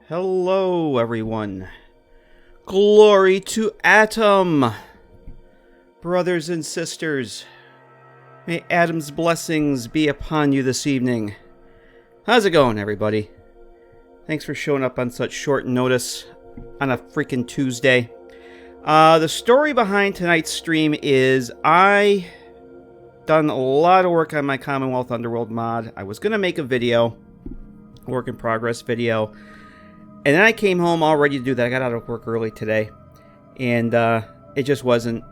Hello, everyone. Glory to Atom! Brothers and sisters, may Atom's blessings be upon you this evening. How's it going, everybody? Thanks for showing up on such short notice on a freaking Tuesday. The story behind tonight's stream is I done a lot of work on my Commonwealth Underworld mod. I was going to make a video, work in progress video. And then I came home all ready to do that. I got out of work early today, and it just wasn't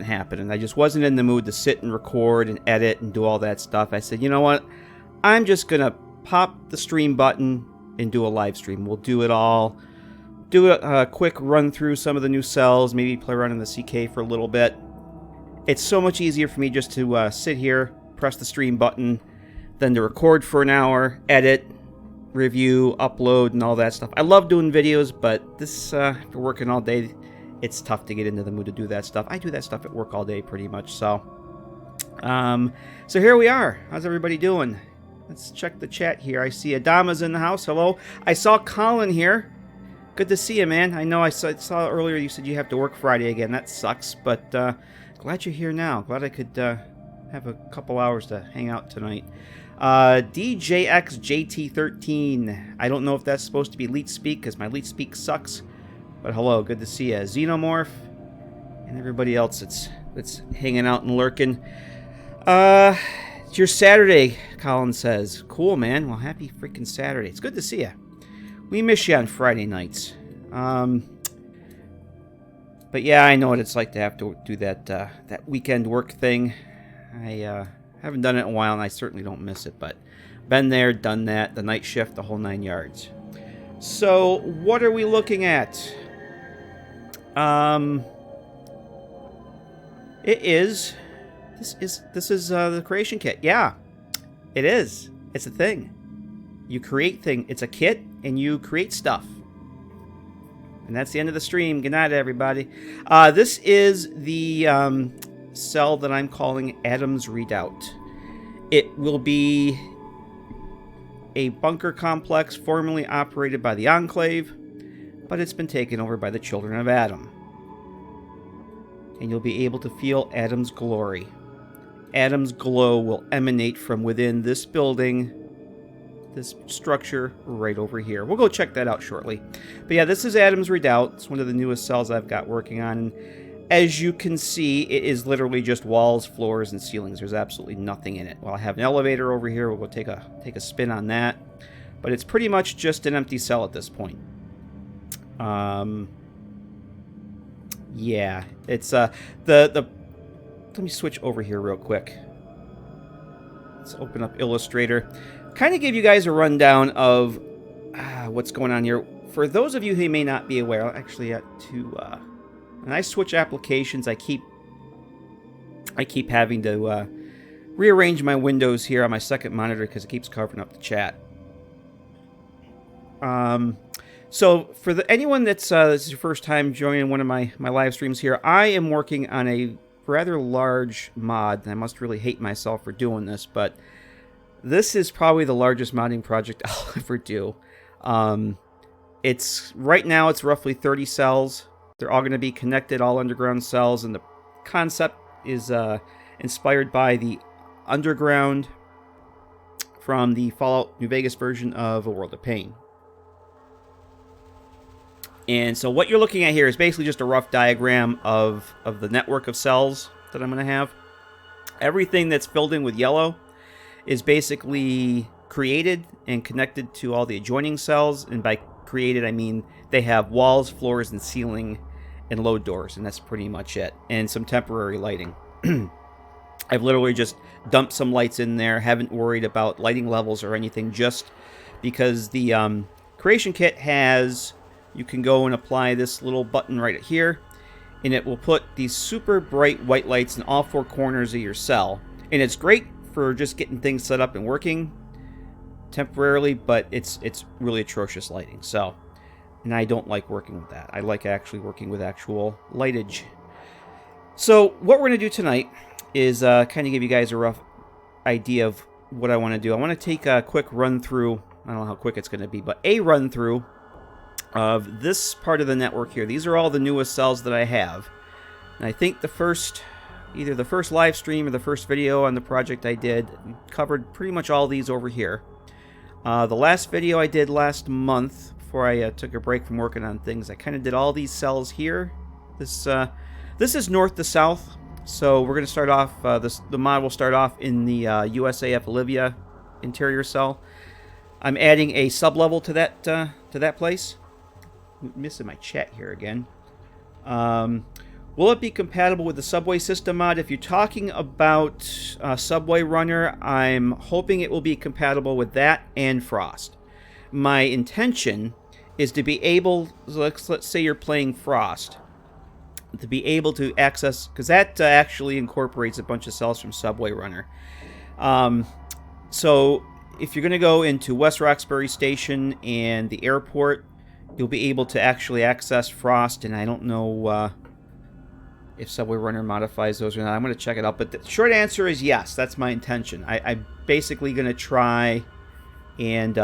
happening. I just wasn't in the mood to sit and record and edit and do all that stuff. I said, you know what? I'm just gonna pop the stream button and do a live stream. We'll do it all. Do a quick run through some of the new cells. Maybe play around in the CK for a little bit. It's so much easier for me just to sit here, press the stream button, than to record for an hour, edit, review, upload, and all that stuff. I love doing videos, but this, after working all day, it's tough to get into the mood to do that stuff. I do that stuff at work all day, pretty much, so here we are. How's everybody doing? Let's check the chat here. I see Adama's in the house. Hello. I saw Colin here. Good to see you, man. I know I saw earlier you said you have to work Friday again. That sucks, but glad you're here now. Glad I could have a couple hours to hang out tonight. DJXJT13. I don't know if that's supposed to be Leet Speak, because my Leet Speak sucks. But hello, good to see you. Xenomorph, and everybody else that's hanging out and lurking. It's your Saturday, Colin says. Cool, man. Well, happy freaking Saturday. It's good to see you. We miss you on Friday nights. But yeah, I know what it's like to have to do that weekend work thing. I haven't done it in a while, and I certainly don't miss it, but been there, done that, the night shift, the whole 9 yards. So, what are we looking at? This is the creation kit. Yeah, it is. It's a thing. You create thing. It's a kit, and you create stuff. And that's the end of the stream. Good night, everybody. This is the cell that I'm calling Atom's Redoubt. It will be a bunker complex formerly operated by the Enclave, but it's been taken over by the Children of Atom. And you'll be able to feel Atom's glory. Atom's glow will emanate from within this building, this structure right over here. We'll go check that out shortly. But yeah, this is Atom's Redoubt. It's one of the newest cells I've got working on. As you can see, it is literally just walls, floors, and ceilings. There's absolutely nothing in it. Well, I have an elevator over here. We'll go take a spin on that. But it's pretty much just an empty cell at this point. Yeah, it's let me switch over here real quick. Let's open up Illustrator. Kind of give you guys a rundown of what's going on here. For those of you who may not be aware, I'll actually have to. When I switch applications, I keep having to rearrange my windows here on my second monitor because it keeps covering up the chat. So for anyone that's this is your first time joining one of my live streams here, I am working on a rather large mod, and I must really hate myself for doing this, but this is probably the largest modding project I'll ever do. It's right now it's roughly 30 cells. They're all going to be connected, all underground cells, and the concept is inspired by the underground from the Fallout New Vegas version of A World of Pain. And so what you're looking at here is basically just a rough diagram of the network of cells that I'm going to have. Everything that's filled in with yellow is basically created and connected to all the adjoining cells, and by created I mean they have walls, floors, and ceiling and load doors, and that's pretty much it, and some temporary lighting. I've literally just dumped some lights in there, haven't worried about lighting levels or anything, just because the creation kit has, you can go and apply this little button right here, and it will put these super bright white lights in all four corners of your cell, and it's great for just getting things set up and working temporarily, but it's really atrocious lighting. So, and I don't like working with that. I like actually working with actual lightage. So what we're going to do tonight is kind of give you guys a rough idea of what I want to do. I want to take a quick run through. I don't know how quick it's going to be, but a run through of this part of the network here. These are all the newest cells that I have. And I think either the first live stream or the first video on the project I did covered pretty much all these over here. The last video I did last month, before I took a break from working on things, I kind of did all these cells here. This is north to south, so we're going to start off, the mod will start off in the USAF Olivia interior cell. I'm adding a sub-level to that place. I'm missing my chat here again. Will it be compatible with the Subway System mod? If you're talking about Subway Runner, I'm hoping it will be compatible with that and Frost. My intention is to be able, let's say you're playing Frost, to be able to access, because that actually incorporates a bunch of cells from Subway Runner. So if you're going to go into West Roxbury Station and the airport, you'll be able to actually access Frost, and I don't know if Subway Runner modifies those or not. I'm going to check it out, but the short answer is yes, that's my intention. I'm basically going to try and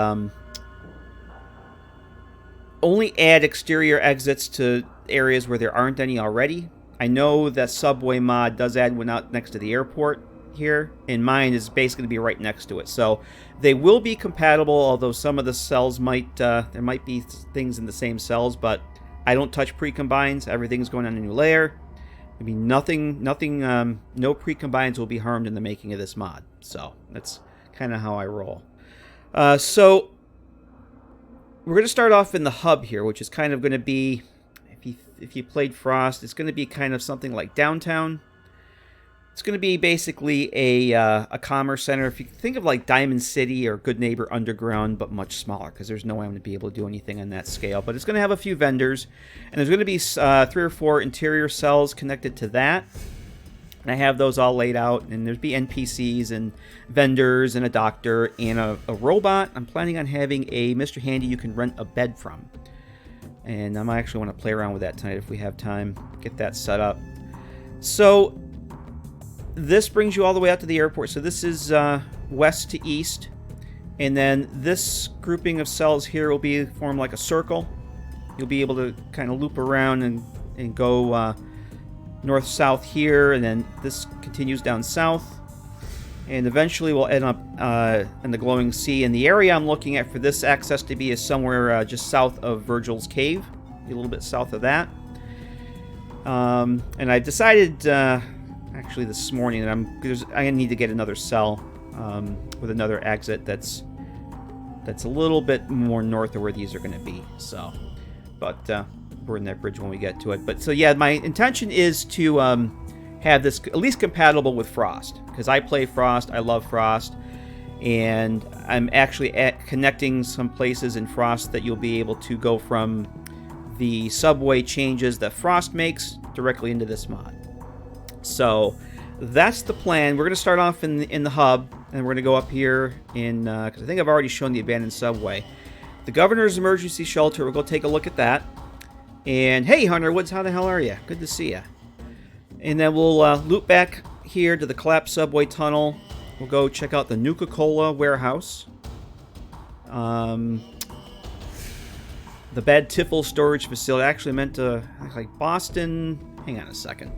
only add exterior exits to areas where there aren't any already. I know that Subway mod does add one out next to the airport here, and mine is basically going to be right next to it. So they will be compatible, although some of the cells might, there might be things in the same cells, but I don't touch pre-combines. Everything's going on a new layer. I mean, no pre-combines will be harmed in the making of this mod. So that's kind of how I roll. So we're going to start off in the hub here, which is kind of going to be, if you played Frost, it's going to be kind of something like downtown. It's going to be basically a commerce center. If you think of like Diamond City or Good Neighbor Underground, but much smaller, because there's no way I'm going to be able to do anything on that scale. But it's going to have a few vendors, and there's going to be 3 or 4 interior cells connected to that. And I have those all laid out, and there'll be NPCs and vendors and a doctor and a robot. I'm planning on having a Mr. Handy you can rent a bed from. And I might actually want to play around with that tonight if we have time, get that set up. So this brings you all the way out to the airport. So this is west to east. And then this grouping of cells here will form like a circle. You'll be able to kind of loop around and go north-south here. And then this continues down south. And eventually we'll end up in the glowing sea. And the area I'm looking at for this access to be is somewhere just south of Virgil's Cave. A little bit south of that. And I decided actually this morning that I need to get another cell with another exit that's a little bit more north of where these are going to be. So, but we're in that bridge when we get to it. But so yeah, my intention is to have this at least compatible with Frost, because I play Frost, I love Frost, and I'm actually connecting some places in Frost that you'll be able to go from the subway changes that Frost makes directly into this mod. So that's the plan. We're going to start off in the hub, and we're going to go up here in, because I think I've already shown the abandoned subway. The Governor's Emergency Shelter, we'll go take a look at that. And hey, Hunter Woods, how the hell are you? Good to see you. And then we'll loop back here to the collapsed subway tunnel. We'll go check out the Nuka-Cola warehouse. The Bad Tiffle storage facility. I actually meant to, like Boston. Hang on a second.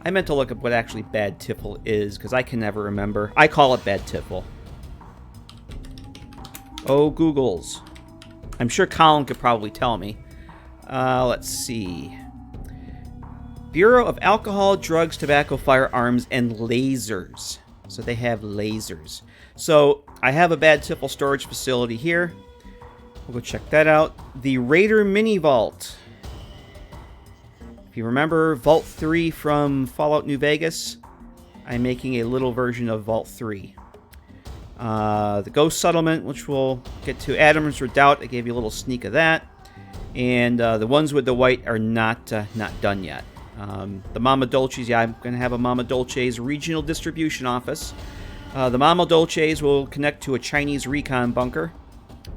I meant to look up what actually Bad Tiffle is, because I can never remember. I call it Bad Tiffle. Oh, Googles. I'm sure Colin could probably tell me. Let's see. Bureau of Alcohol, Drugs, Tobacco, Firearms, and Lasers. So they have lasers. So I have a Bad Tiffle storage facility here. We'll go check that out. The Raider Mini Vault. If you remember Vault 3 from Fallout New Vegas, I'm making a little version of Vault 3. The Ghost Settlement, which we'll get to. Adam's Redoubt, I gave you a little sneak of that. And the ones with the white are not done yet. The Mama Dolces, yeah, I'm going to have a Mama Dolce's regional distribution office. The Mama Dolce's will connect to a Chinese recon bunker,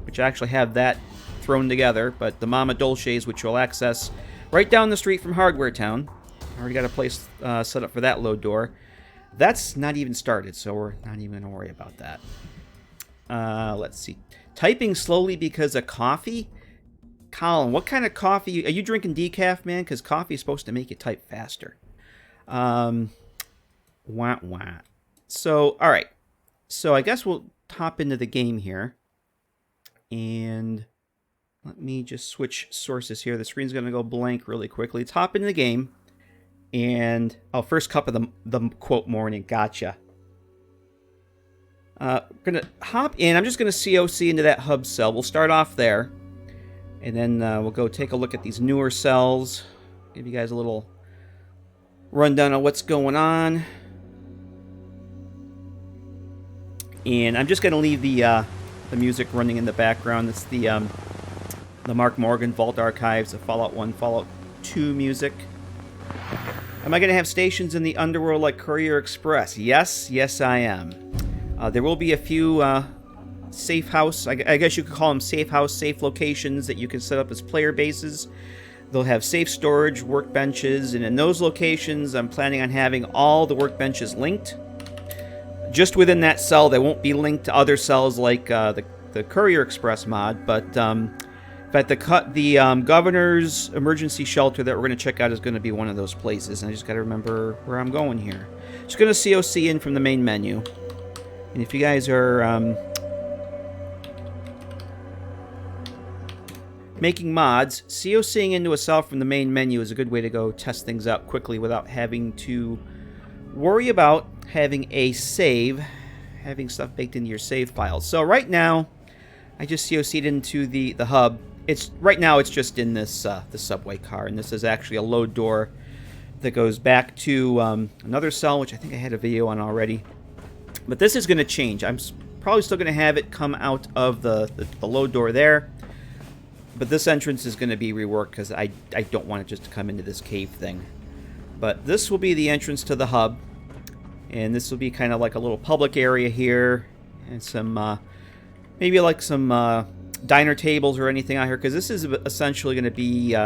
which I actually have that thrown together. But the Mama Dolce's, which you'll access right down the street from Hardware Town. I already got a place set up for that load door. That's not even started, so we're not even going to worry about that. Let's see. Typing slowly because of coffee? Colin, what kind of coffee? Are you drinking decaf, man? Because coffee is supposed to make you type faster. Wah, wah. So, all right. So I guess we'll hop into the game here. And let me just switch sources here. The screen's going to go blank really quickly. Let's hop into the game. And, first cup of the quote morning. Gotcha. Going to hop in. I'm just going to COC into that hub cell. We'll start off there. And then we'll go take a look at these newer cells. Give you guys a little rundown of what's going on. And I'm just going to leave the music running in the background. It's the Mark Morgan Vault Archives of Fallout 1, Fallout 2 music. Am I going to have stations in the Underworld like Courier Express? Yes, I am. There will be a few safe house, I guess you could call them safe house, safe locations that you can set up as player bases. They'll have safe storage, workbenches, and in those locations, I'm planning on having all the workbenches linked. Just within that cell, they won't be linked to other cells like the Courier Express mod, but the Governor's Emergency Shelter that we're going to check out is going to be one of those places, and I just got to remember where I'm going here. Just going to COC in from the main menu. And if you guys are making mods, COCing into a cell from the main menu is a good way to go test things out quickly without having to worry about having a save, having stuff baked into your save files. So right now, I just COC'd into the hub. Right now it's just in this the subway car, and this is actually a load door that goes back to another cell, which I think I had a video on already. But this is going to change. I'm probably still going to have it come out of the load door there. But this entrance is going to be reworked because I don't want it just to come into this cave thing. But this will be the entrance to the hub. And this will be kind of like a little public area here. And some, maybe like some diner tables or anything out here. Because this is essentially going to be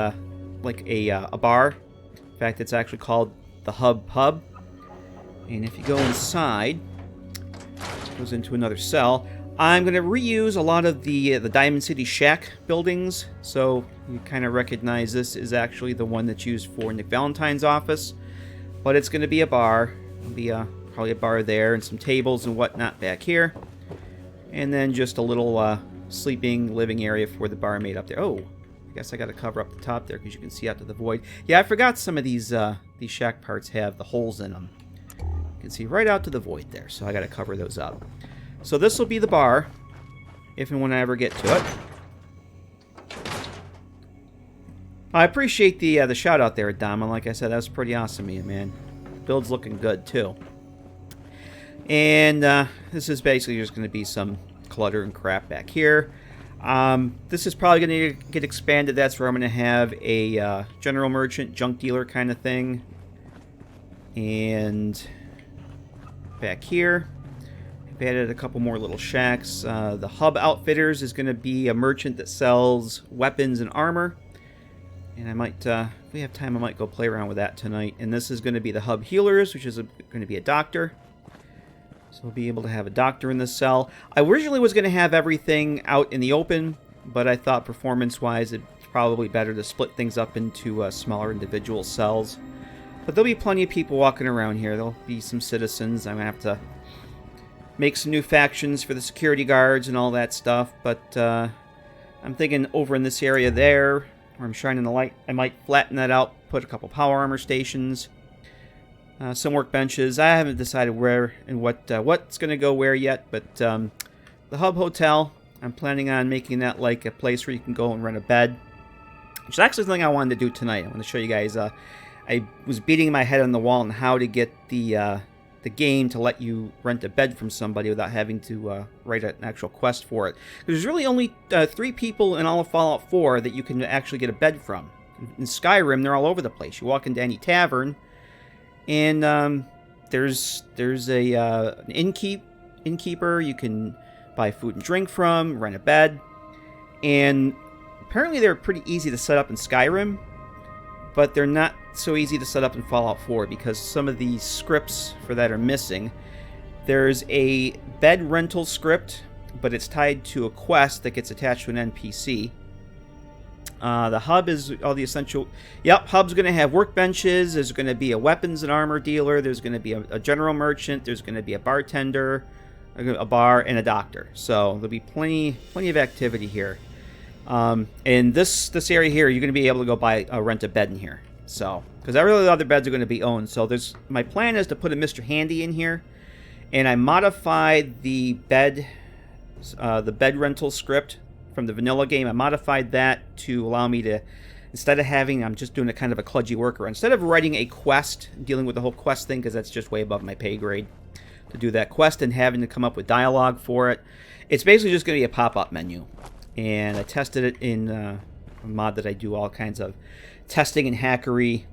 like a bar. In fact, it's actually called the Hub Pub. And if you go inside, it goes into another cell. I'm going to reuse a lot of the Diamond City Shack buildings, so you kind of recognize this is actually the one that's used for Nick Valentine's office. But it's going to be a bar. It'll be probably a bar there and some tables and whatnot back here. And then just a little sleeping, living area for the barmaid up there. Oh, I guess I got to cover up the top there because you can see out to the void. Yeah, I forgot some of these shack parts have the holes in them. You can see right out to the void there, so I got to cover those up. So this will be the bar, if and when I ever get to it. I appreciate the shout out there, Dom. And like I said, that was pretty awesome, man. Build's looking good too. And this is basically just going to be some clutter and crap back here. This is probably going to get expanded. That's where I'm going to have a general merchant, junk dealer kind of thing. And back here, I've added a couple more little shacks. The Hub Outfitters is going to be a merchant that sells weapons and armor. And I might, if we have time, I might go play around with that tonight. And this is going to be the Hub Healers, which is going to be a doctor. So we'll be able to have a doctor in this cell. I originally was going to have everything out in the open, but I thought performance-wise it's probably better to split things up into smaller individual cells. But there'll be plenty of people walking around here. There'll be some citizens. I'm going to have to make some new factions for the security guards and all that stuff. But I'm thinking over in this area there, where I'm shining the light, I might flatten that out, put a couple power armor stations, some workbenches. I haven't decided where and what's going to go where yet, but the Hub Hotel, I'm planning on making that like a place where you can go and rent a bed, which is actually something I wanted to do tonight. I want to show you guys. I was beating my head on the wall on how to get the game to let you rent a bed from somebody without having to write an actual quest for it. There's really only 3 people in all of Fallout 4 that you can actually get a bed from. In Skyrim, they're all over the place. You walk into any tavern, and there's an innkeeper you can buy food and drink from, rent a bed, and apparently they're pretty easy to set up in Skyrim, but they're not so easy to set up in Fallout 4 because some of the scripts for that are missing. There's a bed rental script, but it's tied to a quest that gets attached to an NPC. The hub is all the essential. Yep, hub's going to have workbenches. There's going to be a weapons and armor dealer. There's going to be a general merchant. There's going to be a bartender, a bar, and a doctor. So there'll be plenty of activity here. And this area here, you're going to be able to go buy rent a bed in here. So because every other beds are going to be owned. So my plan is to put a Mr. Handy in here, and I modified the bed rental script from the vanilla game. I modified that to allow me to, instead of having, I'm just doing a kind of a kludgy workaround. Instead of writing a quest, dealing with the whole quest thing, because that's just way above my pay grade, to do that quest and having to come up with dialogue for it, it's basically just going to be a pop-up menu. And I tested it in a mod that I do all kinds of testing and hackery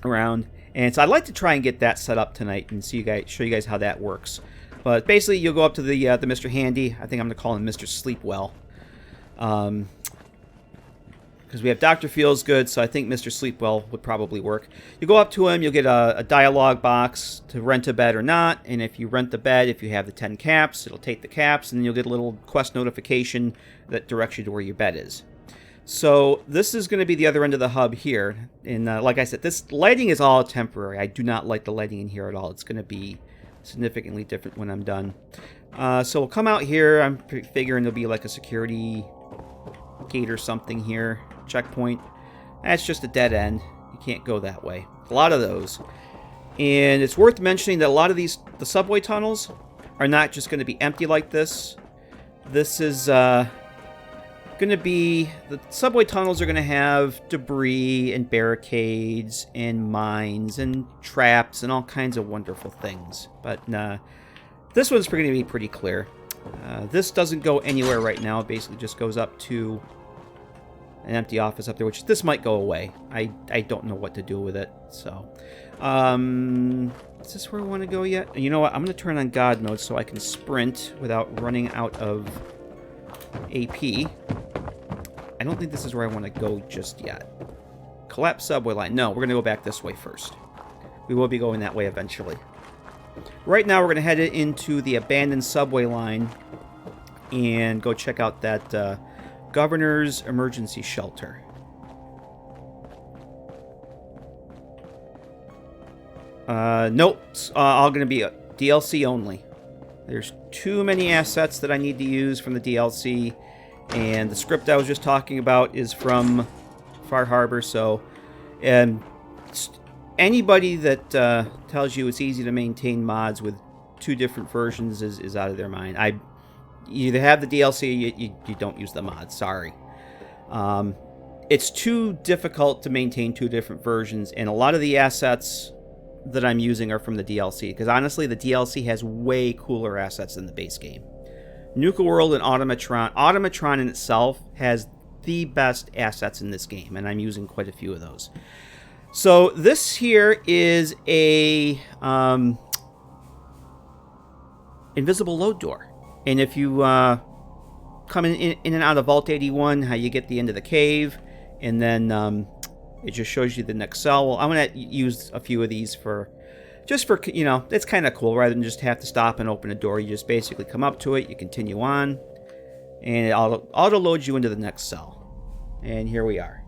around. And so I'd like to try and get that set up tonight and show you guys how that works. But basically, you'll go up to the Mr. Handy. I think I'm going to call him Mr. Sleepwell. Because we have Dr. Feels Good, so I think Mr. Sleepwell would probably work. You go up to him, you'll get a dialogue box to rent a bed or not. And if you rent the bed, if you have the 10 caps, it'll take the caps, and then you'll get a little quest notification that directs you to where your bed is. So this is going to be the other end of the hub here. And like I said, this lighting is all temporary. I do not like the lighting in here at all. It's going to be significantly different when I'm done. So we'll come out here. I'm figuring there'll be like a security gate or something here. Checkpoint. That's just a dead end. You can't go that way. A lot of those. And it's worth mentioning that a lot of the subway tunnels are not just going to be empty like this. This is going to be, the subway tunnels are going to have debris and barricades and mines and traps and all kinds of wonderful things. But this one's going to be pretty clear. This doesn't go anywhere right now. It basically just goes up to an empty office up there, which this might go away. I don't know what to do with it. So, is this where I want to go yet? You know what? I'm going to turn on God mode so I can sprint without running out of AP. I don't think this is where I want to go just yet. Collapse subway line. No, we're going to go back this way first. We will be going that way eventually. Right now, we're going to head into the abandoned subway line and go check out that Governor's Emergency Shelter. Nope. It's all going to be DLC only. There's too many assets that I need to use from the DLC, and the script I was just talking about is from Far Harbor, so anybody that tells you it's easy to maintain mods with two different versions is out of their mind. You either have the DLC or you don't use the mods. Sorry. It's too difficult to maintain two different versions, and a lot of the assets that I'm using are from the DLC, because honestly, the DLC has way cooler assets than the base game. Nuka World and Automatron. Automatron in itself has the best assets in this game, and I'm using quite a few of those. So this here is a invisible load door. And if you come in and out of Vault 81, how you get the end of the cave, and then it just shows you the next cell. Well, I'm going to use a few of these just for, you know, it's kind of cool. Rather than just have to stop and open a door, you just basically come up to it, you continue on, and it auto-loads you into the next cell. And here we are.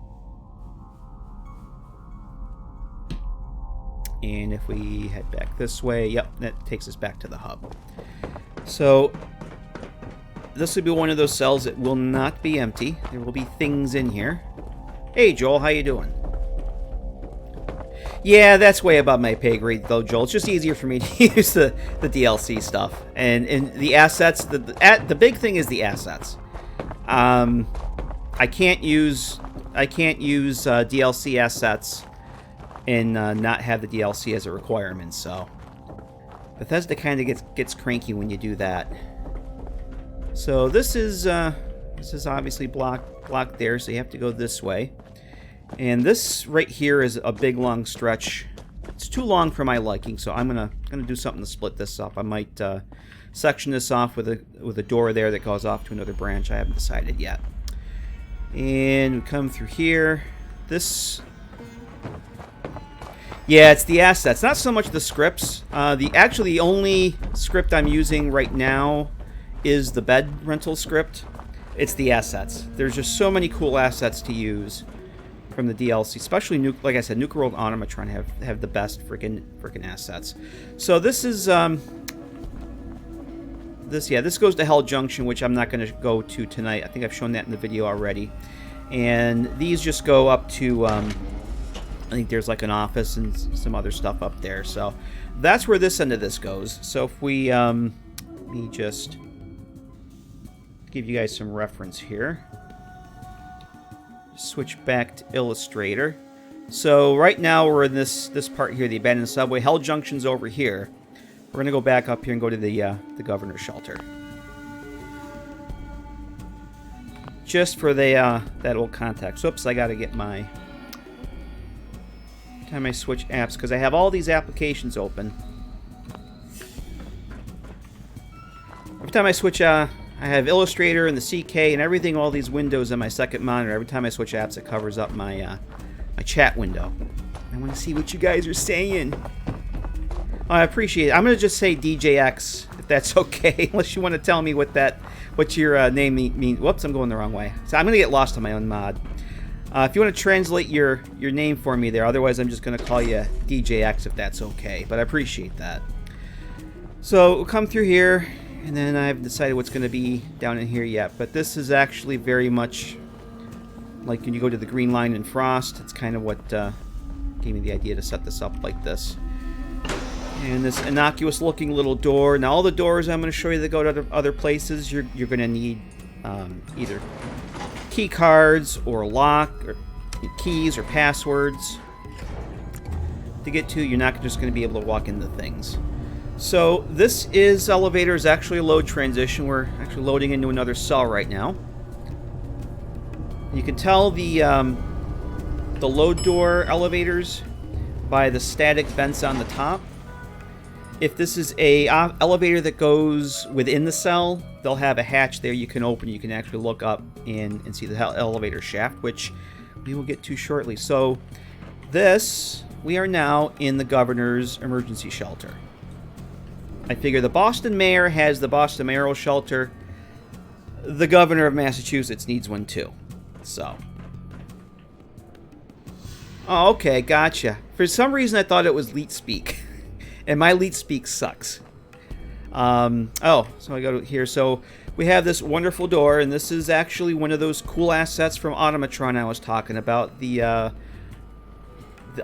And if we head back this way, yep, that takes us back to the hub. So this will be one of those cells that will not be empty. There will be things in here. Hey, Joel, how you doing? Yeah, that's way above my pay grade, though, Joel. It's just easier for me to use the DLC stuff. And the assets, the big thing is the assets. I can't use DLC assets and not have the DLC as a requirement, so Bethesda kind of gets cranky when you do that. So this is obviously blocked there, so you have to go this way. And this right here is a big long stretch. It's too long for my liking, so I'm gonna do something to split this up. I might section this off with a door there that goes off to another branch. I haven't decided yet. And we come through here. Yeah, it's the assets, not so much the scripts. The only script I'm using right now is the bed rental script. it's the assets. There's just so many cool assets to use from the DLC, especially like I said, Nuka World Animatron have the best freaking assets. So this is this goes to Hell Junction, which I'm not going to go to tonight. I think I've shown that in the video already. And these just go up to I think there's like an office and some other stuff up there. So that's where this end of this goes. So if we let me just give you guys some reference here. Switch back to Illustrator. So right now we're in this part here, the abandoned subway. Hell Junction's over here. We're gonna go back up here and go to the governor's shelter. Just for the that old context. Whoops, I gotta get my time I switch apps because I have all these applications open. Every time I switch I have Illustrator and the CK and everything, all these windows on my second monitor. Every time I switch apps, it covers up my my chat window. I want to see what you guys are saying. Oh, I appreciate it. I'm going to just say DJX, if that's okay, unless you want to tell me what your name means. Whoops, I'm going the wrong way. So I'm going to get lost on my own mod. If you want to translate your name for me there, otherwise I'm just going to call you DJX if that's okay. But I appreciate that. So we'll come through here. And then I haven't decided what's going to be down in here yet. But this is actually very much like when you go to the Green Line in Frost. It's kind of what gave me the idea to set this up like this. And this innocuous looking little door. Now all the doors I'm going to show you that go to other places, you're going to need either key cards or lock or keys or passwords to get to. You're not just going to be able to walk into things. So this elevator is actually a load transition. We're actually loading into another cell right now. You can tell the load door elevators by the static vents on the top. If this is a elevator that goes within the cell, they'll have a hatch there you can open. You can actually look up and see the elevator shaft, which we will get to shortly. So we are now in the governor's emergency shelter. I figure the Boston mayor has the Boston mayoral shelter. The governor of Massachusetts needs one too. So. Oh, okay, gotcha. For some reason I thought it was Leet Speak. And my Leet Speak sucks. So I go to here. So we have this wonderful door, and this is actually one of those cool assets from Automatron I was talking about. The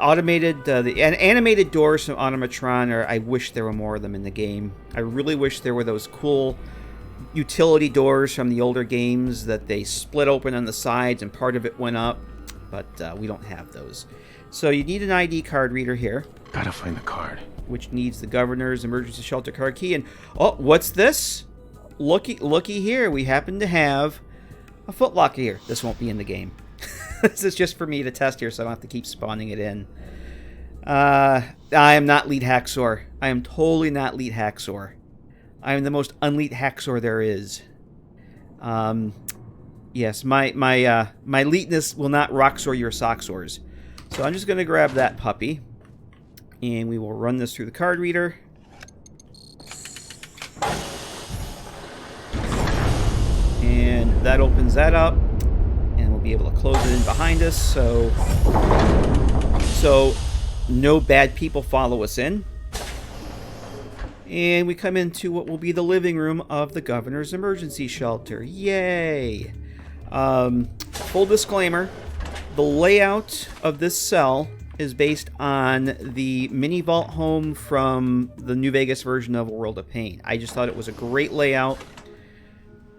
animated doors from Automatron, I wish there were more of them in the game. I really wish there were those cool utility doors from the older games that they split open on the sides and part of it went up, but we don't have those. So you need an ID card reader here. Gotta find the card. Which needs the governor's emergency shelter card key. And oh, what's this? Looky here. We happen to have a footlocker here. This won't be in the game. This is just for me to test here, so I don't have to keep spawning it in. I am not Lead Hacksaw. I am totally not Lead Hacksaw. I am the most unlead Hacksaw there is. Yes, my leetness will not rocksaw your socksores. So I'm just going to grab that puppy, and we will run this through the card reader. And that opens that up. Be able to close it in behind us, so no bad people follow us in. And we come into what will be the living room of the governor's emergency shelter. Yay! Full disclaimer, the layout of this cell is based on the mini vault home from the New Vegas version of World of Pain. I just thought it was a great layout.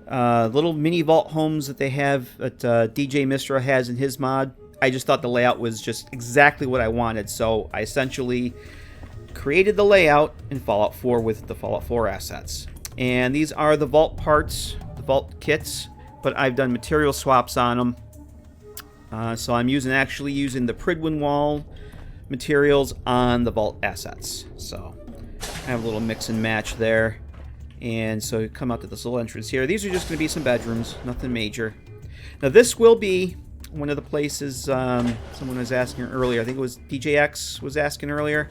Little mini vault homes that they have that DJ Mistra has in his mod. I just thought the layout was just exactly what I wanted, so I essentially created the layout in Fallout 4 with the Fallout 4 assets. And these are the vault parts, the vault kits, but I've done material swaps on them. So I'm actually using the Pridwin wall materials on the vault assets. So I have a little mix and match there. And so you come out to this little entrance here. These are just going to be some bedrooms, nothing major. Now this will be one of the places someone was asking earlier. I think it was DJX was asking earlier.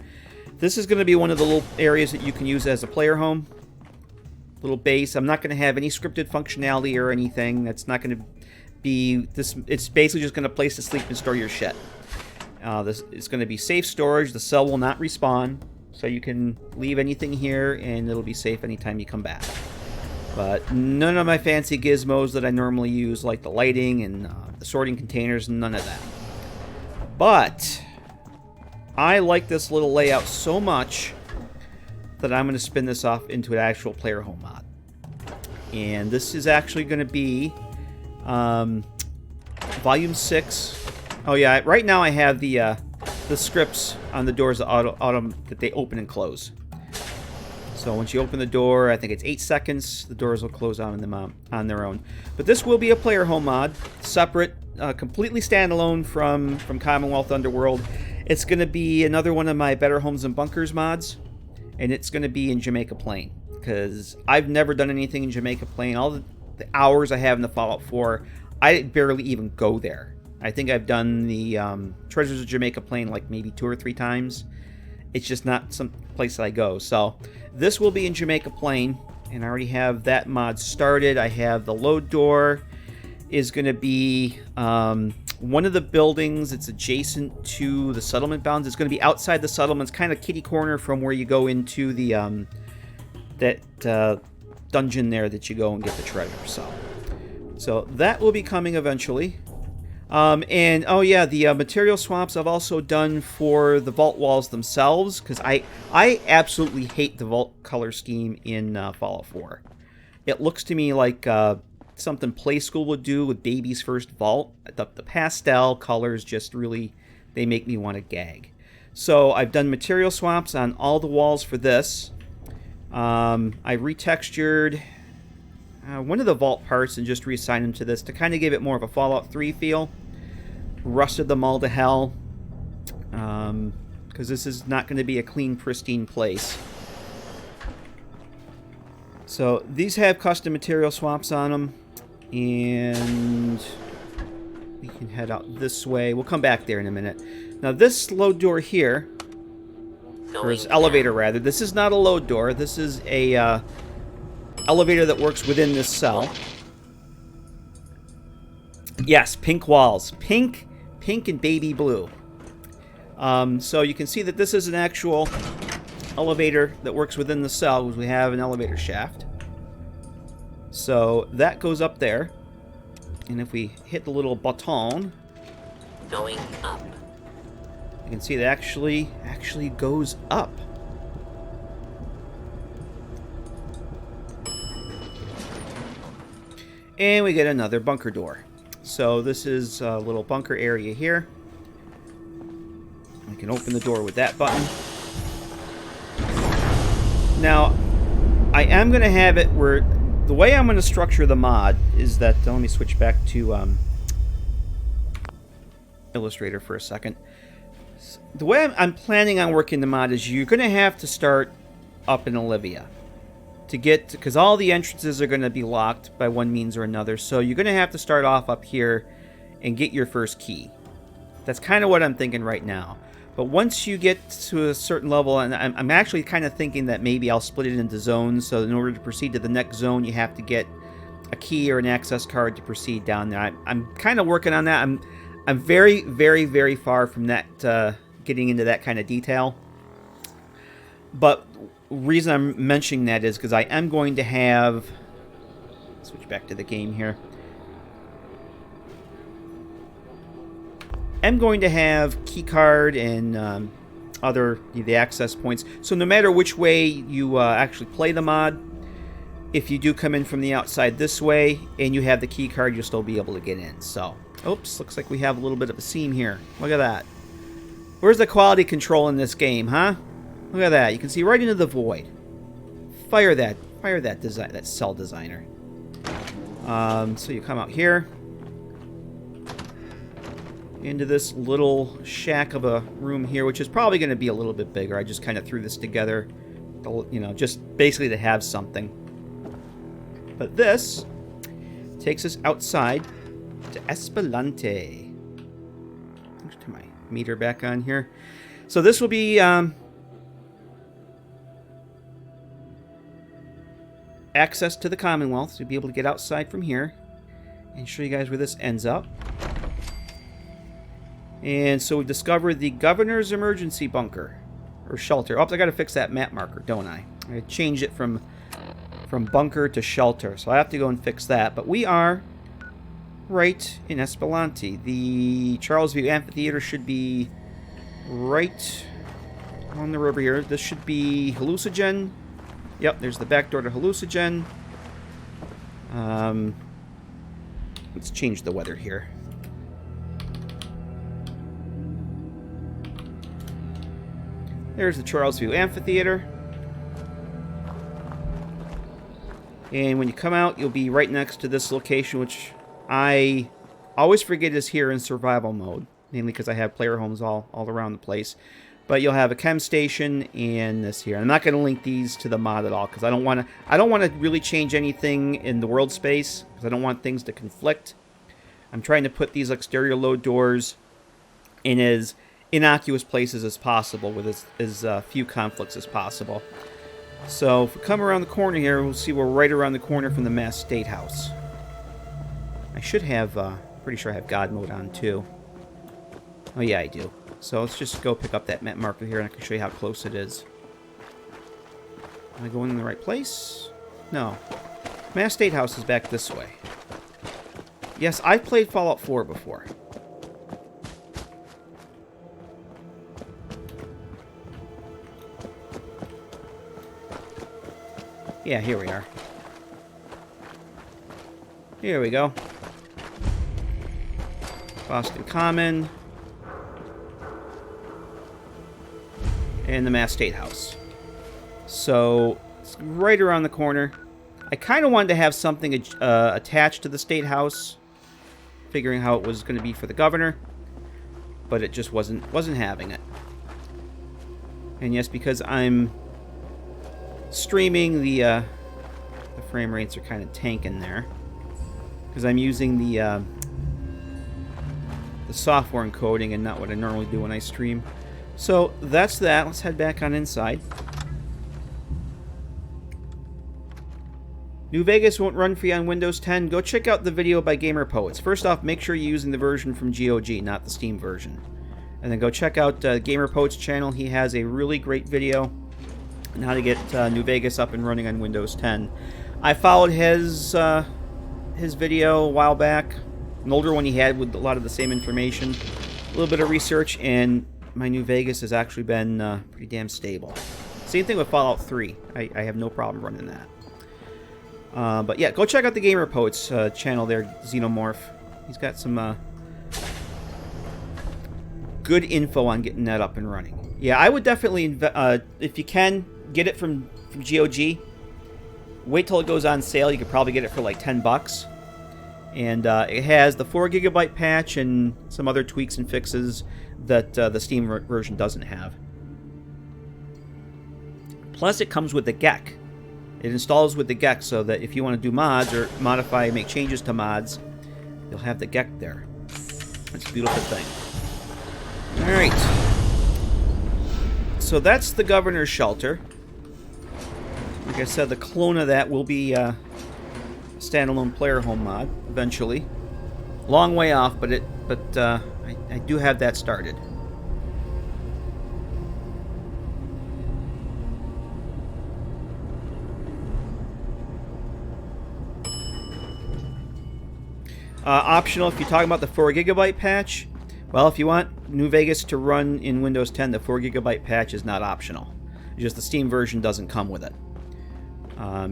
This is going to be one of the little areas that you can use as a player home. little base. I'm not going to have any scripted functionality or anything. That's not going to be this. It's basically just going to place to sleep and store your shit. This is going to be safe storage. The cell will not respawn, so you can leave anything here and it'll be safe anytime you come back. But none of my fancy gizmos that I normally use, like the lighting and the sorting containers, none of that. But I like this little layout so much that I'm going to spin this off into an actual player home mod. And this is actually going to be Volume 6. Oh yeah, right now I have the scripts on the doors that they open and close. So once you open the door, I think it's 8 seconds, the doors will close on their own. But this will be a player home mod, separate, completely standalone from Commonwealth Underworld. It's going to be another one of my Better Homes and Bunkers mods, and it's going to be in Jamaica Plain, because I've never done anything in Jamaica Plain. All the hours I have in the Fallout 4, I barely even go there. I think I've done the Treasures of Jamaica Plain like maybe 2 or 3 times. It's just not some place that I go. So this will be in Jamaica Plain, and I already have that mod started. I have the load door is going to be one of the buildings. It's adjacent to the settlement bounds. It's going to be outside the settlements, kind of kitty corner from where you go into the dungeon there that you go and get the treasure. So that will be coming eventually. And oh yeah, the material swaps I've also done for the vault walls themselves, because I absolutely hate the vault color scheme in Fallout 4. It looks to me like something Play School would do with Baby's First Vault. The pastel colors just really, they make me want to gag. So I've done material swaps on all the walls for this. I retextured one of the vault parts and just reassigned them to this to kind of give it more of a Fallout 3 feel. Rusted them all to hell, because this is not going to be a clean, pristine place. So these have custom material swaps on them, and we can head out this way. We'll come back there in a minute. Now this load door here, or this elevator rather, this is not a load door. This is a elevator that works within this cell. Yes, pink walls. Pink and baby blue. So you can see that this is an actual elevator that works within the cell, because we have an elevator shaft. So that goes up there. And if we hit the little button, going up, you can see that actually goes up. And we get another bunker door. So this is a little bunker area here. We can open the door with that button. Now, I am going to have it where the way I'm going to structure the mod is that, let me switch back to Illustrator for a second. The way I'm planning on working the mod is you're going to have to start up in Olivia to get, because all the entrances are going to be locked by one means or another. So you're going to have to start off up here and get your first key. That's kind of what I'm thinking right now. But once you get to a certain level, and I'm actually kind of thinking that maybe I'll split it into zones. So in order to proceed to the next zone, you have to get a key or an access card to proceed down there. I'm kind of working on that. I'm very, very, very far from that, getting into that kind of detail. But reason I'm mentioning that is because I am going to have, switch back to the game here. I'm going to have keycard and other the access points. So no matter which way you actually play the mod, if you do come in from the outside this way and you have the keycard, you'll still be able to get in. So, oops, looks like we have a little bit of a seam here. Look at that. Where's the quality control in this game, huh? Look at that. You can see right into the void. Fire that that cell designer. So you come out here into this little shack of a room here, which is probably going to be a little bit bigger. I just kind of threw this together, you know, just basically to have something. But this takes us outside to Escalante. Let's turn my meter back on here. So this will be access to the Commonwealth, so you'll be able to get outside from here and show you guys where this ends up. And so we've discovered the Governor's Emergency Bunker, or shelter. Oh, I gotta fix that map marker, don't I? I changed it from bunker to shelter, so I have to go and fix that. But we are right in Escalante. The Charlesview Amphitheater should be right on the river here. This should be Hallucinogen. Yep, there's the back door to Hallucinogen. Let's change the weather here. There's the Charlesview Amphitheater. And when you come out, you'll be right next to this location, which I always forget is here in survival mode, mainly because I have player homes all around the place. But you'll have a chem station and this here. I'm not going to link these to the mod at all because I don't want to really change anything in the world space because I don't want things to conflict. I'm trying to put these exterior load doors in as innocuous places as possible with as few conflicts as possible. So if we come around the corner here, we'll see we're right around the corner from the Mass State House. I should have, pretty sure I have God mode on too. Oh yeah, I do. So let's just go pick up that map marker here and I can show you how close it is. Am I going in the right place? No. Mass State House is back this way. Yes, I've played Fallout 4 before. Yeah, here we are. Here we go. Boston Common. And the Mass State House. So, it's right around the corner. I kind of wanted to have something attached to the State House, figuring how it was going to be for the governor, but it just wasn't having it. And yes, because I'm streaming, the frame rates are kind of tanking there, because I'm using the software encoding and not what I normally do when I stream. So that's that. Let's head back on inside. New Vegas won't run free on Windows 10. Go check out the video by Gamer Poets. First off, make sure you're using the version from GOG, not the Steam version. And then go check out Gamer Poets' channel. He has a really great video on how to get New Vegas up and running on Windows 10. I followed his video a while back. An older one he had with a lot of the same information. A little bit of research, and my New Vegas has actually been pretty damn stable. Same thing with Fallout 3. I have no problem running that. But yeah, go check out the Gamer Poets channel there, Xenomorph. He's got some good info on getting that up and running. Yeah, I would definitely, if you can, get it from GOG. Wait till it goes on sale. You could probably get it for like $10. And it has the 4GB patch and some other tweaks and fixes that the Steam version doesn't have. Plus, it comes with the GEC. It installs with the GEC so that if you want to do mods or modify, make changes to mods, you'll have the GEC there. It's a beautiful thing. Alright. So that's the Governor's Shelter. Like I said, the clone of that will be a standalone player home mod eventually. Long way off, but I do have that started. Optional if you're talking about the 4GB patch. Well, if you want New Vegas to run in Windows 10, the 4GB patch is not optional. It's just the Steam version doesn't come with it.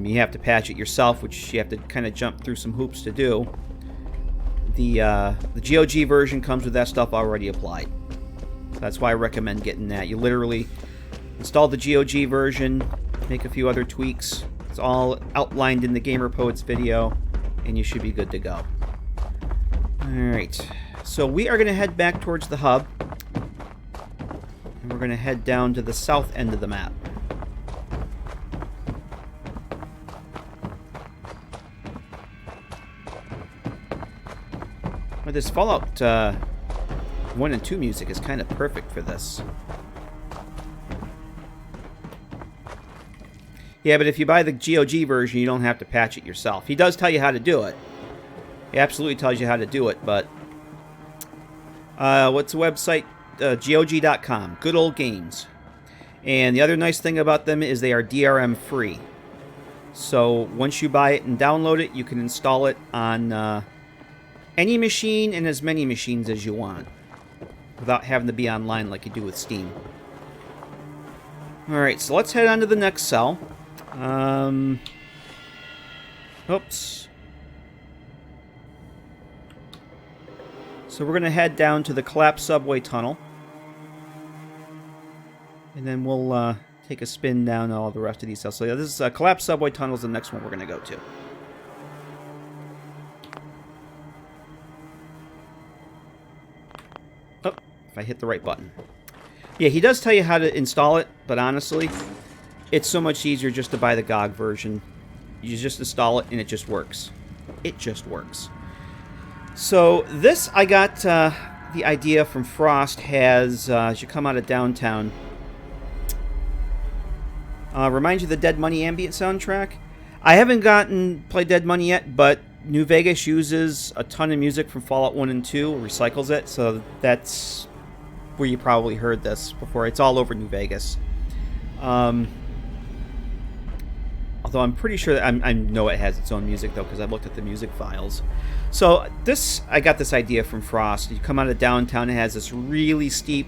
You have to patch it yourself, which you have to kind of jump through some hoops to do. The GOG version comes with that stuff already applied. That's why I recommend getting that. You literally install the GOG version, make a few other tweaks. It's all outlined in the Gamer Poets video, and you should be good to go. Alright, so we are going to head back towards the hub. And we're going to head down to the south end of the map. Well, this Fallout 1 and 2 music is kind of perfect for this. Yeah, but if you buy the GOG version, you don't have to patch it yourself. He does tell you how to do it. He absolutely tells you how to do it, but... what's the website? GOG.com. Good old games. And the other nice thing about them is they are DRM free. So once you buy it and download it, you can install it on any machine and as many machines as you want, without having to be online like you do with Steam. Alright, so let's head on to the next cell. Oops. So we're going to head down to the collapsed subway tunnel. And then we'll take a spin down all the rest of these cells. So yeah, this is collapsed subway tunnel is the next one we're going to go to. Oh, if I hit the right button. Yeah, he does tell you how to install it, but honestly, it's so much easier just to buy the GOG version. You just install it and it just works. It just works. So this, I got the idea from Frost, has, as you come out of downtown, reminds you of the Dead Money ambient soundtrack. I haven't played Dead Money yet, but New Vegas uses a ton of music from Fallout 1 and 2, recycles it, so that's where you probably heard this before. It's all over New Vegas. Although I'm pretty sure that I know it has its own music, though, because I looked at the music files. So this, I got this idea from Frost. You come out of downtown, it has this really steep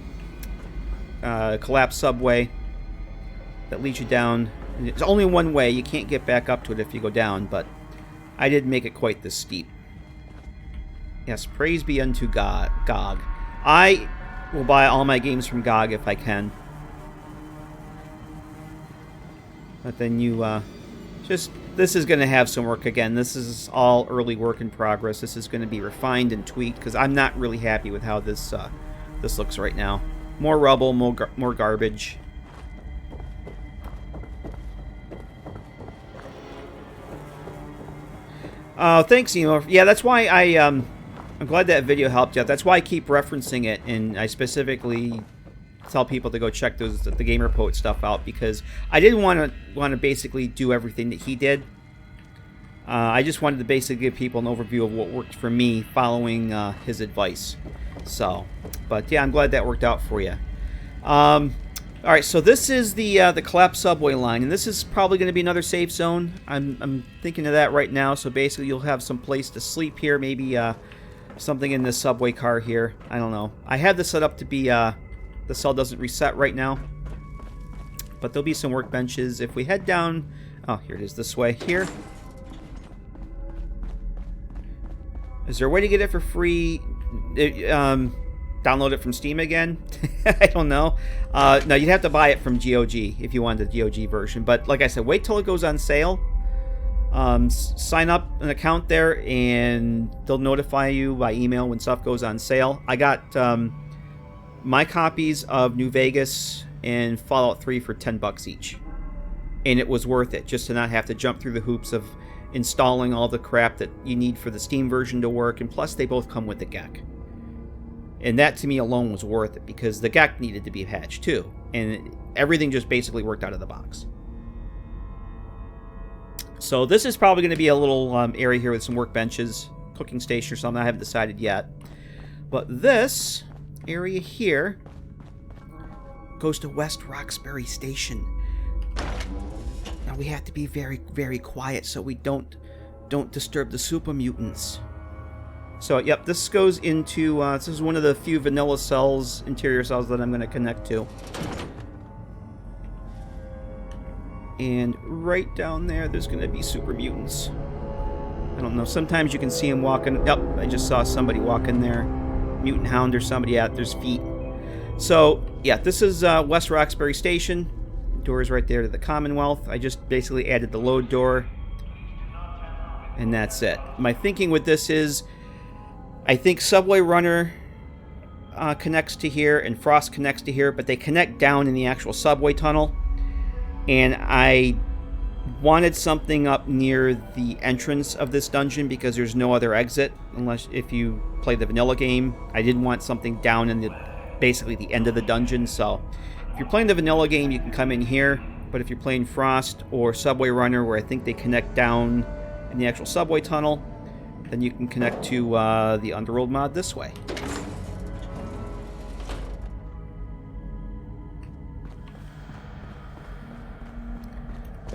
collapsed subway that leads you down. And it's only one way. You can't get back up to it if you go down, but I did make it quite this steep. Yes, praise be unto GOG. I will buy all my games from GOG if I can. But then you this is going to have some work again. This is all early work in progress. This is going to be refined and tweaked because I'm not really happy with how this looks right now. More rubble, more garbage. Thanks, Emo. Yeah, that's why I'm glad that video helped you out. That's why I keep referencing it, and I specifically tell people to go check the Gamer Poet stuff out, because I didn't want to basically do everything that he did. I just wanted to basically give people an overview of what worked for me following his advice. So, but yeah, I'm glad that worked out for you. All right, so this is the collapsed subway line, and this is probably going to be another safe zone. I'm thinking of that right now. So basically, you'll have some place to sleep here, maybe something in this subway car here. I don't know. I have this set up to be the cell doesn't reset right now, but there'll be some workbenches. If we head down, oh, here it is, this way here. Is there a way to get it for free? Download it from Steam again? I don't know. No, you'd have to buy it from GOG if you wanted the GOG version. But like I said, wait till it goes on sale. Sign up an account there, and they'll notify you by email when stuff goes on sale. I got my copies of New Vegas and Fallout 3 for $10 each. And it was worth it, just to not have to jump through the hoops of installing all the crap that you need for the Steam version to work. And plus, they both come with the GEC. And that, to me, alone was worth it, because the GEC needed to be patched, too. And everything just basically worked out of the box. So this is probably going to be a little area here with some workbenches, cooking station or something. I haven't decided yet. But this area here goes to West Roxbury Station. Now we have to be very, very quiet so we don't disturb the super mutants. So, yep, this goes into, this is one of the few vanilla cells, interior cells that I'm going to connect to. And right down there's going to be super mutants. I don't know, sometimes you can see them walking. Yep, I just saw somebody walking there. Mutant Hound or somebody out, there's feet. So, yeah, this is West Roxbury Station. Doors right there to the Commonwealth. I just basically added the load door. And that's it. My thinking with this is, I think Subway Runner connects to here and Frost connects to here, but they connect down in the actual subway tunnel. And I wanted something up near the entrance of this dungeon because there's no other exit unless if you play the vanilla game. I didn't want something down in basically the end of the dungeon. So if you're playing the vanilla game, you can come in here. But if you're playing Frost or Subway Runner, where I think they connect down in the actual subway tunnel, then you can connect to the Underworld mod this way.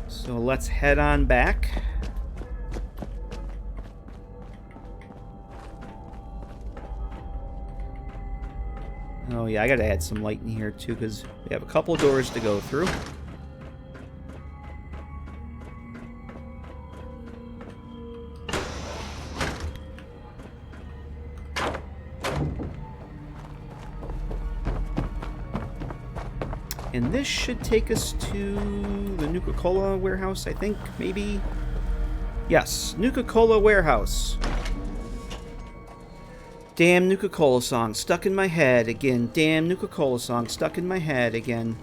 So let's head on back. Oh yeah, I gotta add some light in here too, because we have a couple of doors to go through. And this should take us to the Nuka-Cola warehouse, I think, maybe? Yes, Nuka-Cola warehouse. Damn Nuka-Cola song stuck in my head again. Damn Nuka-Cola song stuck in my head again.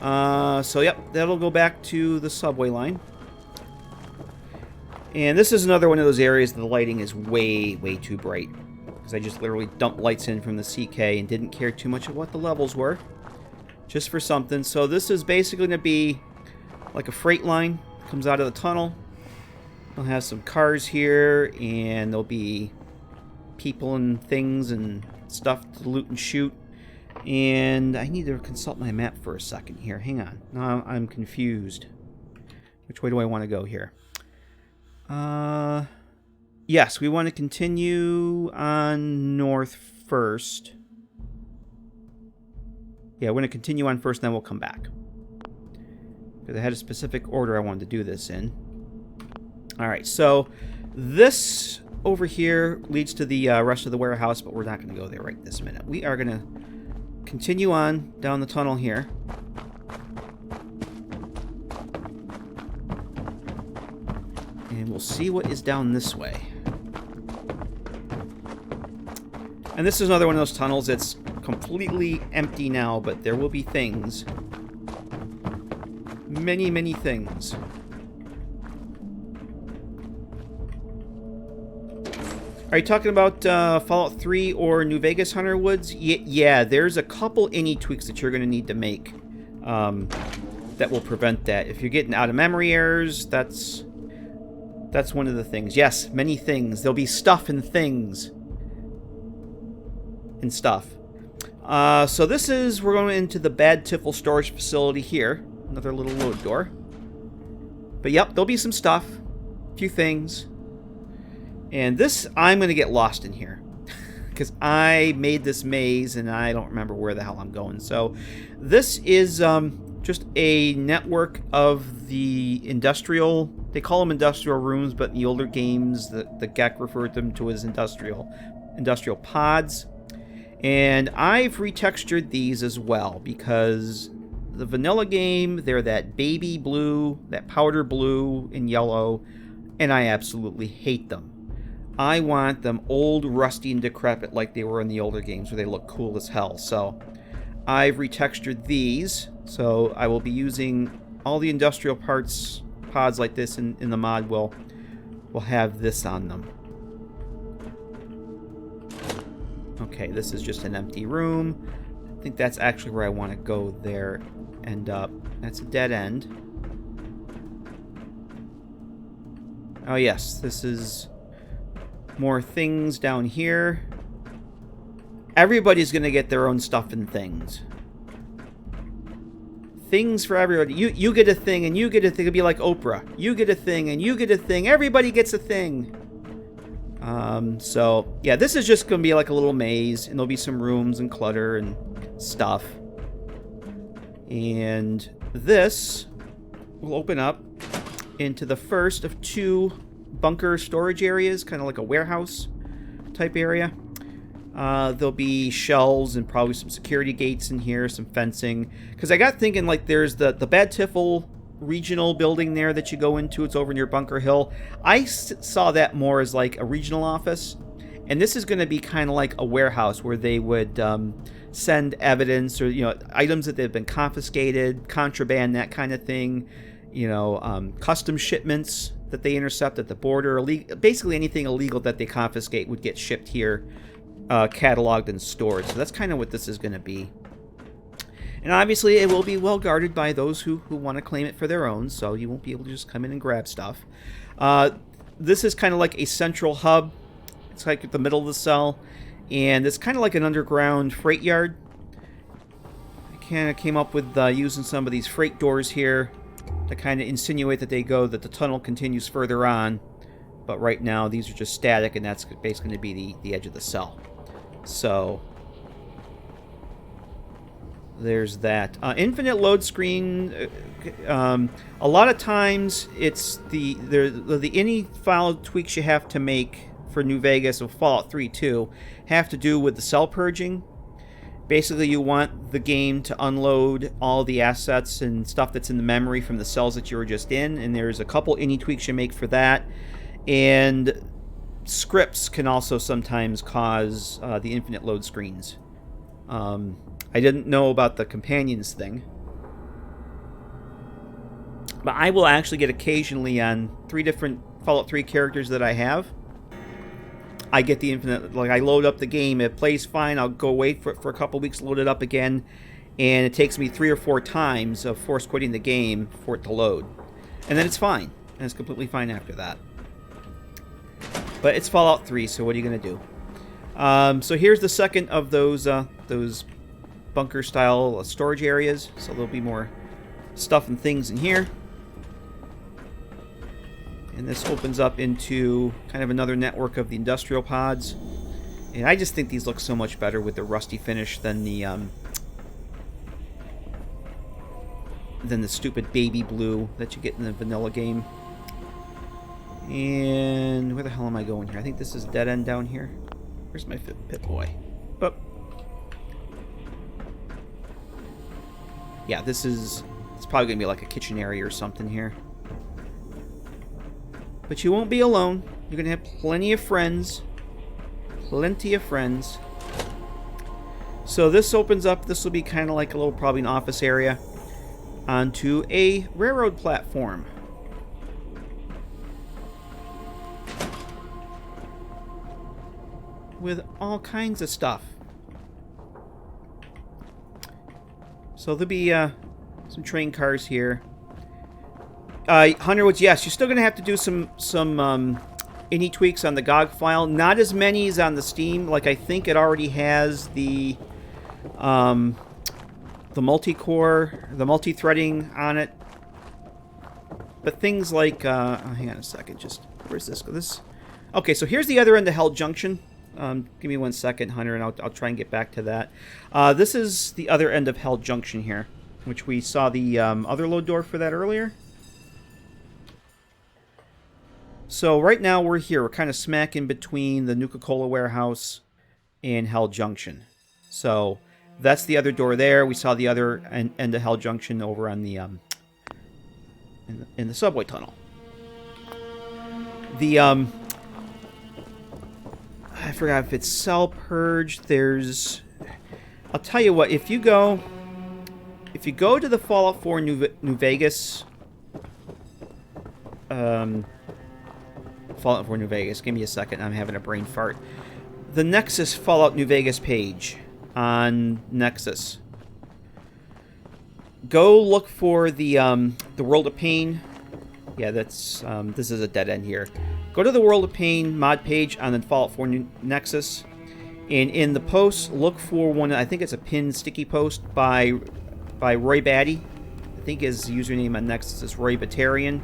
So yep, that'll go back to the subway line. And this is another one of those areas that the lighting is way, way too bright. Because I just literally dumped lights in from the CK and didn't care too much of what the levels were. Just for something. So this is basically going to be like a freight line. Comes out of the tunnel. We'll have some cars here, and there'll be people and things and stuff to loot and shoot. And I need to consult my map for a second here. Hang on. No, I'm confused. Which way do I want to go here? Yes, we want to continue on north first. Yeah, we're going to continue on first, then we'll come back. Because I had a specific order I wanted to do this in. Alright, so this over here leads to the rest of the warehouse, but we're not going to go there right this minute. We are going to continue on down the tunnel here. And we'll see what is down this way. And this is another one of those tunnels that's completely empty now, but there will be things. Many, many things. Are you talking about Fallout 3 or New Vegas Hunter Woods? Yeah, there's a couple any tweaks that you're going to need to make that will prevent that. If you're getting out-of-memory errors, that's one of the things. Yes, many things. There'll be stuff and things. And stuff. So this is, we're going into the Bad Tiffle storage facility here. Another little load door. But yep, there'll be some stuff. A few things. And this, I'm going to get lost in here. Because I made this maze and I don't remember where the hell I'm going. So this is just a network of the industrial, they call them industrial rooms, but in the older games, the GEC referred them to as industrial pods. And I've retextured these as well, because the vanilla game, they're that baby blue, that powder blue and yellow, and I absolutely hate them. I want them old, rusty, and decrepit like they were in the older games, where they look cool as hell. So I've retextured these, so I will be using all the industrial pods like this in the mod will have this on them. Okay, this is just an empty room. I think that's actually where I want to go there. End up. That's a dead end. Oh yes, this is more things down here. Everybody's going to get their own stuff and things. Things for everybody. You get a thing and you get a thing. It'll be like Oprah. You get a thing and you get a thing. Everybody gets a thing. So, yeah, this is just going to be like a little maze, and there'll be some rooms and clutter and stuff. And this will open up into the first of two bunker storage areas, kind of like a warehouse type area. There'll be shelves and probably some security gates in here, some fencing. Because I got thinking, like, there's the Bad Tiffle regional building there that you go into. It's over near Bunker Hill. I saw that more as like a regional office, and this is going to be kind of like a warehouse where they would send evidence or items that they've been confiscated, contraband, that kind of thing, custom shipments that they intercept at the border, basically anything illegal that they confiscate would get shipped here, cataloged and stored. So that's kind of what this is going to be. And obviously it will be well guarded by those who want to claim it for their own, so you won't be able to just come in and grab stuff. This is kind of like a central hub. It's like at the middle of the cell, and it's kind of like an underground freight yard. I kind of came up with using some of these freight doors here to kind of insinuate that that the tunnel continues further on. But right now, these are just static, and that's basically going to be the edge of the cell. So there's that. Infinite load screen. A lot of times, it's any file tweaks you have to make for New Vegas or Fallout 3 too have to do with the cell purging. Basically, you want the game to unload all the assets and stuff that's in the memory from the cells that you were just in, and there's a couple any tweaks you make for that. And scripts can also sometimes cause the infinite load screens. I didn't know about the companions thing, but I will actually get occasionally on 3 different Fallout 3 characters that I have. I get the infinite, like I load up the game, it plays fine, I'll go wait for it for a couple weeks, load it up again, and it takes me 3 or 4 times of force quitting the game for it to load. And then it's fine, and it's completely fine after that. But it's Fallout 3, so what are you going to do? So here's the second of those bunker-style storage areas, so there'll be more stuff and things in here. And this opens up into kind of another network of the industrial pods. And I just think these look so much better with the rusty finish than the stupid baby blue that you get in the vanilla game. And where the hell am I going here? I think this is a dead end down here. Where's my pit boy? Oh. Yeah, it's probably going to be like a kitchen area or something here. But you won't be alone. You're going to have plenty of friends. Plenty of friends. So this opens up. This will be kind of like a little, probably an office area, onto a railroad platform. With all kinds of stuff. So there'll be some train cars here. Hunter Woods, yes, you're still going to have to do some any tweaks on the GOG file. Not as many as on the Steam. Like, I think it already has the multi-core, the multi-threading on it. But things like, hang on a second, where's this? Okay, so here's the other end of Hell Junction. Give me 1 second, Hunter, and I'll try and get back to that. This is the other end of Hell Junction here, which we saw the other load door for that earlier. So right now we're here. We're kind of smack in between the Nuka-Cola warehouse and Hell Junction. So that's the other door there. We saw the other end of Hell Junction over on the in the subway tunnel. The I forgot if it's cell purge. I'll tell you what. If you go to the Fallout 4 New Vegas, Fallout 4 New Vegas. Give me a second. I'm having a brain fart. The Nexus Fallout New Vegas page on Nexus. Go look for the World of Pain. Yeah, that's this is a dead end here. Go to the World of Pain mod page on the Fallout 4 New Nexus, and in the post, look for one. I think it's a pinned sticky post by Roy Batty. I think his username on Nexus is Roy Batarian.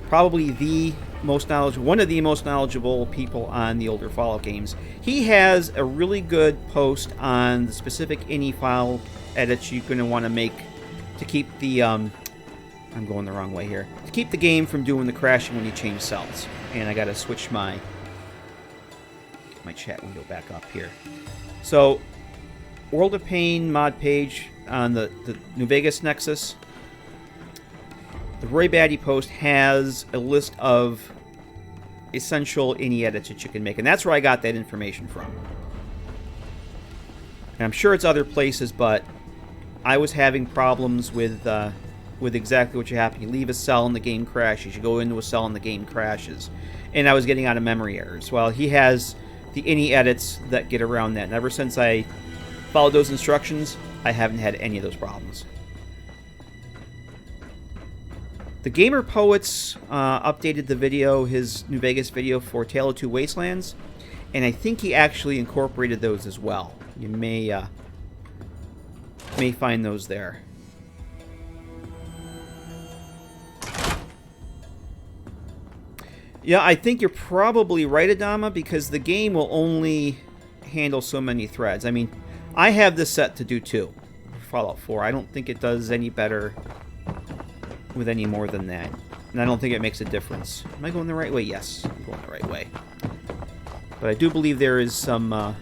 Probably one of the most knowledgeable people on the older Fallout games. He has a really good post on the specific ini file edits you're going to want to make to keep the I'm going the wrong way here. To keep the game from doing the crashing when you change cells. And I got to switch my chat window back up here. So, World of Pain mod page on the New Vegas Nexus. The Roy Batty post has a list of essential ini edits that you can make, and that's where I got that information from. And I'm sure it's other places, but I was having problems with exactly what you happen. You leave a cell and the game crashes. You go into a cell and the game crashes. And I was getting out of memory errors. Well, he has the ini edits that get around that. And ever since I followed those instructions, I haven't had any of those problems. The Gamer Poets updated the video, his New Vegas video for Tale of Two Wastelands, and I think he actually incorporated those as well. You may find those there. Yeah, I think you're probably right, Adama, because the game will only handle so many threads. I mean, I have this set to do 2 for Fallout 4. I don't think it does any better with any more than that. And I don't think it makes a difference. Am I going the right way? Yes, I'm going the right way. But I do believe there is some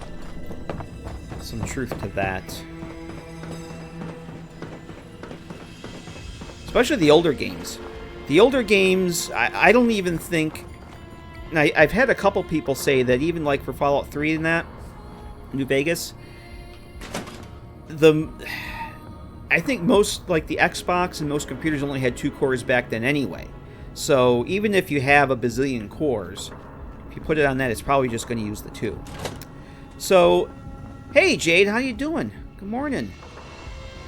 truth to that. Especially the older games. The older games, I don't even think... And I've had a couple people say that even like for Fallout 3 and that, New Vegas, I think most, like the Xbox and most computers only had 2 cores back then anyway. So even if you have a bazillion cores, if you put it on that, it's probably just going to use the 2. So, hey Jade, how you doing? Good morning.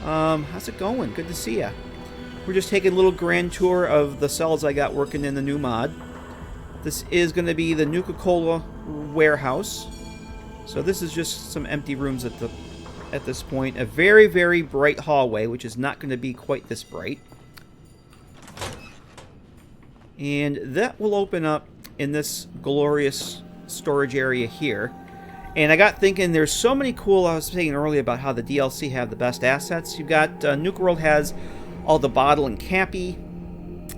How's it going? Good to see ya. We're just taking a little grand tour of the cells I got working in the new mod. This is going to be the Nuka-Cola warehouse. So this is just some empty rooms at this point. A very, very bright hallway, which is not going to be quite this bright. And that will open up in this glorious storage area here. And I got thinking, there's so many cool, I was saying earlier about how the DLC have the best assets. You've got, Nuka World has all the bottle and Cappy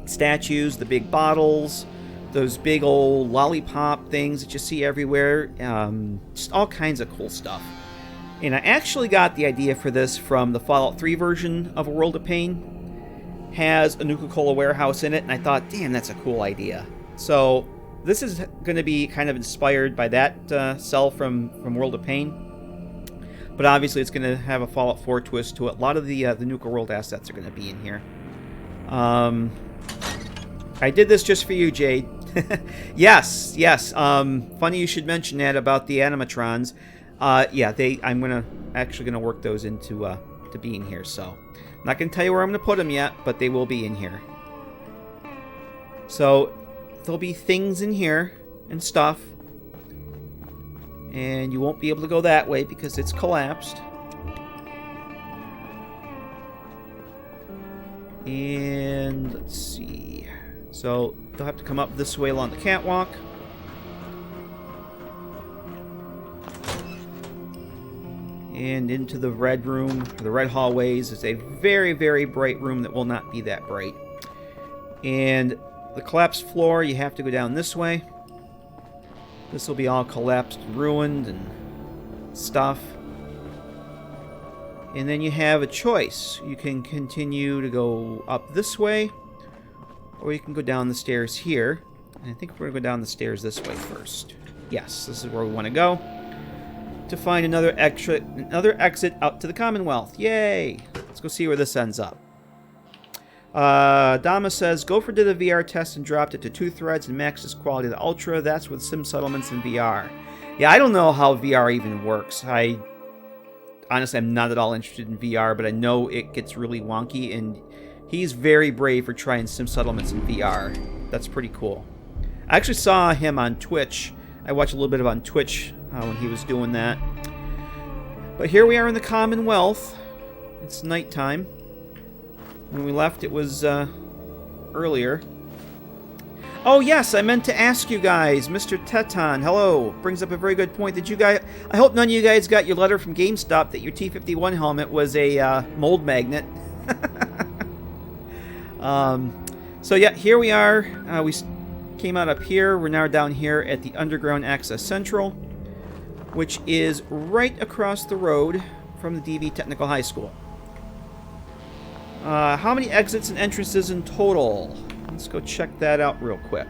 statues, the big bottles, those big old lollipop things that you see everywhere. Just all kinds of cool stuff. And I actually got the idea for this from the Fallout 3 version of A World of Pain. Has a Nuka-Cola warehouse in it, and I thought, damn, that's a cool idea. So this is going to be kind of inspired by that cell from World of Pain. But obviously it's going to have a Fallout 4 twist to it. A lot of the Nuka World assets are going to be in here. I did this just for you, Jade. Yes. Funny you should mention that about the animatrons. Yeah, I'm actually gonna work those into to being here. So, I'm not gonna tell you where I'm gonna put them yet, but they will be in here. So, there'll be things in here and stuff, and you won't be able to go that way because it's collapsed. And let's see. So they'll have to come up this way along the catwalk. And into the red room, the red hallways. It's a very, very bright room that will not be that bright. And the collapsed floor, you have to go down this way. This will be all collapsed and ruined and stuff. And then you have a choice. You can continue to go up this way, or you can go down the stairs here. And I think we're going to go down the stairs this way first. Yes, this is where we want to go. To find another exit out to the Commonwealth. Yay! Let's go see where this ends up. Dama says, Gopher did a VR test and dropped it to 2 threads and maxed its quality to Ultra. That's with sim settlements in VR. Yeah, I don't know how VR even works. Honestly, I'm not at all interested in VR, but I know it gets really wonky, and he's very brave for trying sim settlements in VR. That's pretty cool. I actually saw him on Twitch. I watched a little bit of on Twitch when he was doing that. But here we are in the Commonwealth. It's nighttime. When we left, it was earlier. Oh yes, I meant to ask you guys. Mr. Teton, hello. Brings up a very good point. Did you guys? I hope none of you guys got your letter from GameStop that your T-51 helmet was a mold magnet. So yeah, here we are. We came out up here. We're now down here at the Underground Access Central, which is right across the road from the DV Technical High School. How many exits and entrances in total? Let's go check that out real quick.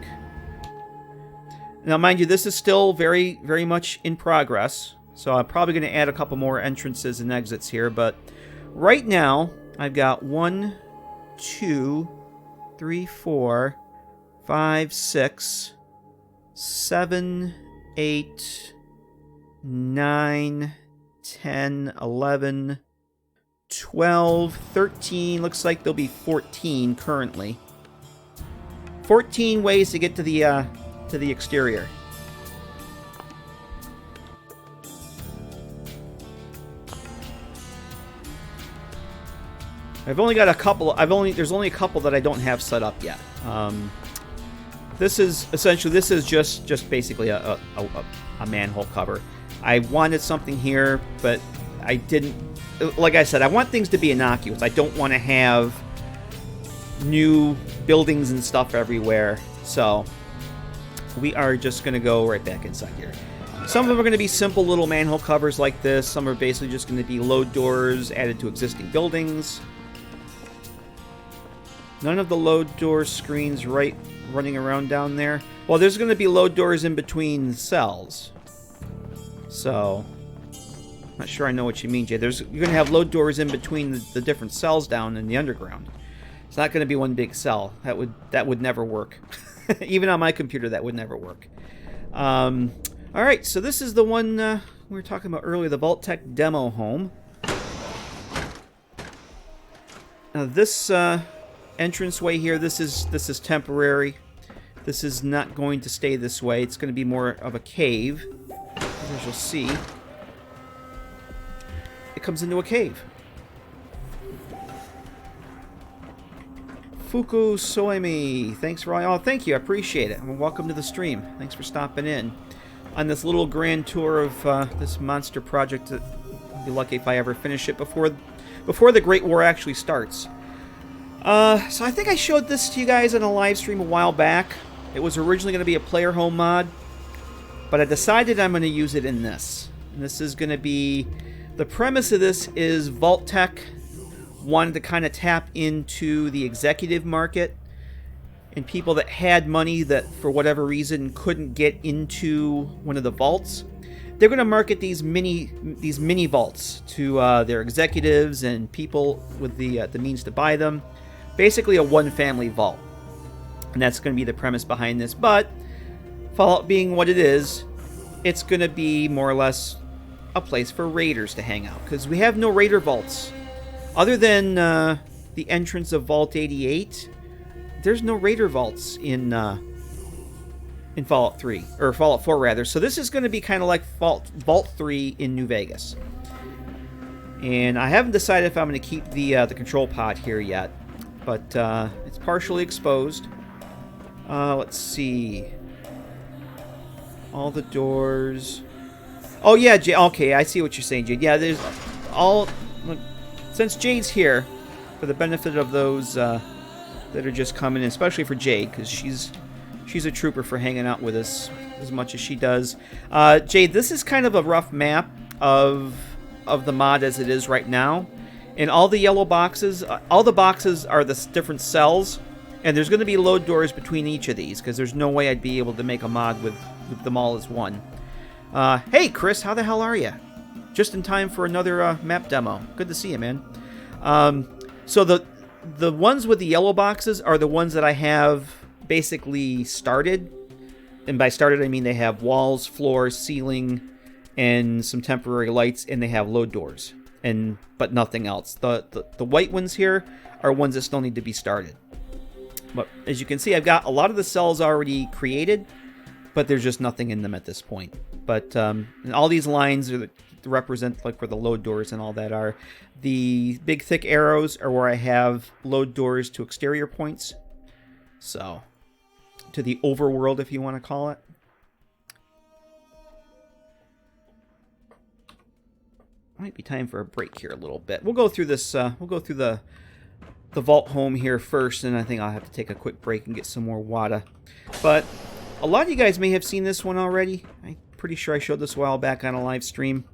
Now, mind you, this is still very, very much in progress, so I'm probably going to add a couple more entrances and exits here, but right now, I've got 1, 2, 3, 4, 5, 6, 7, 8, 9, 10, 11, 12, 13. Looks like there'll be 14 currently. 14 ways to get to the exterior. I've only got a couple. There's only a couple that I don't have set up yet. This is just basically a manhole cover. I wanted something here, but I didn't. Like I said, I want things to be innocuous. I don't want to have new buildings and stuff everywhere. So we are just going to go right back inside here. Some of them are going to be simple little manhole covers like this. Some are basically just going to be load doors added to existing buildings. None of the load door screens running around down there. Well, there's going to be load doors in between cells. So, not sure I know what you mean, Jay. You're going to have load doors in between the different cells down in the underground. It's not going to be one big cell. That would never work. Even on my computer, that would never work. All right, so this is the one we were talking about earlier, the Vault-Tec demo home. Now this entranceway here, this is temporary. This is not going to stay this way. It's going to be more of a cave, as you'll see. It comes into a cave. Fuku Soemi, thanks for all. Oh, thank you, I appreciate it. Well, welcome to the stream. Thanks for stopping in on this little grand tour of this monster project. I'll be lucky if I ever finish it before the Great War actually starts. So I think I showed this to you guys on a live stream a while back. It was originally going to be a player home mod, but I decided I'm going to use it in this. And this is going to be, the premise of this is Vault-Tec wanted to kind of tap into the executive market and people that had money that for whatever reason couldn't get into one of the vaults. They're going to market these mini vaults to their executives and people with the means to buy them. Basically a one-family vault. And that's going to be the premise behind this. But Fallout being what it is, it's going to be more or less a place for raiders to hang out. Because we have no raider vaults. Other than the entrance of Vault 88, there's no raider vaults in Fallout 3. Or Fallout 4, rather. So this is going to be kind of like Vault 3 in New Vegas. And I haven't decided if I'm going to keep the control pod here yet. But it's partially exposed. Let's see. All the doors. Oh yeah, Jade. Okay, I see what you're saying, Jade. Yeah, there's all. Look, since Jade's here, for the benefit of those that are just coming in, especially for Jade, because she's a trooper for hanging out with us as much as she does. Jade, this is kind of a rough map of the mod as it is right now. And all the yellow boxes, all the boxes are the different cells, and there's going to be load doors between each of these, because there's no way I'd be able to make a mod with them all as one. Hey, Chris, how the hell are you? Just in time for another map demo. Good to see you, man. So the ones with the yellow boxes are the ones that I have basically started. And by started, I mean they have walls, floors, ceiling, and some temporary lights, and they have load doors. But nothing else. The white ones here are ones that still need to be started. But as you can see, I've got a lot of the cells already created, but there's just nothing in them at this point. But and all these lines represent like where the load doors and all that are. The big thick arrows are where I have load doors to exterior points. So, to the overworld, if you want to call it. Might be time for a break here a little bit. We'll go through this. We'll go through the vault home here first, and I think I'll have to take a quick break and get some more water. But a lot of you guys may have seen this one already. I'm pretty sure I showed this a while back on a live stream.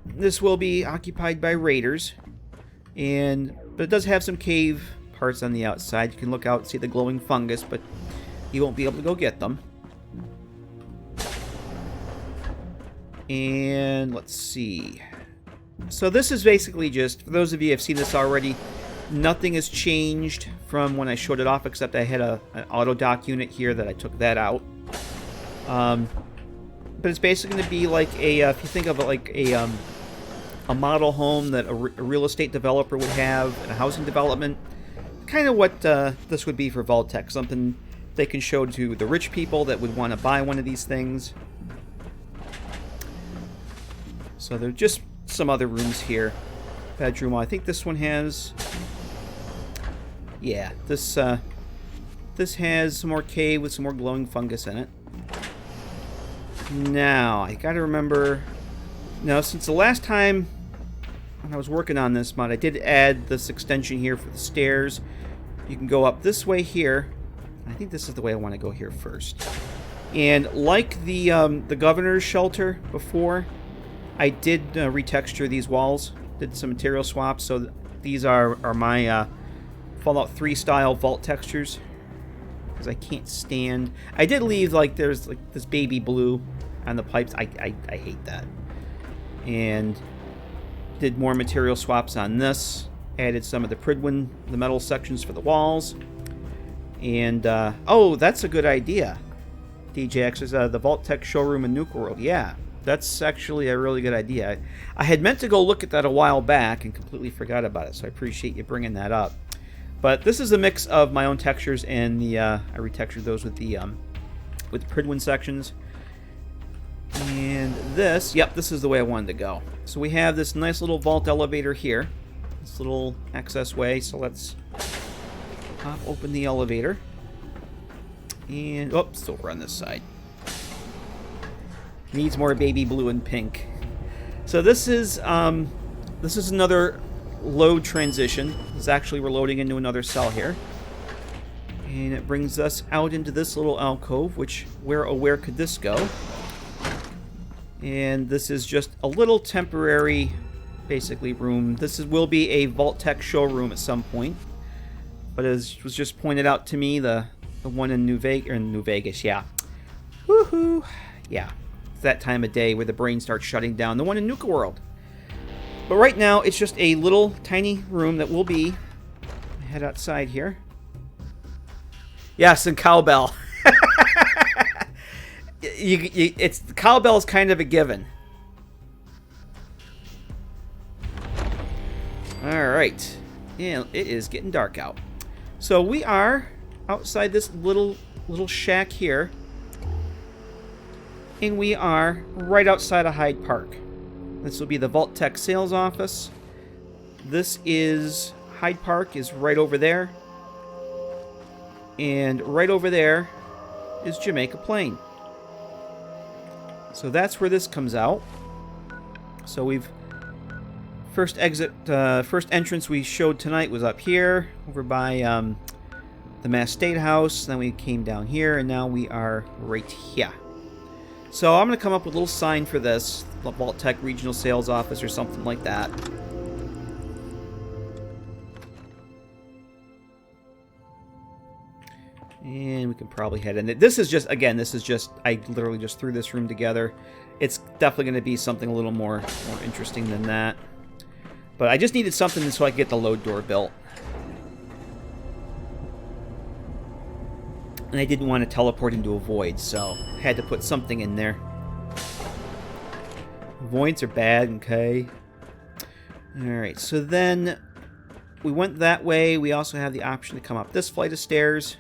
This will be occupied by raiders, but it does have some cave parts on the outside. You can look out and see the glowing fungus, but you won't be able to go get them. And let's see. So this is basically just, for those of you who have seen this already, nothing has changed from when I showed it off, except I had an auto dock unit here that I took that out. But it's basically going to be like a, if you think of it like a a model home that a real estate developer would have in a housing development. Kind of what this would be for Vault-Tec. Something they can show to the rich people that would want to buy one of these things. So there are just some other rooms here. Bedroom, I think this one has... Yeah, this has some more cave with some more glowing fungus in it. Now, I gotta remember... Now, since the last time when I was working on this mod, I did add this extension here for the stairs. You can go up this way here. I think this is the way I want to go here first. And like the governor's shelter before, I did retexture these walls. Did some material swaps, so these are my Fallout 3 style vault textures. Because I can't stand... I did leave, like, there's like this baby blue on the pipes. I hate that. And did more material swaps on this. Added some of the Pridwin, the metal sections for the walls. And, oh, that's a good idea. DJX is the Vault-Tec showroom in Nuka World. Yeah, that's actually a really good idea. I had meant to go look at that a while back and completely forgot about it, so I appreciate you bringing that up. But this is a mix of my own textures and the I retextured those with the Pridwin sections. And this, yep, this is the way I wanted to go. So we have this nice little vault elevator here. This little access way, so let's pop open the elevator. And, oops, over on this side. Needs more baby blue and pink. So this is another load transition. We're loading into another cell here. And it brings us out into this little alcove, which, where could this go? And this is just a little temporary, basically, room. Will be a Vault-Tec showroom at some point. But as was just pointed out to me, the one in New Vegas, yeah. Woohoo! Yeah, it's that time of day where the brain starts shutting down. The one in Nuka World. But right now, it's just a little tiny room that will be... Head outside here. Yes, and cowbell. It's cowbell is kind of a given. All right, yeah, it is getting dark out. So we are outside this little shack here, and we are right outside of Hyde Park. This will be the Vault-Tec sales office. This is Hyde Park is right over there, and right over there is Jamaica Plain. So that's where this comes out. So we've first entrance we showed tonight was up here, over by the Mass State House. Then we came down here, and now we are right here. So I'm going to come up with a little sign for this, the Vault-Tec Regional Sales Office or something like that. And we can probably head in. This is just, I literally just threw this room together. It's definitely going to be something a little more interesting than that. But I just needed something so I could get the load door built. And I didn't want to teleport into a void, so I had to put something in there. Voids are bad, okay. Alright, so then we went that way. We also have the option to come up this flight of stairs.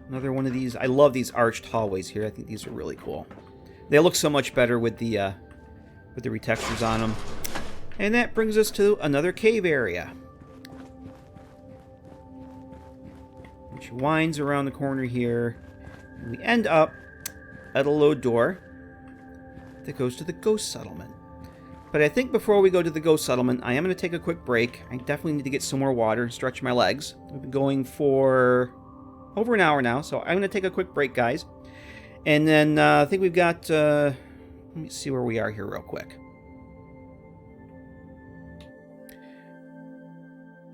Another one of these. I love these arched hallways here. I think these are really cool. They look so much better with the retextures on them. And that brings us to another cave area, which winds around the corner here. And we end up at a load door that goes to the ghost settlement. But I think before we go to the ghost settlement, I am going to take a quick break. I definitely need to get some more water and stretch my legs. We've been going for over an hour now, so I'm going to take a quick break, guys. And then I think we've got... let me see where we are here real quick.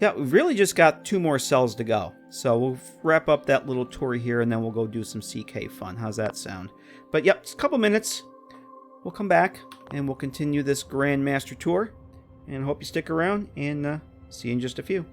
Yeah, we've really just got 2 more cells to go. So we'll wrap up that little tour here, and then we'll go do some CK fun. How's that sound? But yep, it's a couple minutes. We'll come back, and we'll continue this Grand Master Tour. And hope you stick around, and see you in just a few.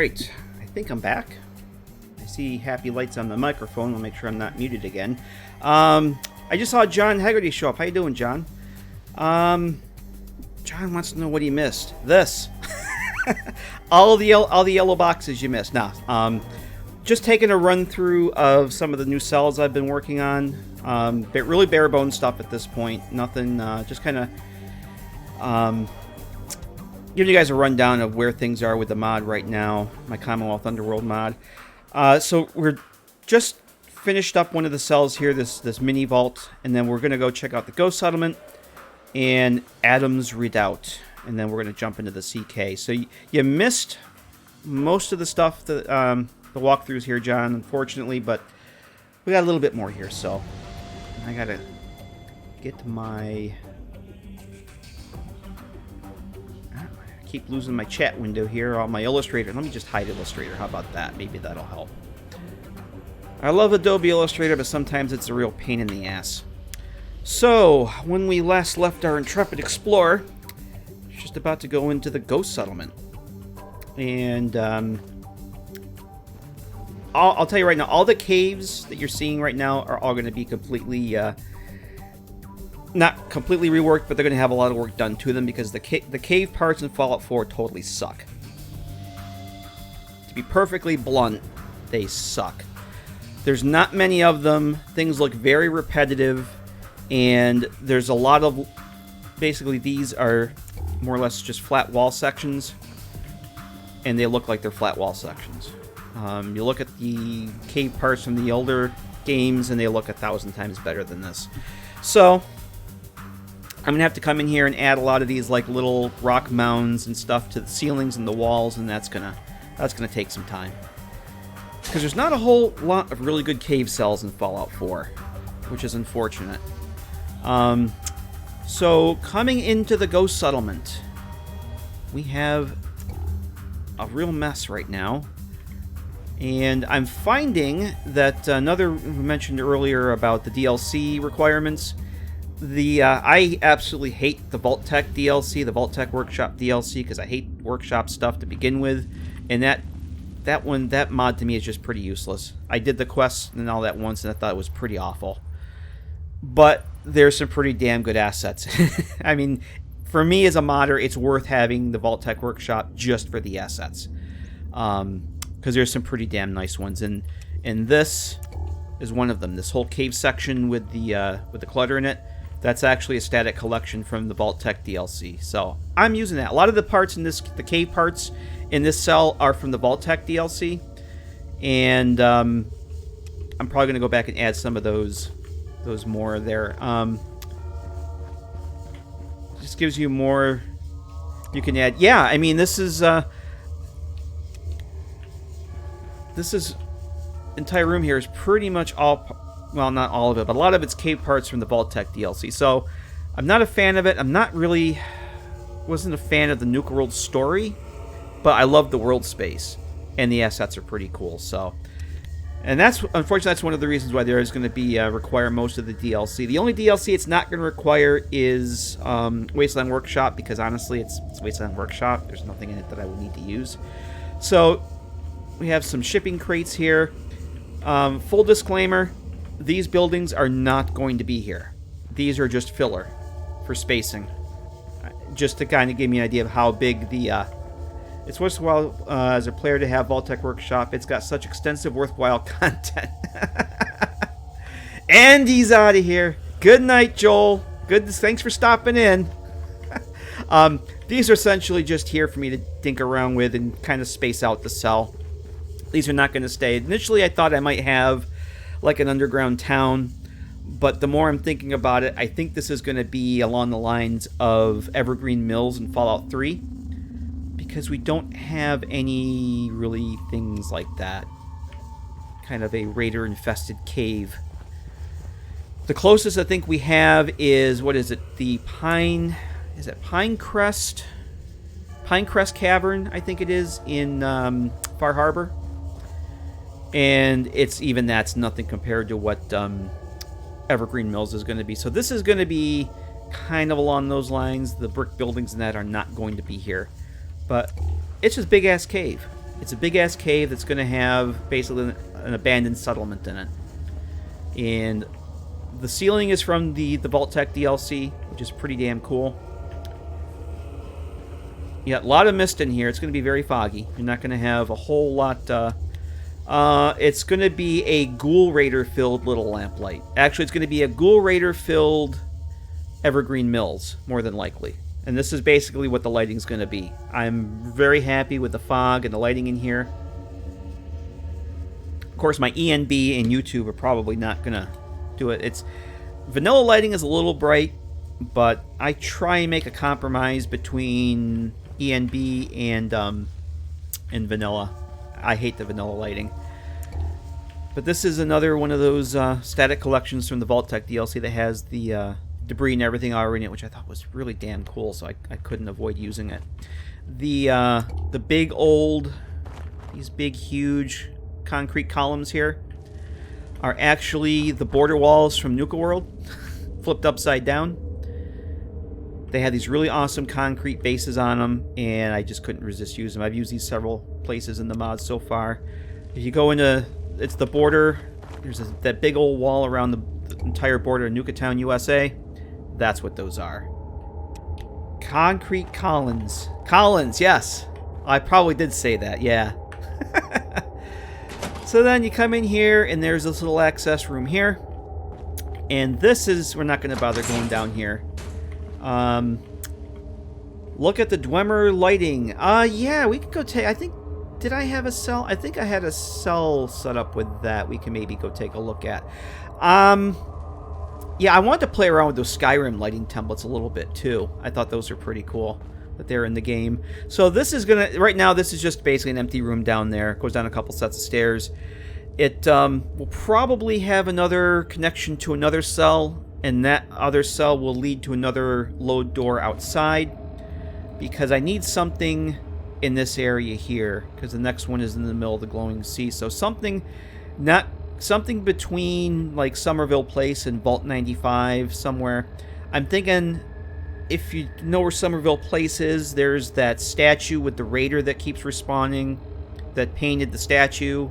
Alright, I think I'm back. I see happy lights on the microphone. I'll make sure I'm not muted again. I just saw John Hegarty show up. How you doing, John? John wants to know what he missed. This. all the yellow boxes you missed. Now, just taking a run through of some of the new cells I've been working on. But really bare bones stuff at this point. Nothing, just kind of giving you guys a rundown of where things are with the mod right now, my Commonwealth Underworld mod. So we're just finished up one of the cells here, this mini vault, and then we're going to go check out the Ghost Settlement and Adam's Redoubt, and then we're going to jump into the CK. So you missed most of the stuff, that, the walkthroughs here, John, unfortunately, but we got a little bit more here, so I got to get my... keep losing my chat window here on my Illustrator. Let me just hide Illustrator. How about that? Maybe that'll help. I love Adobe Illustrator, but sometimes it's a real pain in the ass. So, when we last left our intrepid explorer, he's just about to go into the Ghost Settlement. And I'll tell you right now, all the caves that you're seeing right now are all going to be completely... not completely reworked, but they're going to have a lot of work done to them because the cave parts in Fallout 4 totally suck. To be perfectly blunt, they suck. There's not many of them. Things look very repetitive, and there's a lot of... Basically, these are more or less just flat wall sections, and they look like they're flat wall sections. You look at the cave parts from the older games, and they look 1,000 times better than this. So... I'm going to have to come in here and add a lot of these like little rock mounds and stuff to the ceilings and the walls, and that's gonna take some time. Because there's not a whole lot of really good cave cells in Fallout 4, which is unfortunate. So coming into the Ghost Settlement, we have a real mess right now. And I'm finding that we mentioned earlier about the DLC requirements. I absolutely hate the Vault Tech DLC, the Vault Tech Workshop DLC, because I hate workshop stuff to begin with, and that mod to me is just pretty useless. I did the quests and all that once, and I thought it was pretty awful. But there's some pretty damn good assets. I mean, for me as a modder, it's worth having the Vault Tech Workshop just for the assets, because there's some pretty damn nice ones, and this is one of them. This whole cave section with the clutter in it. That's actually a static collection from the Vault Tech DLC. So I'm using that. A lot of the parts in the cave parts in this cell are from the Vault Tech DLC. And I'm probably going to go back and add some of those more there. Just gives you more you can add. Yeah, I mean, this is entire room here is pretty much all... Well, not all of it, but a lot of it's cave parts from the Vault Tech DLC. So, I'm not a fan of it. Wasn't a fan of the Nuke World story, but I love the world space, and the assets are pretty cool. So, and unfortunately, that's one of the reasons why there is going to be require most of the DLC. The only DLC it's not going to require is Wasteland Workshop, because honestly, it's Wasteland Workshop. There's nothing in it that I would need to use. So, we have some shipping crates here. Full disclaimer. These buildings are not going to be here. These are just filler for spacing. Just to kind of give me an idea of how big the... It's worthwhile as a player to have Vault Tech Workshop. It's got such extensive, worthwhile content. And he's out of here. Good night, Joel. Thanks for stopping in. These are essentially just here for me to dink around with and kind of space out the cell. These are not going to stay. Initially, I thought I might have like an underground town, but the more I'm thinking about it, I think this is going to be along the lines of Evergreen Mills in Fallout 3, because we don't have any really things like that. Kind of a raider-infested cave. The closest I think we have is, what is it, the Pinecrest Cavern, I think it is, in Far Harbor. And that's nothing compared to what Evergreen Mills is going to be. So this is going to be kind of along those lines. The brick buildings and that are not going to be here. But it's just big-ass cave. It's a big-ass cave that's going to have basically an abandoned settlement in it. And the ceiling is from the Vault Tech DLC, which is pretty damn cool. Yeah, a lot of mist in here. It's going to be very foggy. You're not going to have a whole lot... it's going to be a Ghoul Raider-filled little lamplight. Actually, it's going to be a Ghoul Raider-filled Evergreen Mills, more than likely. And this is basically what the lighting's going to be. I'm very happy with the fog and the lighting in here. Of course, my ENB and YouTube are probably not going to do it. It's vanilla lighting is a little bright, but I try and make a compromise between ENB and vanilla. I hate the vanilla lighting. But this is another one of those static collections from the Vault Tech DLC that has the debris and everything already in it, which I thought was really damn cool, so I couldn't avoid using it. The big old, these big huge concrete columns here are actually the border walls from Nuka World, flipped upside down. They had these really awesome concrete bases on them, and I just couldn't resist using them. I've used these several places in the mods so far. If you go into, it's the border, there's that big old wall around the entire border of Nuka Town, USA. That's what those are. Concrete columns. Collins, yes. I probably did say that, yeah. So then you come in here, and there's this little access room here. And this is, we're not going to bother going down here. Look at the Dwemer lighting. Yeah, we could go take, I think, did I have a cell? I think I had a cell set up with that we can maybe go take a look at. Yeah, I wanted to play around with those Skyrim lighting templates a little bit, too. I thought those were pretty cool, that they're in the game. So this is going to... Right now, this is just basically an empty room down there. It goes down a couple sets of stairs. It will probably have another connection to another cell, and that other cell will lead to another load door outside, because I need something in this area here, because the next one is in the middle of the glowing sea. So something... not... Something between, like, Somerville Place and Vault 95, somewhere. I'm thinking, if you know where Somerville Place is, there's that statue with the raider that keeps respawning, that painted the statue.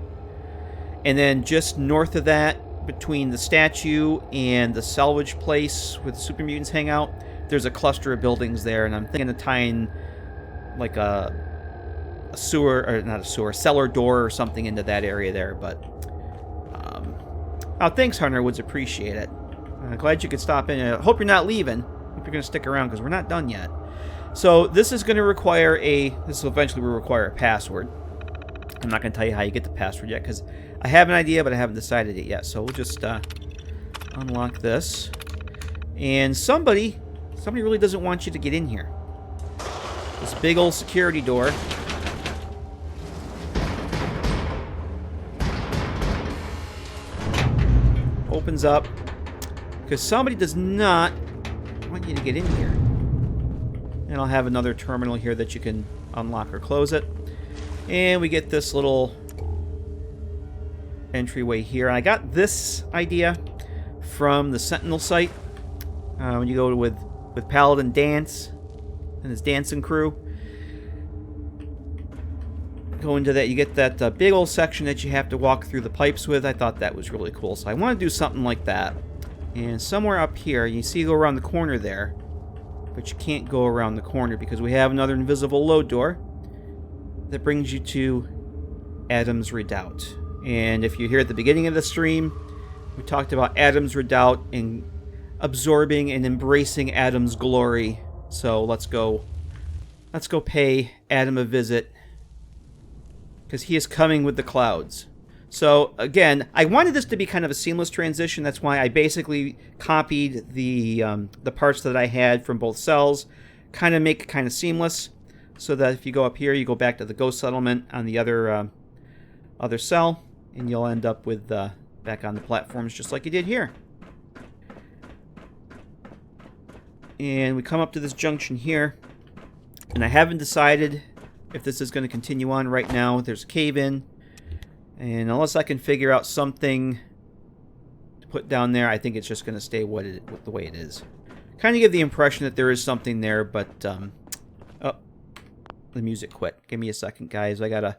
And then just north of that, between the statue and the salvage place where the super mutants hang out, there's a cluster of buildings there, and I'm thinking of tying, like, a sewer, or not a sewer, a cellar door or something into that area there, but... Oh, thanks, Hunter Woods. Appreciate it. Glad you could stop in. I hope you're not leaving. Hope you're going to stick around, because we're not done yet. So this is going to require this will eventually require a password. I'm not going to tell you how you get the password yet, because I have an idea, but I haven't decided it yet. So we'll just unlock this. And somebody really doesn't want you to get in here. This big old security door. Opens up because somebody does not want you to get in here. And I'll have another terminal here that you can unlock or close it. And we get this little entryway here. I got this idea from the Sentinel site. When you go with Paladin Dance and his dancing crew, go into that, you get that big old section that you have to walk through the pipes with. I thought that was really cool, so I want to do something like that. And somewhere up here, you see you go around the corner there, but you can't go around the corner because we have another invisible load door that brings you to Adam's Redoubt. And if you're here at the beginning of the stream, we talked about Adam's Redoubt and absorbing and embracing Adam's glory. So let's go pay Adam a visit, because he is coming with the clouds. So, again, I wanted this to be kind of a seamless transition. That's why I basically copied the parts that I had from both cells, kind of make it kind of seamless, so that if you go up here, you go back to the ghost settlement on the other cell, and you'll end up with back on the platforms just like you did here. And we come up to this junction here, and I haven't decided if this is going to continue on right now. There's a cave-in, and unless I can figure out something to put down there, I think it's just going to stay the way it is. Kind of give the impression that there is something there, but oh, the music quit. Give me a second, guys. I gotta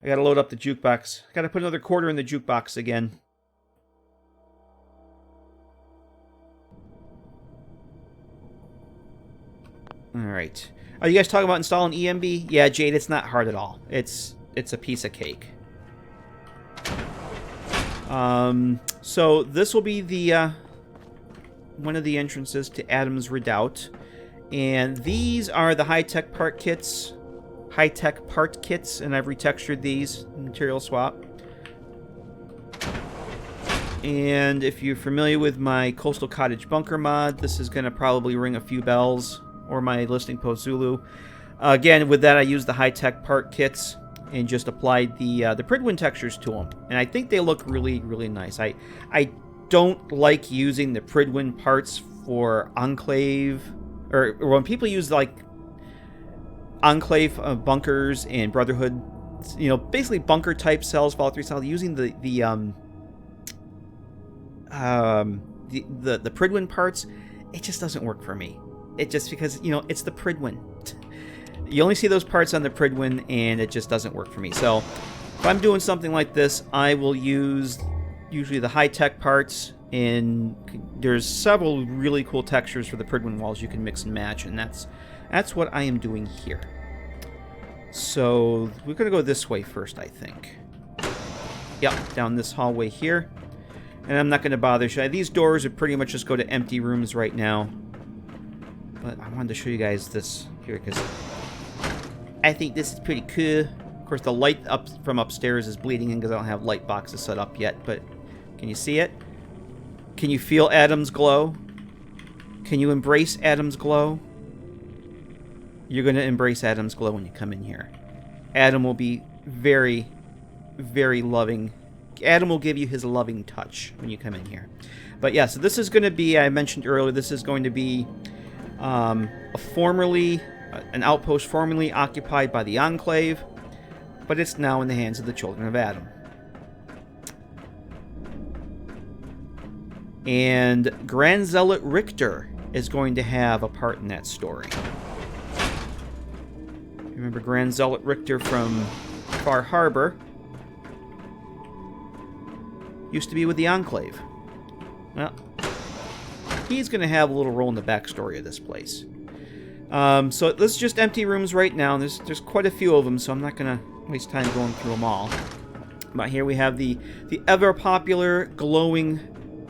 I gotta load up the jukebox. I gotta put another quarter in the jukebox again. Alright. Are you guys talking about installing EMB? Yeah, Jade, it's not hard at all. It's a piece of cake. So this will be the one of the entrances to Adam's Redoubt. And these are the high-tech part kits. High-tech part kits, and I've retextured these. Material swap. And if you're familiar with my Coastal Cottage Bunker mod, this is going to probably ring a few bells. Or my Listing Post Zulu. Again, with that, I used the high-tech part kits and just applied the Pridwin textures to them. And I think they look really, really nice. I don't like using the Pridwin parts for Enclave, or when people use like Enclave bunkers and Brotherhood, you know, basically bunker type cells, Fallout 3 cells, using the Pridwin parts, it just doesn't work for me. It just because, you know, it's the Pridwin. You only see those parts on the Pridwin, and it just doesn't work for me. So if I'm doing something like this, I will use usually the high-tech parts, and there's several really cool textures for the Pridwin walls you can mix and match, and that's what I am doing here. So we're going to go this way first, I think. Yep, down this hallway here. And I'm not going to bother. These doors are pretty much just go to empty rooms right now. But I wanted to show you guys this here because I think this is pretty cool. Of course, the light up from upstairs is bleeding in because I don't have light boxes set up yet. But can you see it? Can you feel Adam's glow? Can you embrace Adam's glow? You're going to embrace Adam's glow when you come in here. Adam will be very, very loving. Adam will give you his loving touch when you come in here. But yeah, so this is going to be, I mentioned earlier, this is going to be an outpost formerly occupied by the Enclave, but it's now in the hands of the Children of Adam. And Grand Zealot Richter is going to have a part in that story. Remember Grand Zealot Richter from Far Harbor? Used to be with the Enclave. Well, he's going to have a little role in the backstory of this place. So this is just empty rooms right now. There's quite a few of them, so I'm not going to waste time going through them all. But here we have the ever-popular glowing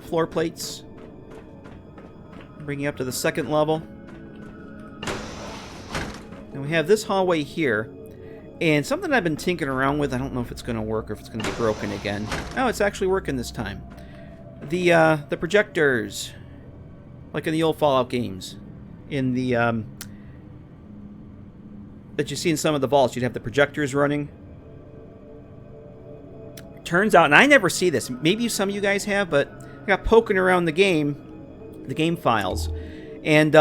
floor plates. Bringing up to the second level. And we have this hallway here. And something I've been tinkering around with, I don't know if it's going to work or if it's going to be broken again. Oh, it's actually working this time. The projectors, like in the old Fallout games, in the that you see in some of the vaults, you'd have the projectors running. Turns out, and I never see this. Maybe some of you guys have, but I got poking around the game files, and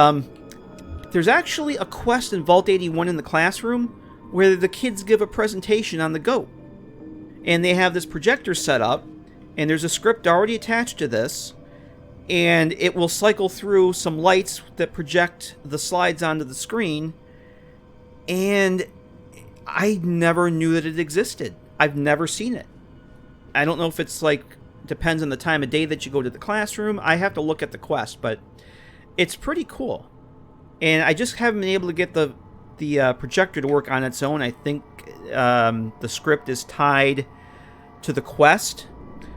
there's actually a quest in Vault 81 in the classroom where the kids give a presentation on the GOAT. And they have this projector set up, and there's a script already attached to this, and it will cycle through some lights that project the slides onto the screen, and I never knew that it existed. I've never seen it. I don't know if it's like, depends on the time of day that you go to the classroom. I have to look at the quest, but it's pretty cool. And I just haven't been able to get the projector to work on its own. I think the script is tied to the quest.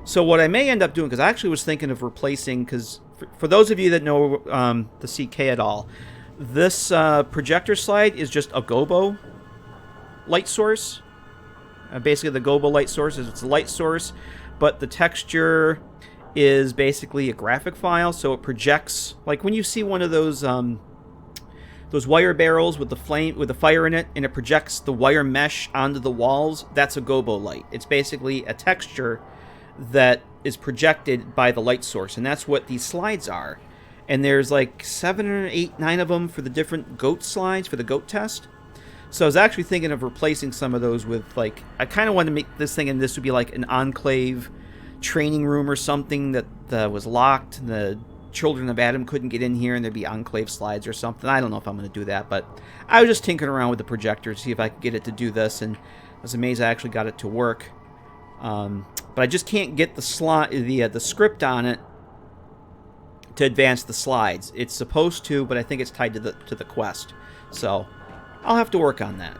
So what I may end up doing, because I actually was thinking of replacing, because for those of you that know the CK at all, this projector slide is just a gobo light source. Basically, the gobo light source is it's a light source, but the texture is basically a graphic file, so it projects, like when you see one of those wire barrels with the fire in it, and it projects the wire mesh onto the walls. That's a gobo light. It's basically a texture that is projected by the light source, and that's what these slides are. And there's like 7 or 8, 9 of them for the different GOAT slides for the GOAT test. So I was actually thinking of replacing some of those with, like, I kind of wanted to make this thing, and this would be like an Enclave training room or something that was locked, and the Children of Adam couldn't get in here, and there'd be Enclave slides or something. I don't know if I'm going to do that, but I was just tinkering around with the projector to see if I could get it to do this. And I was amazed I actually got it to work. But I just can't get the script on it to advance the slides. It's supposed to, but I think it's tied to the quest. So I'll have to work on that.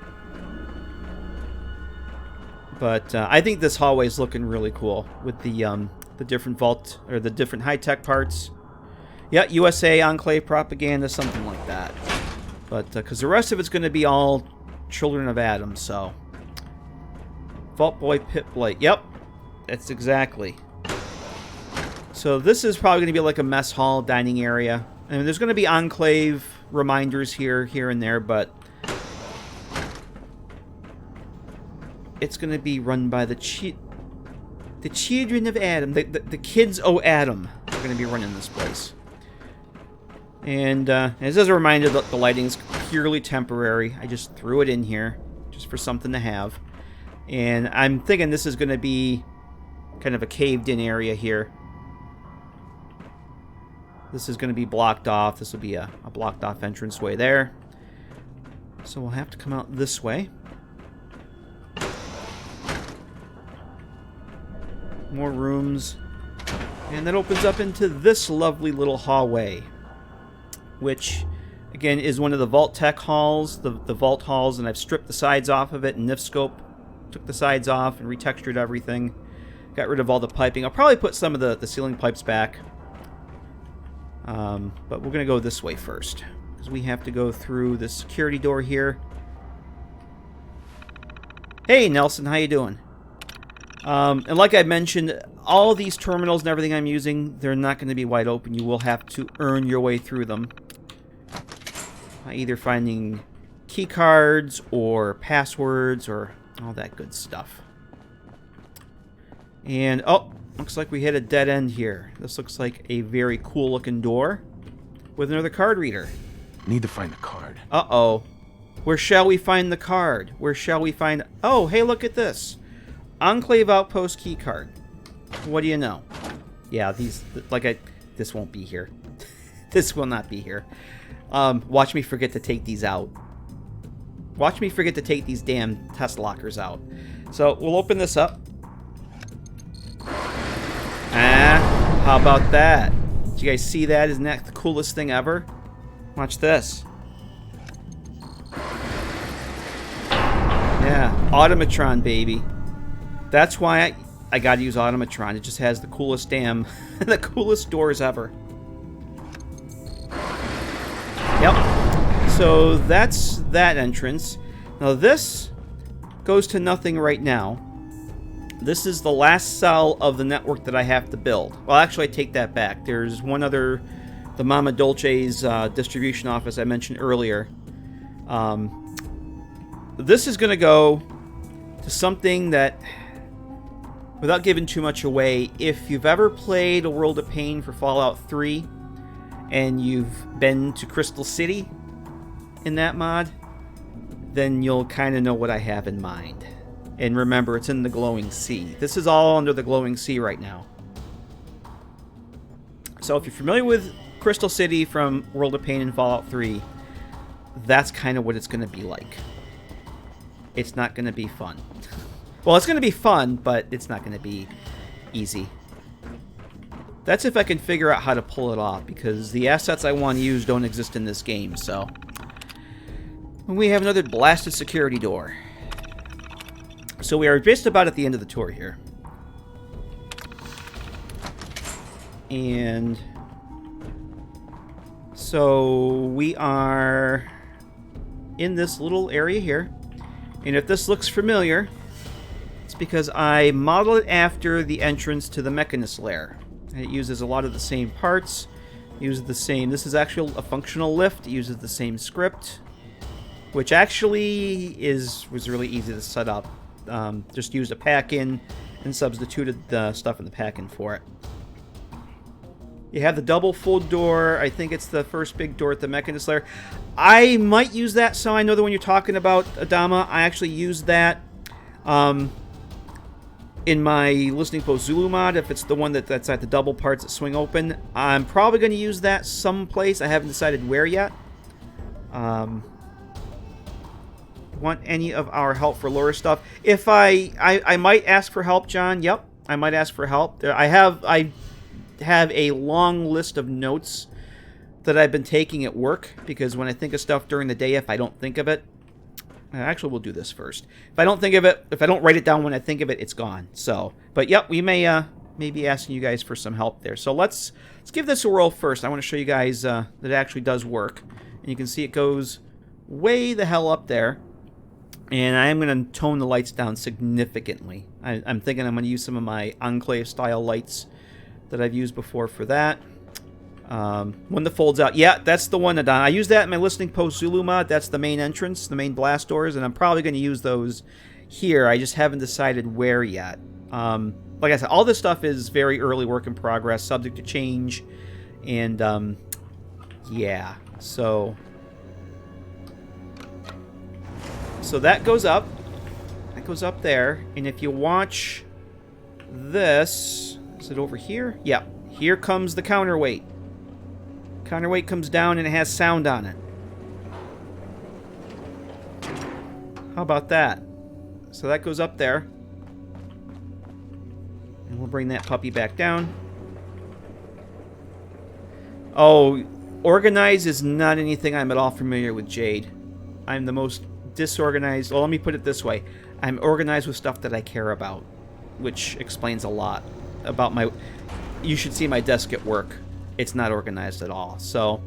But I think this hallway is looking really cool with the different vault or the different high-tech parts. Yeah, USA Enclave propaganda, something like that. But because the rest of it's going to be all Children of Adam, so Vault Boy Pit Blight. Yep, that's exactly. So this is probably going to be like a mess hall dining area. I mean, there's going to be Enclave reminders here and there, but it's going to be run by the Children of Adam. The kids of Adam are going to be running this place. And as a reminder, the lighting is purely temporary. I just threw it in here just for something to have. And I'm thinking this is going to be kind of a caved-in area here. This is going to be blocked off. This will be a blocked-off entranceway there. So we'll have to come out this way. More rooms. And that opens up into this lovely little hallway, which, again, is one of the Vault Tech halls, the Vault halls, and I've stripped the sides off of it, and Nifscope took the sides off and retextured everything. Got rid of all the piping. I'll probably put some of the ceiling pipes back. But we're going to go this way first, because we have to go through the security door here. Hey, Nelson, how you doing? And like I mentioned, all these terminals and everything I'm using, they're not going to be wide open. You will have to earn your way through them. Either finding key cards or passwords or all that good stuff. And, oh, looks like we hit a dead end here. This looks like a very cool looking door with another card reader. Need to find the card. Uh-oh. Where shall we find the card? Where shall we find... Oh, hey, look at this. Enclave Outpost key card. What do you know? Yeah, this won't be here. This will not be here. Watch me forget to take these out. Watch me forget to take these damn test lockers out. So, we'll open this up. How about that? Did you guys see that? Isn't that the coolest thing ever? Watch this. Yeah, Automatron, baby. That's why I gotta use Automatron. It just has the coolest the coolest doors ever. Yep. So that's that entrance. Now this goes to nothing right now. This is the last cell of the network that I have to build. Well, actually, I take that back. There's one other, the Mama Dolce's distribution office I mentioned earlier. This is going to go to something that, without giving too much away, if you've ever played A World of Pain for Fallout 3 and you've been to Crystal City in that mod, then you'll kind of know what I have in mind. And remember, it's in the Glowing Sea. This is all under the Glowing Sea right now. So if you're familiar with Crystal City from World of Pain and Fallout 3, that's kind of what it's going to be like. It's not going to be fun. Well, it's going to be fun, but it's not going to be easy. That's if I can figure out how to pull it off, because the assets I want to use don't exist in this game, so... And we have another blasted security door. So we are just about at the end of the tour here. And... so we are in this little area here. And if this looks familiar, it's because I modeled it after the entrance to the Mechanist Lair. And it uses a lot of the same parts. It uses the same... This is actually a functional lift. It uses the same script, which actually was really easy to set up. Just used a pack-in and substituted the stuff in the pack-in for it. You have the double fold door. I think it's the first big door at the Mechanist Lair. I might use that, so I know the one you're talking about, Adama. I actually used that in my Listening Post Zulu mod, if it's the one that's at the double parts that swing open. I'm probably going to use that someplace. I haven't decided where yet. want any of our help for lore stuff? If I might ask for help, John. Yep, I might ask for help. I have a long list of notes that I've been taking at work, because when I think of stuff during the day, if I don't think of it, actually we'll do this first. If I don't think of it, if I don't write it down when I think of it, it's gone. So, but yep, we may be asking you guys for some help there. So let's give this a whirl first. I want to show you guys that it actually does work, and you can see it goes way the hell up there. And I'm going to tone the lights down significantly. I'm thinking I'm going to use some of my Enclave style lights that I've used before for that. One that folds out. Yeah, that's the one that I use that in my Listening Post Zulu mod. That's the main entrance, the main blast doors, and I'm probably going to use those here. I just haven't decided where yet. Like I said, all this stuff is very early work in progress, subject to change, and yeah. So that goes up. That goes up there, and if you watch this, is it over here? Yeah. Here comes the counterweight. Counterweight comes down and it has sound on it. How about that? So that goes up there. And we'll bring that puppy back down. Oh, organized is not anything I'm at all familiar with, Jade. I'm the most disorganized. Well, let me put it this way. I'm organized with stuff that I care about, which explains a lot about my... You should see my desk at work. It's not organized at all. So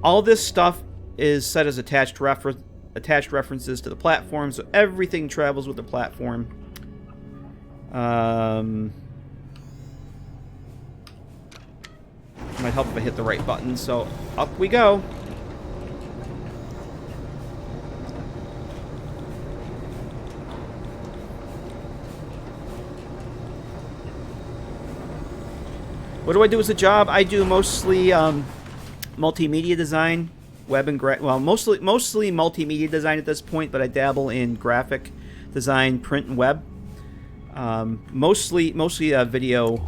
all this stuff is set as attached references to the platform, so everything travels with the platform. Might help if I hit the right button. So up we go. What do I do as a job? I do mostly multimedia design, web and mostly multimedia design at this point, but I dabble in graphic design, print and web. Mostly video,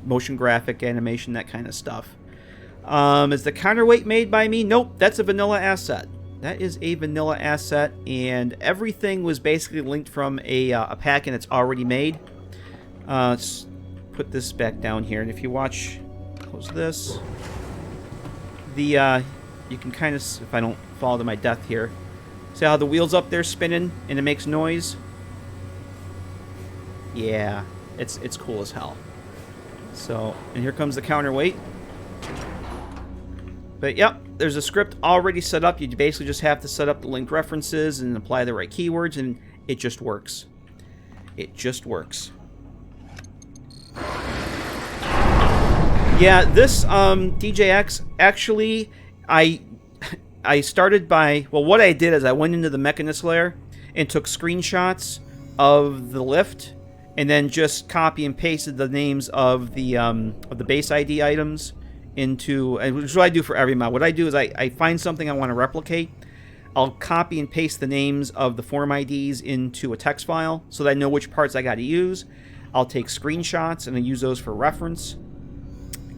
motion graphic, animation, that kind of stuff. Is the counterweight made by me? Nope, that's a vanilla asset. That is a vanilla asset, and everything was basically linked from a pack, and it's already made. Let's put this back down here, and if you watch, close this. You can kind of, if I don't fall to my death here, see how the wheel's up there spinning and it makes noise? Yeah, it's cool as hell. So, and here comes the counterweight. But yep, there's a script already set up. You basically just have to set up the linked references and apply the right keywords, and it just works. It just works. Yeah, this DJX, actually, I started by, well, what I did is I went into the Mechanist layer and took screenshots of the lift, and then just copy and pasted the names of the base ID items into, and which is what I do for every mod. What I do is I find something I want to replicate. I'll copy and paste the names of the form IDs into a text file so that I know which parts I got to use. I'll take screenshots and I use those for reference.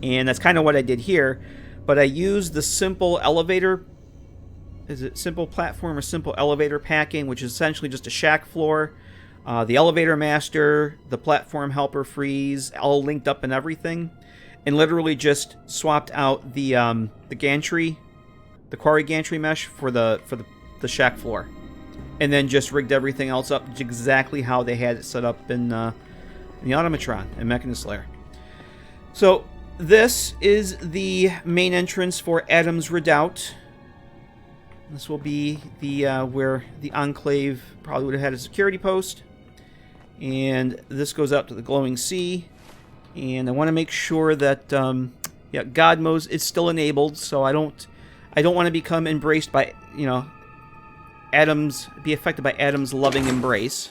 And that's kind of what I did here. But I used the simple elevator, is it simple platform or simple elevator packing, which is essentially just a shack floor, the elevator master, the platform helper freeze, all linked up and everything. And literally just swapped out the gantry, the quarry gantry mesh for the shack floor. And then just rigged everything else up exactly how they had it set up in the Automatron and Mechanist layer. So this is the main entrance for Adam's Redoubt. This will be the where the Enclave probably would have had a security post. And this goes out to the glowing sea. And I want to make sure that yeah, God mode is still enabled, so I don't want to become embraced by, you know, be affected by Adam's loving embrace.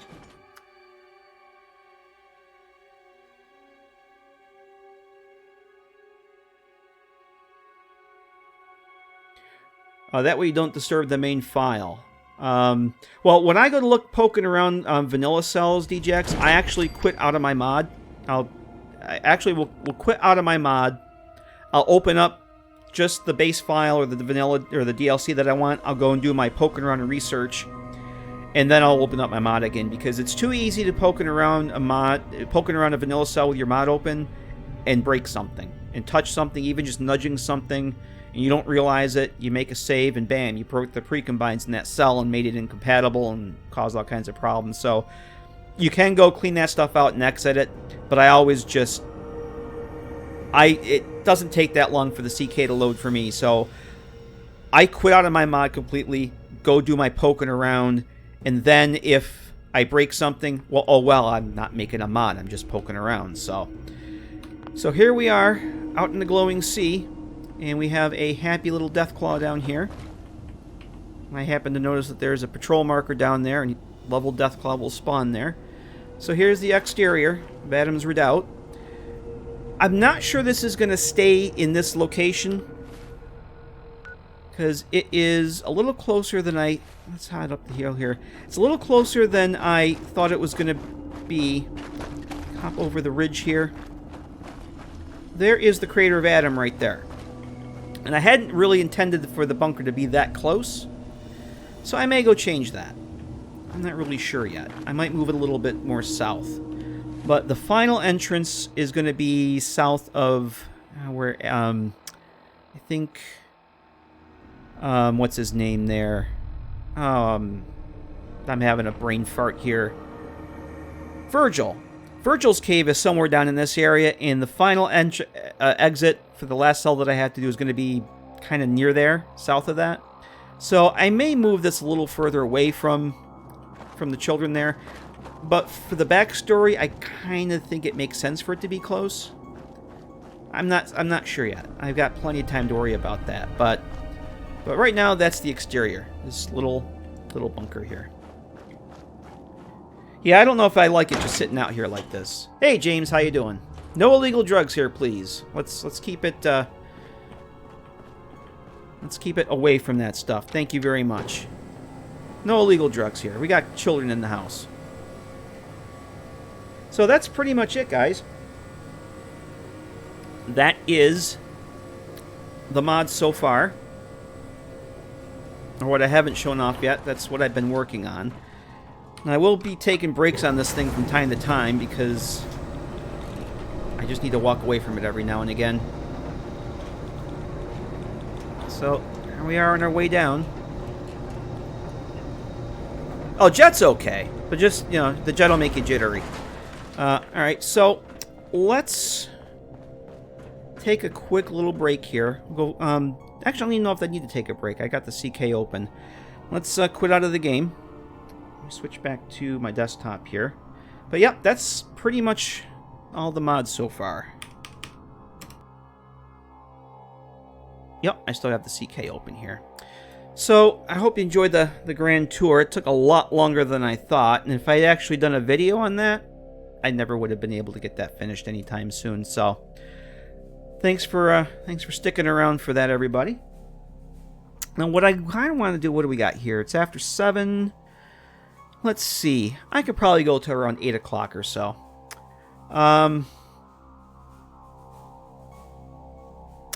That way you don't disturb the main file. Well, when I go to look poking around vanilla cells, DJX, I actually quit out of my mod. I actually will quit out of my mod. I'll open up just the base file or the vanilla or the DLC that I want. I'll go and do my poking around and research. and then I'll open up my mod again, because it's too easy to poking around a vanilla cell with your mod open and break something and touch something, even just nudging something, and you don't realize it. You make a save and bam, you broke the precombines in that cell and made it incompatible and caused all kinds of problems. So you can go clean that stuff out and exit it, but I always just it doesn't take that long for the CK to load for me, so I quit out of my mod completely, go do my poking around, and then if I break something, well, oh well, I'm not making a mod, I'm just poking around. So here we are out in the glowing sea, and we have a happy little Deathclaw down here. I happen to notice that there's a patrol marker down there, and level Deathclaw will spawn there. So here's the exterior of Adam's Redoubt. I'm not sure this is going to stay in this location, because it is a little closer than let's head up the hill here. It's a little closer than I thought it was going to be. Hop over the ridge here. There is the crater of Adam right there. And I hadn't really intended for the bunker to be that close, so I may go change that. I'm not really sure yet. I might move it a little bit more south. But the final entrance is going to be south of where, I think, what's his name there? I'm having a brain fart here. Virgil. Virgil's cave is somewhere down in this area, and the final exit for the last cell that I have to do is going to be kind of near there, south of that. So I may move this a little further away from the children there. But for the backstory, I kind of think it makes sense for it to be close. I'm not sure yet. I've got plenty of time to worry about that. But right now, that's the exterior. This little bunker here. Yeah, I don't know if I like it just sitting out here like this. Hey, James, how you doing? No illegal drugs here, please. Let's keep it away from that stuff. Thank you very much. No illegal drugs here. We got children in the house. So that's pretty much it, guys. That is the mod so far. Or what I haven't shown off yet. That's what I've been working on. And I will be taking breaks on this thing from time to time, because I just need to walk away from it every now and again. So here we are on our way down. Oh, Jet's okay. But just, you know, the Jet will make you jittery. Alright, so let's take a quick little break here. We'll go, actually, I don't even know if I need to take a break. I got the CK open. Let's quit out of the game. Let me switch back to my desktop here. But yeah, that's pretty much all the mods so far. Yep, I still have the CK open here. So, I hope you enjoyed the grand tour. It took a lot longer than I thought, and if I had actually done a video on that, I never would have been able to get that finished anytime soon. So, thanks for sticking around for that, everybody. Now, what I kind of want to do, what do we got here? It's after 7. Let's see. I could probably go to around 8 o'clock or so.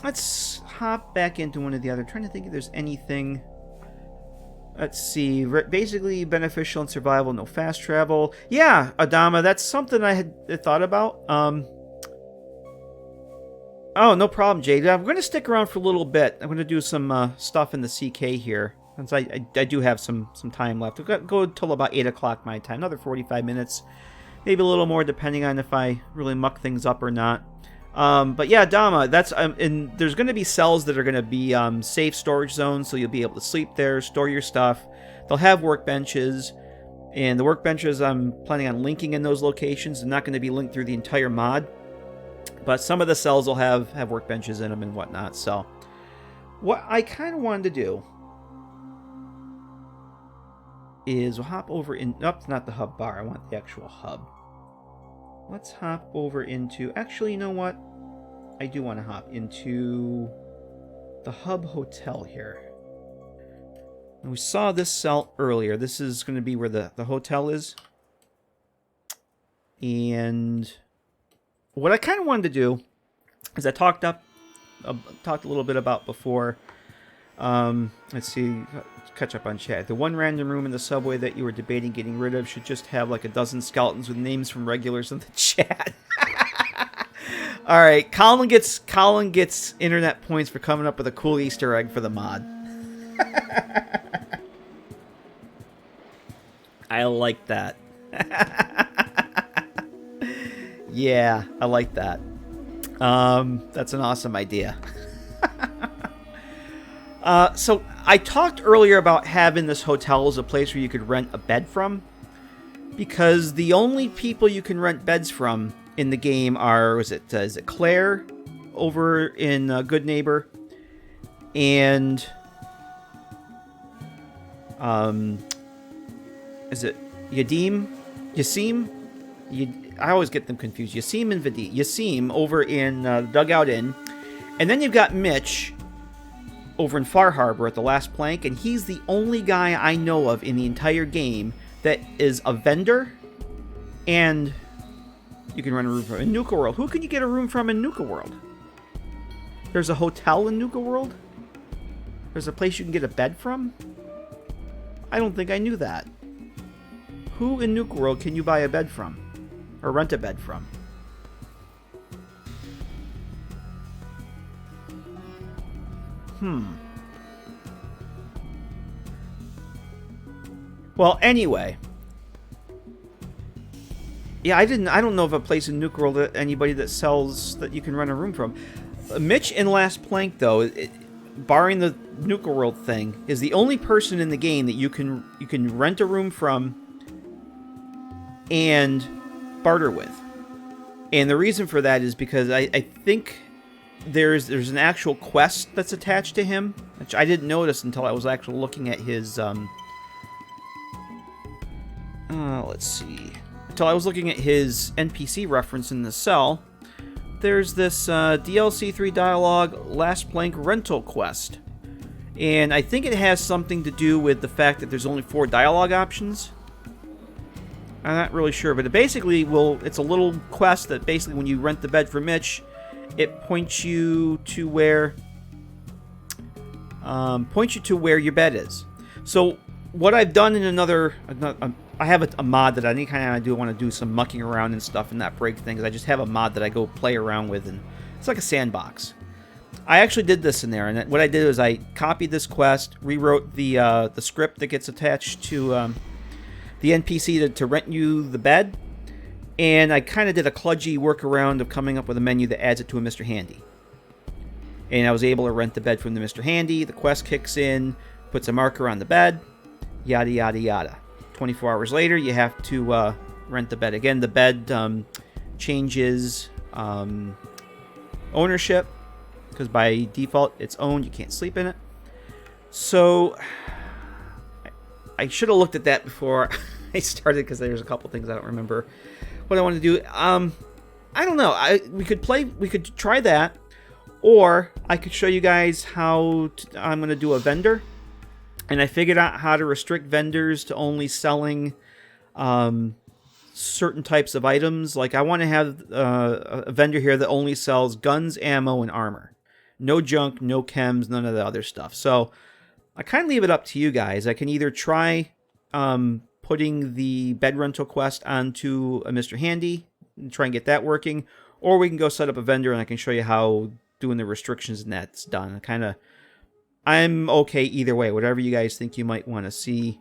Let's hop back into one of the other. I'm trying to think if there's anything. Let's see. Basically beneficial in survival, no fast travel. Yeah, Adama, that's something I had thought about. Oh, no problem, Jade. I'm going to stick around for a little bit. I'm going to do some stuff in the CK here, since I do have some time left. We've got to go until about 8 o'clock my time. Another 45 minutes. Maybe a little more, depending on if I really muck things up or not. But yeah, Dama, that's and there's going to be cells that are going to be safe storage zones, so you'll be able to sleep there, store your stuff. They'll have workbenches, and the workbenches I'm planning on linking in those locations. They're not going to be linked through the entire mod, but some of the cells will have workbenches in them and whatnot. So what I kind of wanted to do is we'll hop over in. Nope, not the hub bar. I want the actual hub. Let's hop over into... Actually, you know what? I do want to hop into the Hub Hotel here. And we saw this cell earlier. This is going to be where the hotel is. And what I kind of wanted to do is I talked a little bit about before. Let's see. Catch up on chat. The one random room in the subway that you were debating getting rid of should just have like a dozen skeletons with names from regulars in the chat. All right, Colin gets internet points for coming up with a cool Easter egg for the mod. I like that. Yeah, I like that. That's an awesome idea. So I talked earlier about having this hotel as a place where you could rent a bed from, because the only people you can rent beds from in the game are, is it Claire over in Good Neighbor, and is it Yasim? I always get them confused. Yasim and Vadim. Yasim over in Dugout Inn, and then you've got Mitch over in Far Harbor at the Last Plank, and he's the only guy I know of in the entire game that is a vendor, and you can rent a room from in Nuka World. Who can you get a room from in Nuka World? There's a hotel in Nuka World? There's a place you can get a bed from? I don't think I knew that. Who in Nuka World can you buy a bed from? Or rent a bed from? Well, anyway. Yeah, I don't know of a place in Nuka World that anybody that sells that you can rent a room from. Mitch in Last Plank, though, barring the Nuka World thing, is the only person in the game that you can rent a room from and barter with. And the reason for that is because I think there's an actual quest that's attached to him, which I didn't notice until I was actually looking at his let's see. Until I was looking at his NPC reference in the cell. There's this DLC 3 dialogue Last Plank rental quest. And I think it has something to do with the fact that there's only 4 dialogue options. I'm not really sure, but it basically it's a little quest that basically when you rent the bed for Mitch, it points you to where your bed is. So what I've done in another I have a mod that I kind of want to do some mucking around and stuff and not break things. I just have a mod that I go play around with, and it's like a sandbox. I actually did this in there, and what I did was I copied this quest, rewrote the script that gets attached to the NPC to rent you the bed, and I kind of did a kludgy workaround of coming up with a menu that adds it to a Mr. Handy. And I was able to rent the bed from the Mr. Handy. The quest kicks in, puts a marker on the bed, yada yada yada. 24 hours later, you have to rent the bed again. The bed changes ownership, because by default it's owned. You can't sleep in it. So I should have looked at that before I started, because there's a couple things I don't remember what I want to do. I don't know. We could try that, or I could show you guys how I'm going to do a vendor. And I figured out how to restrict vendors to only selling certain types of items. Like, I want to have a vendor here that only sells guns, ammo, and armor. No junk, no chems, none of the other stuff. So I kind of leave it up to you guys. I can either try putting the bed rental quest onto a Mr. Handy and try and get that working, or we can go set up a vendor and I can show you how doing the restrictions and that's done. I'm okay either way. Whatever you guys think you might want to see,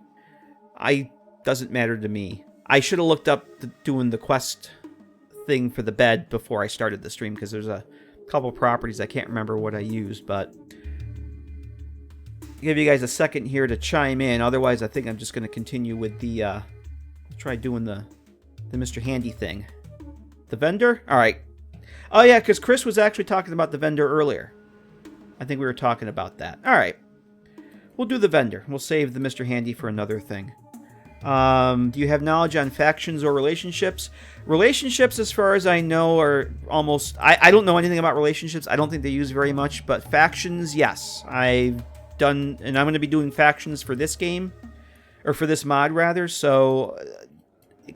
doesn't matter to me. I should have looked up doing the quest thing for the bed before I started the stream, because there's a couple properties I can't remember what I used, but I'll give you guys a second here to chime in. Otherwise, I think I'm just going to continue with the try doing the Mr. Handy thing. The vendor? All right. Oh yeah, because Chris was actually talking about the vendor earlier. I think we were talking about that. All right. We'll do the vendor. We'll save the Mr. Handy for another thing. Do you have knowledge on factions or relationships? Relationships, as far as I know, are almost... I don't know anything about relationships. I don't think they use very much. But factions, yes. I've done... And I'm going to be doing factions for this game. Or for this mod, rather. So,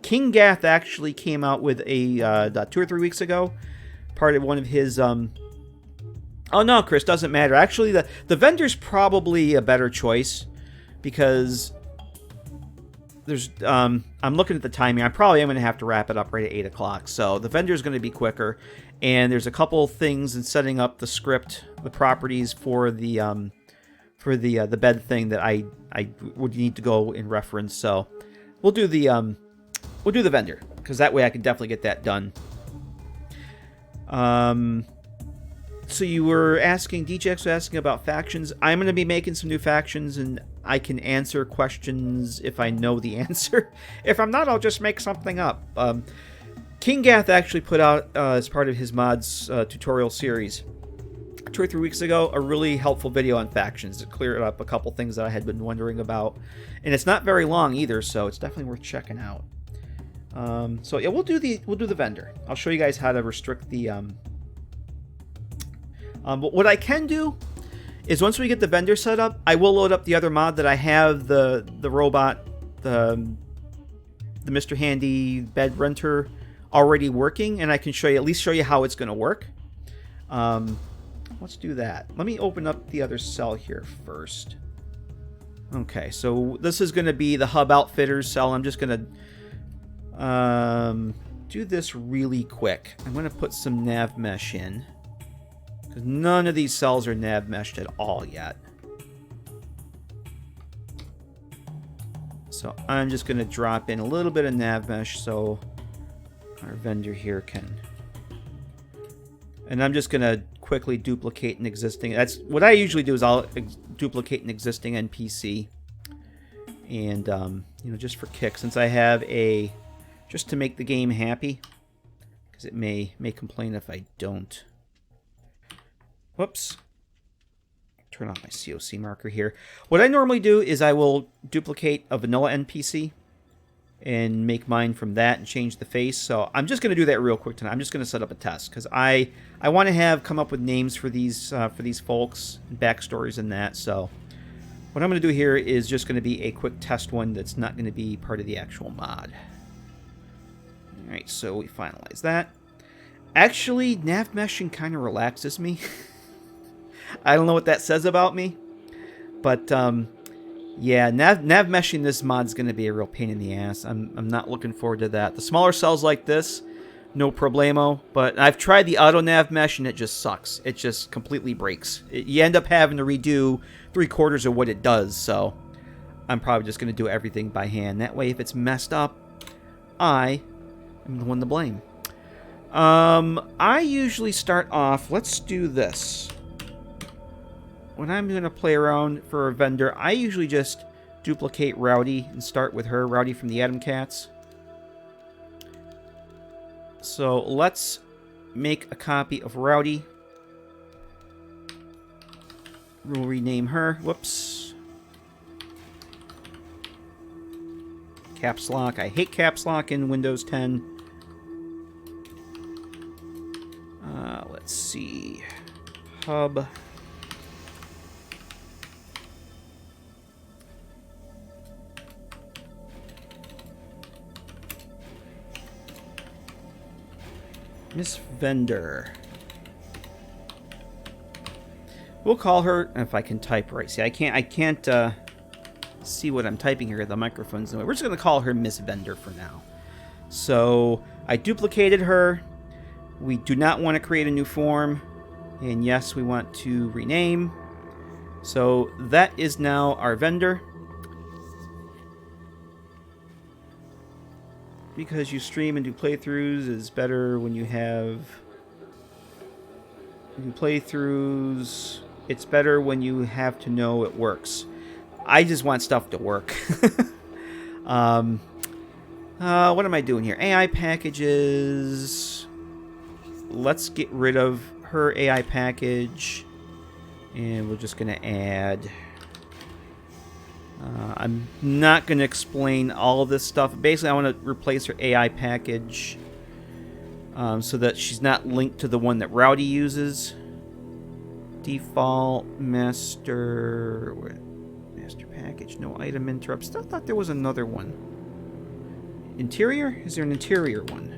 King Gath actually came out with a... 2 or 3 weeks ago. Part of one of his... Oh no, Chris, doesn't matter. Actually, the vendor's probably a better choice because there's I'm looking at the timing. I probably am going to have to wrap it up right at 8 o'clock. So the vendor's going to be quicker, and there's a couple things in setting up the script, the properties for the bed thing that I would need to go in reference. So we'll do the vendor because that way I can definitely get that done. So you were asking, DJX was asking about factions. I'm going to be making some new factions, and I can answer questions if I know the answer. If I'm not, I'll just make something up. King Gath actually put out, as part of his mods tutorial series, 2 or 3 weeks ago, a really helpful video on factions. It cleared up a couple things that I had been wondering about. And it's not very long either, so it's definitely worth checking out. So yeah, we'll do the vendor. I'll show you guys how to restrict the... But what I can do is once we get the vendor set up, I will load up the other mod that I have, the robot, the Mr. Handy bed renter already working, and I can at least show you how it's going to work. Let's do that. Let me open up the other cell here first. Okay, so this is going to be the Hub Outfitters cell. I'm just going to do this really quick. I'm going to put some nav mesh in, because none of these cells are nav meshed at all yet. So I'm just going to drop in a little bit of nav mesh so our vendor here can... And I'm just going to quickly duplicate an existing... That's what I usually do, is I'll duplicate an existing NPC. And, you know, just for kicks, since I have a... Just to make the game happy, because it may complain if I don't. Whoops. Turn off my COC marker here. What I normally do is I will duplicate a vanilla NPC and make mine from that and change the face. So I'm just going to do that real quick tonight. I'm just going to set up a test because I want to come up with names for these folks, and backstories and that. So what I'm going to do here is just going to be a quick test one that's not going to be part of the actual mod. All right, so we finalize that. Actually, nav meshing kind of relaxes me. I don't know what that says about me, but yeah, nav meshing this mod's going to be a real pain in the ass. I'm not looking forward to that. The smaller cells like this, no problemo, but I've tried the auto nav mesh and it just sucks. It just completely breaks. You end up having to redo 3/4 of what it does, so I'm probably just going to do everything by hand. That way, if it's messed up, I am the one to blame. I usually start off, let's do this. When I'm going to play around for a vendor, I usually just duplicate Rowdy and start with her, Rowdy from the Atom Cats. So let's make a copy of Rowdy. We'll rename her. Whoops. Caps lock. I hate caps lock in Windows 10. Let's see. Hub. Miss Vendor. We'll call her, if I can type right. See, I can't see what I'm typing here. The microphone's in the way. We're just going to call her Miss Vendor for now. So I duplicated her. We do not want to create a new form. And yes, we want to rename. So that is now our vendor. Because you stream and do playthroughs is better when you have... playthroughs, it's better when you have to know it works. I just want stuff to work. What am I doing here? AI packages. Let's get rid of her AI package. And we're just going to add... I'm not going to explain all of this stuff. Basically, I want to replace her AI package so that she's not linked to the one that Rowdy uses. Default master package, no item interrupt. Still thought there was another one. Interior? Is there an interior one?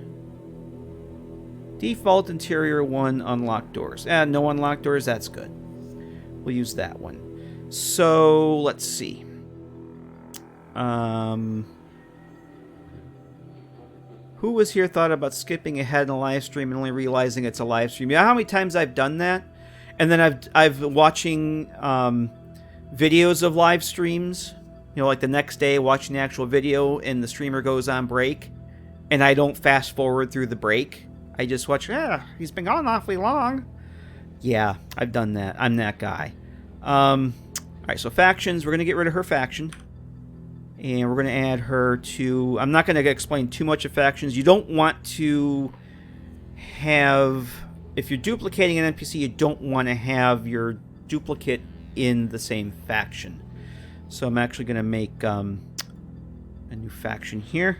Default interior 1, unlocked doors. No unlocked doors, that's good. We'll use that one. So, let's see. Who was here thought about skipping ahead in a live stream and only realizing it's a live stream? You know how many times I've done that? And then I've watching videos of live streams, you know, like the next day watching the actual video and the streamer goes on break and I don't fast forward through the break. I just watch, he's been gone awfully long. Yeah, I've done that. I'm that guy. Alright, so factions. We're going to get rid of her faction. And we're going to add her to... I'm not going to explain too much of factions. You don't want to have... If you're duplicating an NPC, you don't want to have your duplicate in the same faction. So I'm actually going to make a new faction here.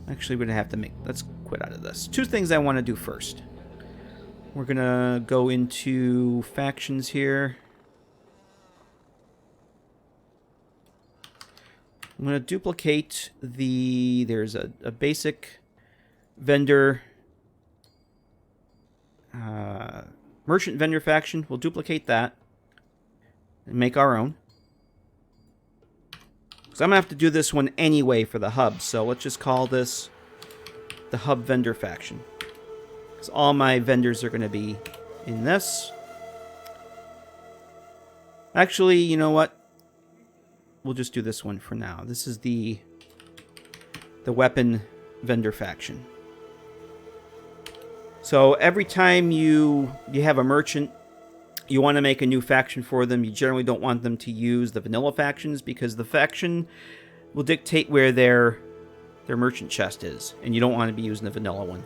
Actually, we're going to have to make... Let's quit out of this. Two things I want to do first. We're going to go into factions here. I'm going to duplicate the... There's a basic vendor... merchant vendor faction. We'll duplicate that. And make our own. Because I'm going to have to do this one anyway for the hub. So let's just call this the hub vendor faction. Because all my vendors are going to be in this. Actually, you know what? We'll just do this one for now. This is the weapon vendor faction. So every time you have a merchant, you want to make a new faction for them. You generally don't want them to use the vanilla factions because the faction will dictate where their merchant chest is, and you don't want to be using the vanilla one.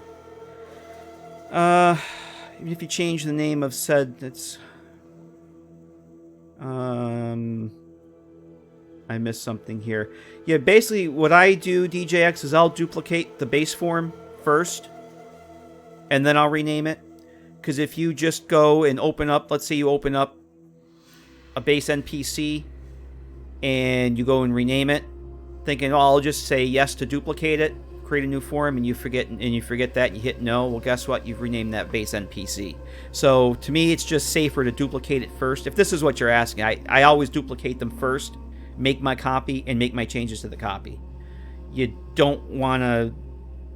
Even if you change the name of said, it's I missed something here. Yeah, basically what I do, DJX, is I'll duplicate the base form first, and then I'll rename it. Because if you just go and open up, let's say you open up a base NPC, and you go and rename it, thinking, oh, I'll just say yes to duplicate it, create a new form, and you forget that, and you hit no, well, guess what? You've renamed that base NPC. So, to me, it's just safer to duplicate it first. If this is what you're asking, I always duplicate them first, make my copy, and make my changes to the copy. You don't want to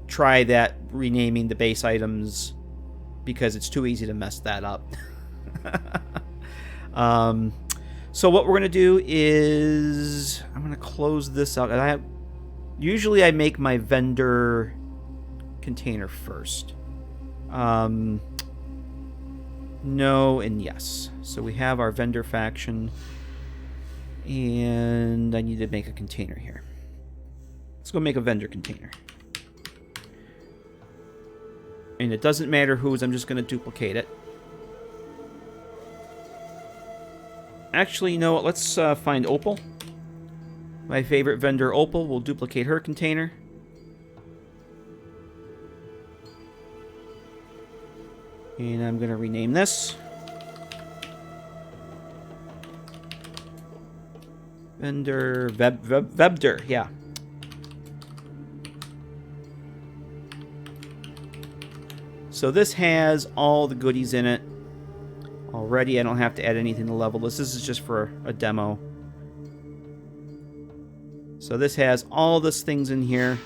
try that renaming the base items because it's too easy to mess that up. So what we're going to do is I'm going to close this out. And usually I make my vendor container first. No and yes. So we have our vendor faction. And I need to make a container here. Let's go make a vendor container. And it doesn't matter whose, I'm just going to duplicate it. Actually, you know what? Let's find Opal. My favorite vendor, Opal. We'll duplicate her container. And I'm going to rename this. Vendor, Vebder, yeah. So this has all the goodies in it already. I don't have to add anything to level this. This is just for a demo. So this has all these things in here.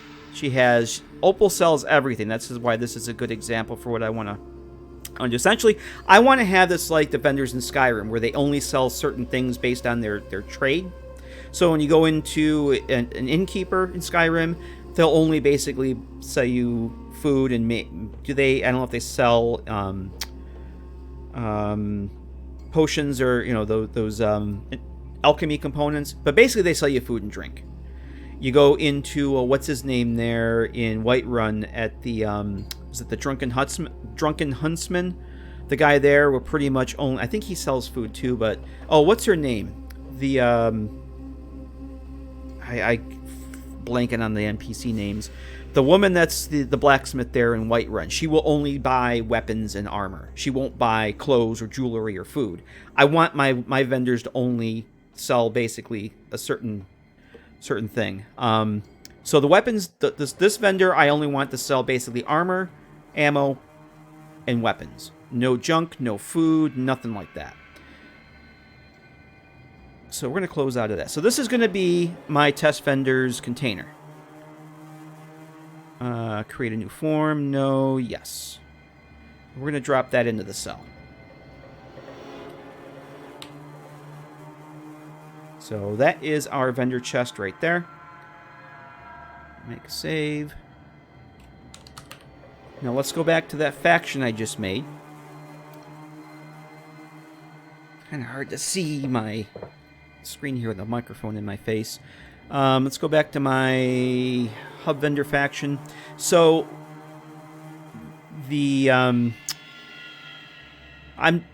Opal sells everything. That's why this is a good example for what I want to do. Essentially, I want to have this like the vendors in Skyrim, where they only sell certain things based on their trade. So when you go into an innkeeper in Skyrim, they'll only basically sell you food and I don't know if they sell potions or those alchemy components, but basically they sell you food and drink. You go into what's his name there in Whiterun at the is it the Drunken Huntsman? The guy there will pretty much only, I think he sells food too, but what's her name? The I blanking on the NPC names. The woman that's the blacksmith there in Whiterun, she will only buy weapons and armor. She won't buy clothes or jewelry or food. I want my vendors to only sell basically a certain thing. So the weapons, this vendor, I only want to sell basically armor, ammo, and weapons. No junk, no food, nothing like that. So we're going to close out of that. So this is going to be my test vendor's container. Create a new form. No, yes. We're going to drop that into the cell. So that is our vendor chest right there. Make a save. Now let's go back to that faction I just made. Kind of hard to see my screen here with the microphone in my face. Let's go back to my hub vendor faction. So the I'm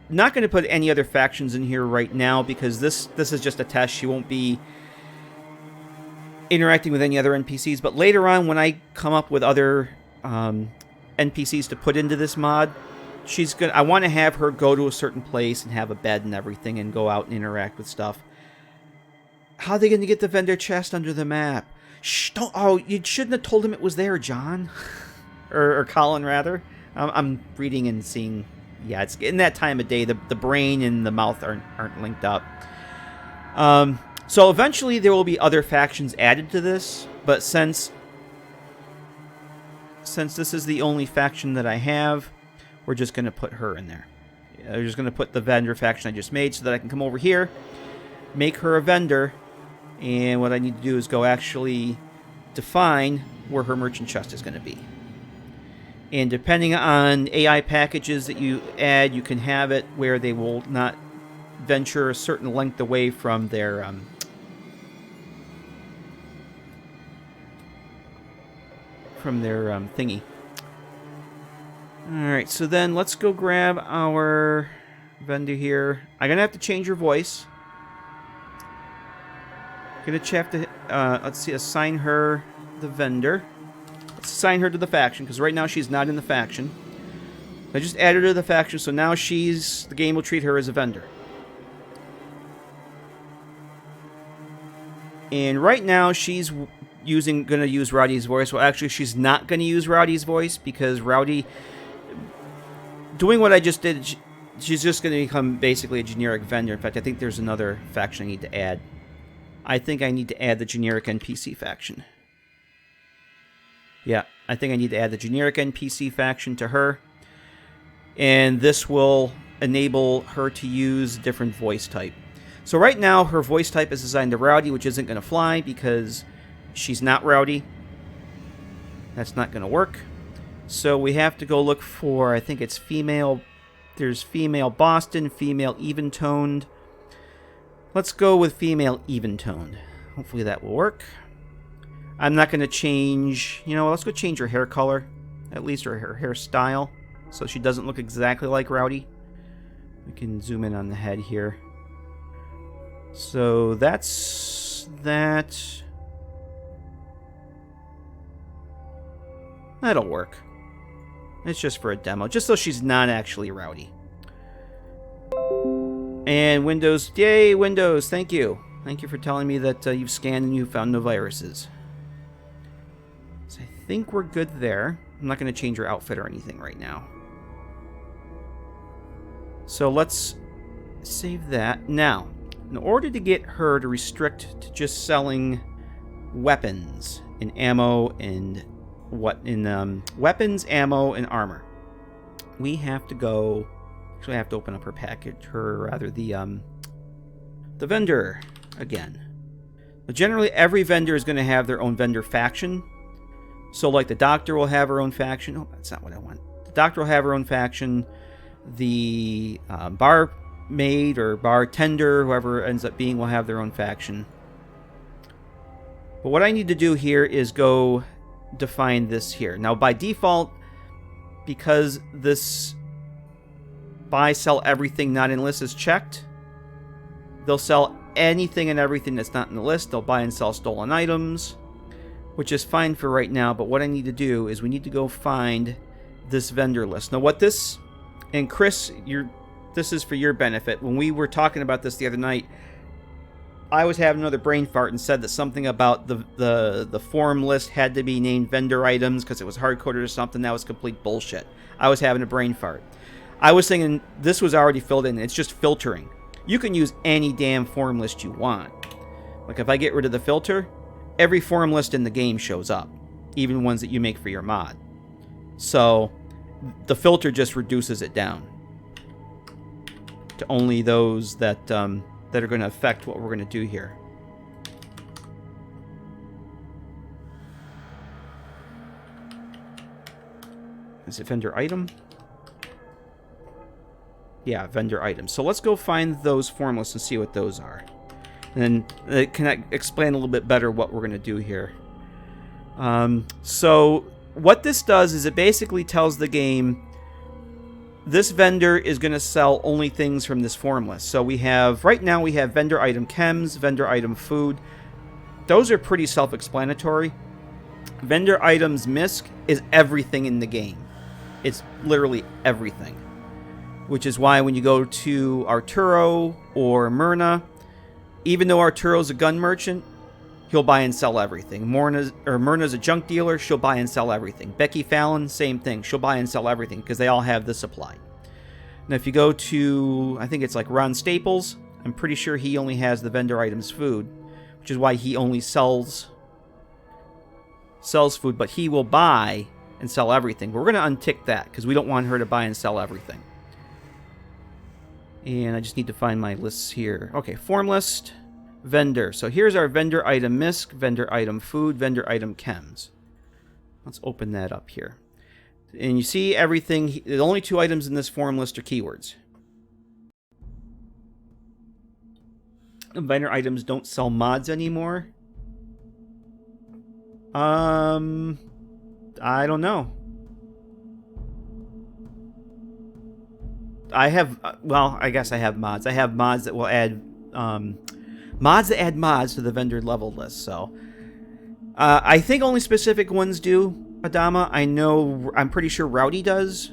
not going to put any other factions in here right now because this is just a test. She won't be interacting with any other NPCs. But later on, when I come up with other NPCs to put into this mod, I want to have her go to a certain place and have a bed and everything and go out and interact with stuff. How are they going to get the vendor chest under the map? Shh! Don't. Oh, you shouldn't have told him it was there, John, or Colin rather. I'm reading and seeing. Yeah, it's in that time of day. The brain and the mouth aren't linked up. So eventually there will be other factions added to this, but since this is the only faction that I have, we're just going to put her in there. We're just going to put the vendor faction I just made so that I can come over here, make her a vendor, and what I need to do is go actually define where her merchant chest is going to be. And depending on AI packages that you add, you can have it where they will not venture a certain length away from their thingy. Alright, so then let's go grab our vendor here. I'm going to have to change her voice. Going to have to, let's see, assign her the vendor. Let's assign her to the faction, because right now she's not in the faction. I just added her to the faction, so now the game will treat her as a vendor. And right now she's going to use Rowdy's voice. Well, actually, she's not going to use Rowdy's voice, because Rowdy, doing what I just did, she's just going to become basically a generic vendor. In fact, I think there's another faction I need to add. I think I need to add the generic NPC faction. Yeah, I think I need to add the generic NPC faction to her. And this will enable her to use different voice type. So right now, her voice type is assigned to Rowdy, which isn't going to fly because she's not Rowdy. That's not going to work. So we have to go look for, I think it's female. There's female Boston, female even-toned. Let's go with female even-toned. Hopefully that will work. I'm not going to change... You know, let's go change her hair color. At least her hairstyle. So she doesn't look exactly like Rowdy. We can zoom in on the head here. So that's that. That'll work. It's just for a demo. Just so she's not actually Rowdy. And Windows, yay, Windows, thank you. Thank you for telling me that you've scanned and you found no viruses. So I think we're good there. I'm not going to change her outfit or anything right now. So let's save that. Now, in order to get her to restrict to just selling weapons and ammo and weapons, ammo, and armor, we have to go... Actually, I have to open up her package, the vendor again. But generally, every vendor is going to have their own vendor faction. So, like, the doctor will have her own faction. Oh, that's not what I want. The doctor will have her own faction. The barmaid or bartender, whoever ends up being, will have their own faction. But what I need to do here is go define this here. Now, by default, because this buy, sell everything not in list is checked, they'll sell anything and everything that's not in the list. They'll buy and sell stolen items, which is fine for right now. But what I need to do is we need to go find this vendor list. Now, what this, and Chris, this is for your benefit. When we were talking about this the other night, I was having another brain fart and said that something about the form list had to be named vendor items because it was hard-coded or something. That was complete bullshit. I was having a brain fart. I was thinking this was already filled in. It's just filtering. You can use any damn form list you want. Like if I get rid of the filter, every form list in the game shows up, even ones that you make for your mod. So the filter just reduces it down to only those that are going to affect what we're going to do here. Is it vendor item? Yeah, vendor items. So let's go find those form lists and see what those are. And then it can explain a little bit better what we're going to do here. So what this does is it basically tells the game this vendor is going to sell only things from this form list. So we have, right now we have vendor item chems, vendor item food. Those are pretty self-explanatory. Vendor items misc is everything in the game. It's literally everything. Which is why when you go to Arturo or Myrna, even though Arturo's a gun merchant, he'll buy and sell everything. Myrna's a junk dealer, she'll buy and sell everything. Becky Fallon, same thing. She'll buy and sell everything because they all have the supply. Now if you go to, I think it's like Ron Staples, I'm pretty sure he only has the vendor items food, which is why he only sells food, but he will buy and sell everything. But we're going to untick that because we don't want her to buy and sell everything. And I just need to find my lists here. Okay, form list, vendor. So here's our vendor item misc, vendor item food, vendor item chems. Let's open that up here. And you see everything. The only two items in this form list are keywords. Vendor items don't sell mods anymore. I don't know. I have, well, I guess I have mods. I have mods that will add, mods that add mods to the vendor level list. So, I think only specific ones do, Adama. I'm pretty sure Rowdy does.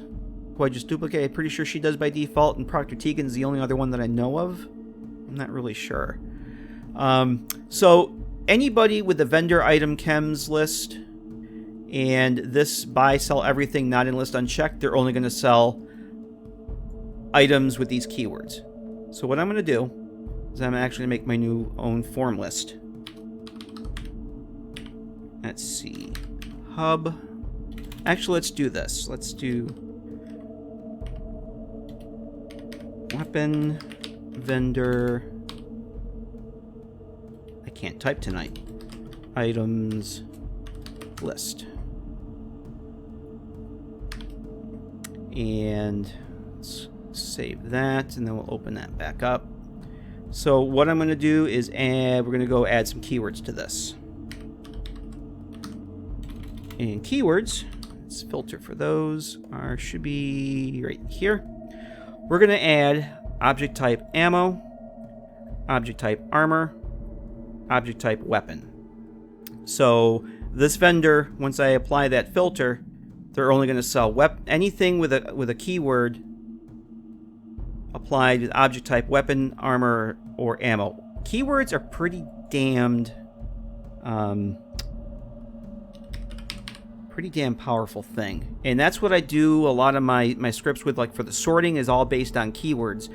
Who I just duplicated. I'm pretty sure she does by default, and Proctor Tegan's the only other one that I know of. I'm not really sure. So, anybody with the vendor item chems list, and this buy, sell everything, not in list unchecked, they're only going to sell items with these keywords. So what I'm going to do is I'm actually going to make my new own form list. Let's see. Hub. Actually, let's do this. Let's do weapon vendor. I can't type tonight. Items list. And let's save that, and then we'll open that back up. So what I'm going to do is we're going to go add some keywords to this. And keywords, let's filter for those, should be right here. We're going to add object type ammo, object type armor, object type weapon. So this vendor, once I apply that filter, they're only going to sell anything with a keyword applied with object type weapon, armor, or ammo. Keywords are pretty damned powerful thing. And that's what I do a lot of my scripts with, like for the sorting, is all based on keywords.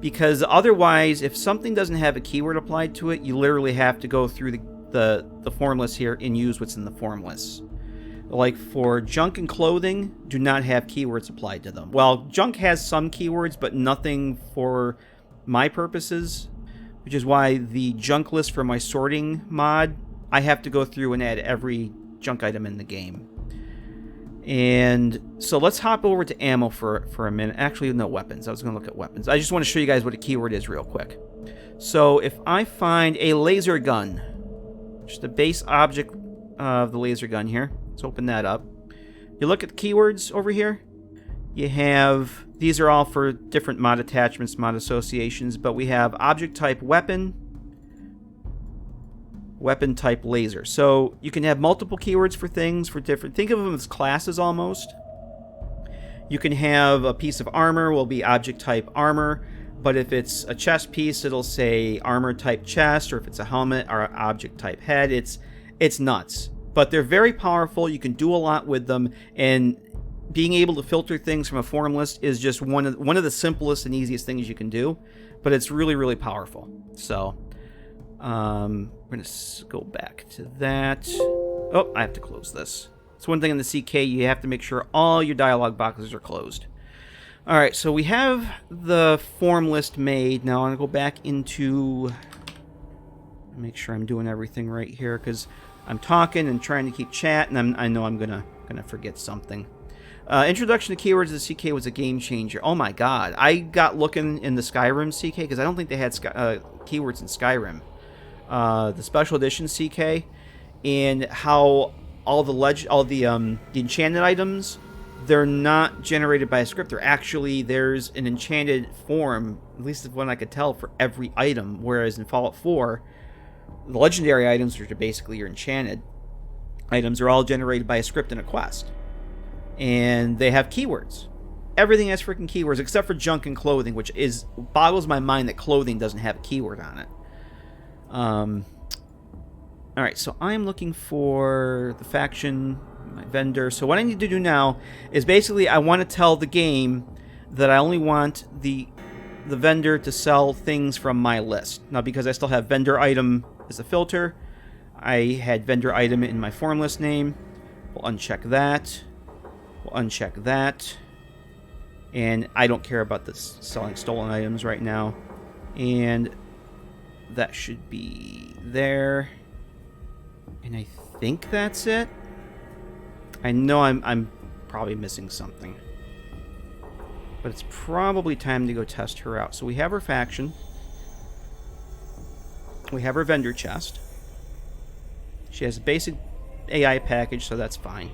Because otherwise, if something doesn't have a keyword applied to it, you literally have to go through the form list here and use what's in the form list. Like for junk and clothing, do not have keywords applied to them. Well, junk has some keywords, but nothing for my purposes, which is why the junk list for my sorting mod, I have to go through and add every junk item in the game. And so let's hop over to ammo for a minute. Actually, no, weapons. I was going to look at weapons. I just want to show you guys what a keyword is real quick. So if I find a laser gun, just the base object of the laser gun here. Let's open that up. You look at the keywords over here. You have, these are all for different mod attachments, mod associations, but we have object type weapon, weapon type laser. So you can have multiple keywords for things, for different, think of them as classes almost. You can have a piece of armor will be object type armor. But if it's a chest piece, it'll say armor type chest, or if it's a helmet or object type head. It's nuts. But they're very powerful. You can do a lot with them, and being able to filter things from a form list is just one of the simplest and easiest things you can do. But it's really, really powerful. So we're gonna go back to that. Oh, I have to close this. It's one thing in the CK, you have to make sure all your dialog boxes are closed. Alright, so we have the form list made. Now I'm going to go back into... Make sure I'm doing everything right here, because I'm talking and trying to keep chat, and I know I'm going to forget something. Introduction to keywords of the CK was a game changer. Oh my god. I got looking in the Skyrim CK, because I don't think they had keywords in Skyrim. The Special Edition CK, and how all the enchanted items... They're not generated by a script. They're actually, there's an enchanted form, at least of what I could tell, for every item. Whereas in Fallout 4, the legendary items, which are basically your enchanted items, are all generated by a script and a quest. And they have keywords. Everything has freaking keywords, except for junk and clothing, which boggles my mind that clothing doesn't have a keyword on it. Alright, so I'm looking for the faction... my vendor. So what I need to do now is basically I want to tell the game that I only want the vendor to sell things from my list. Now, because I still have vendor item as a filter, I had vendor item in my form list name. We'll uncheck that. We'll uncheck that. And I don't care about this selling stolen items right now. And that should be there. And I think that's it. I know I'm probably missing something. But it's probably time to go test her out. So we have her faction. We have her vendor chest. She has a basic AI package, so that's fine.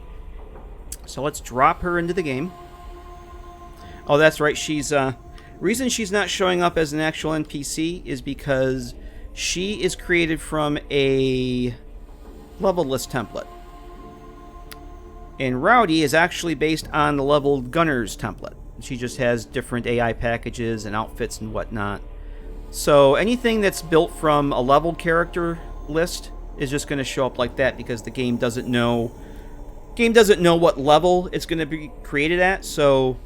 So let's drop her into the game. Oh, that's right. She's reason she's not showing up as an actual NPC is because she is created from a leveled list template. And Rowdy is actually based on the leveled Gunners template. She just has different AI packages and outfits and whatnot. So anything that's built from a leveled character list is just going to show up like that because the game doesn't know what level it's going to be created at, so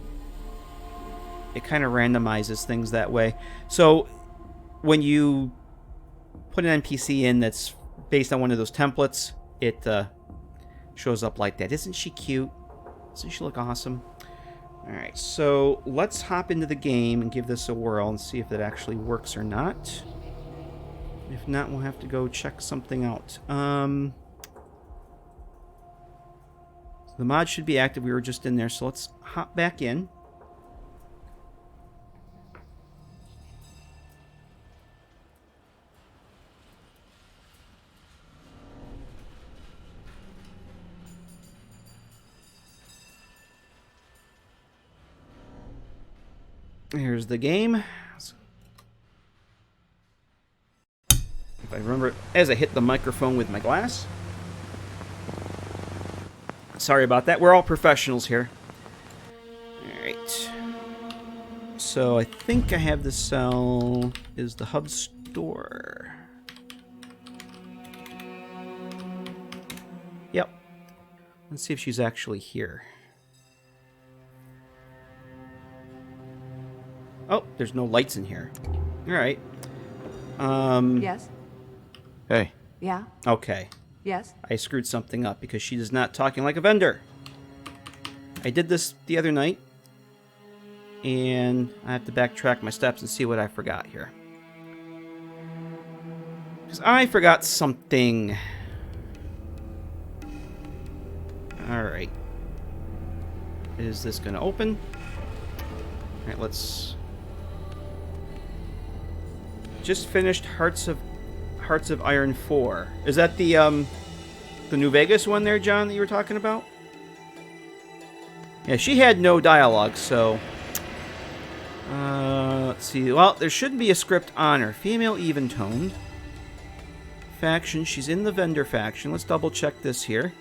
it kind of randomizes things that way. So when you put an NPC in that's based on one of those templates, it shows up like that. Isn't she cute? Doesn't she look awesome? Alright, so let's hop into the game and give this a whirl and see if it actually works or not. If not, we'll have to go check something out. The mod should be active. We were just in there, so let's hop back in. Here's the game. If I remember, as I hit the microphone with my glass. Sorry about that. We're all professionals here. Alright. So I think I have the cell is the hub store. Yep. Let's see if she's actually here. Oh, there's no lights in here. Alright. Yes? Hey. Yeah? Okay. Yes? I screwed something up because she is not talking like a vendor. I did this the other night, and I have to backtrack my steps and see what I forgot here. Because I forgot something. Alright. Is this going to open? Alright, let's... Just finished Hearts of Iron 4. Is that the New Vegas one there, John, that you were talking about? Yeah, she had no dialogue, so... let's see. Well, there should be a script on her. Female even-toned. Faction. She's in the vendor faction. Let's double-check this here.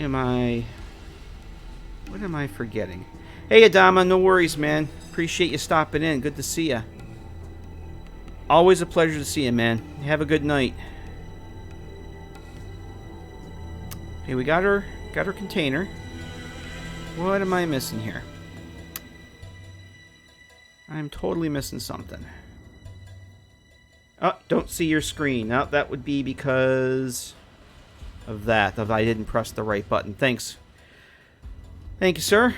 am I... What am I forgetting? Hey, Adama, no worries, man. Appreciate you stopping in. Good to see you. Always a pleasure to see you, man. Have a good night. Okay, we got her container. What am I missing here? I'm totally missing something. Oh, don't see your screen. Now, that would be because of that. Of I didn't press the right button. Thanks. Thank you, sir.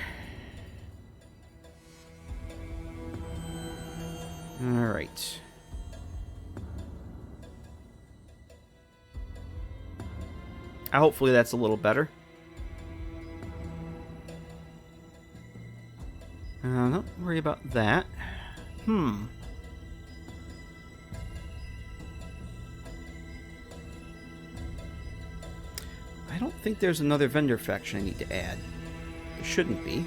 Alright. Hopefully that's a little better. Don't worry about that. I don't think there's another vendor faction I need to add. There shouldn't be.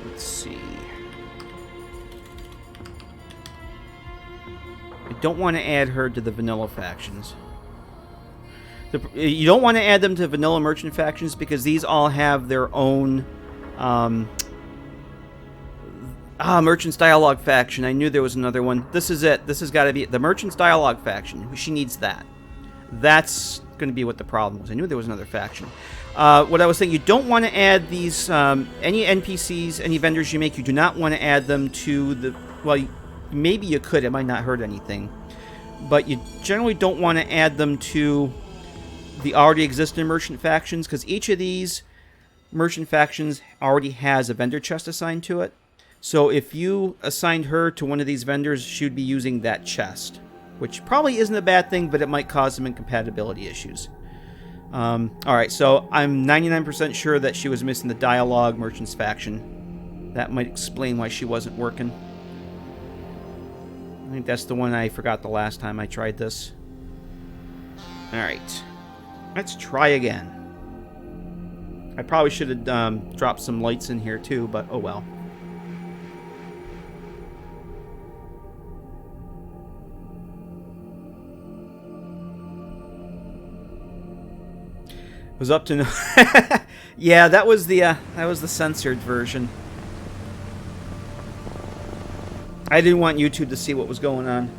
Let's see. I don't want to add her to the vanilla factions. You don't want to add them to vanilla merchant factions because these all have their own Merchant's Dialogue faction. I knew there was another one. This is it. This has got to be it. The Merchant's Dialogue faction. She needs that. That's going to be what the problem was. I knew there was another faction. What I was saying, you don't want to add these, any NPCs, any vendors you make, you do not want to add them to the, well, maybe you could. It might not hurt anything. But you generally don't want to add them to the already existing merchant factions because each of these merchant factions already has a vendor chest assigned to it. So if you assigned her to one of these vendors, she would be using that chest, which probably isn't a bad thing, but it might cause some incompatibility issues. Alright, so I'm 99% sure that she was missing the Dialogue Merchants faction. That might explain why she wasn't working. I think that's the one I forgot the last time I tried this. Alright. Let's try again. I probably should have dropped some lights in here too, but oh well. Was up to no. Yeah, that was the censored version. I didn't want YouTube to see what was going on.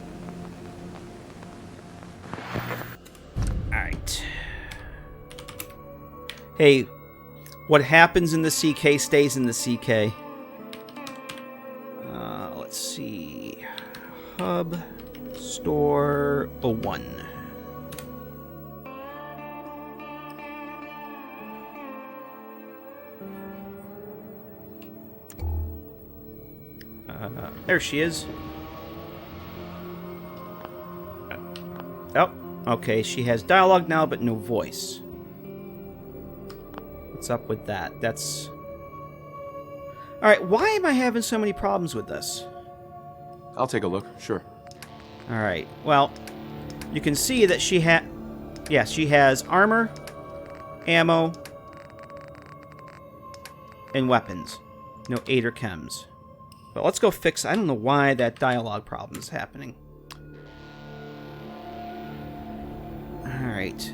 Alright. Hey, what happens in the CK stays in the CK. Let's see. Hub Store 01. There she is. Oh, okay. She has dialogue now, but no voice. What's up with that? That's... Alright, why am I having so many problems with this? I'll take a look, sure. Alright, well, you can see that she has... Yes, she has armor, ammo, and weapons. No aid or chems. But let's go fix... I don't know why that dialogue problem is happening. Alright.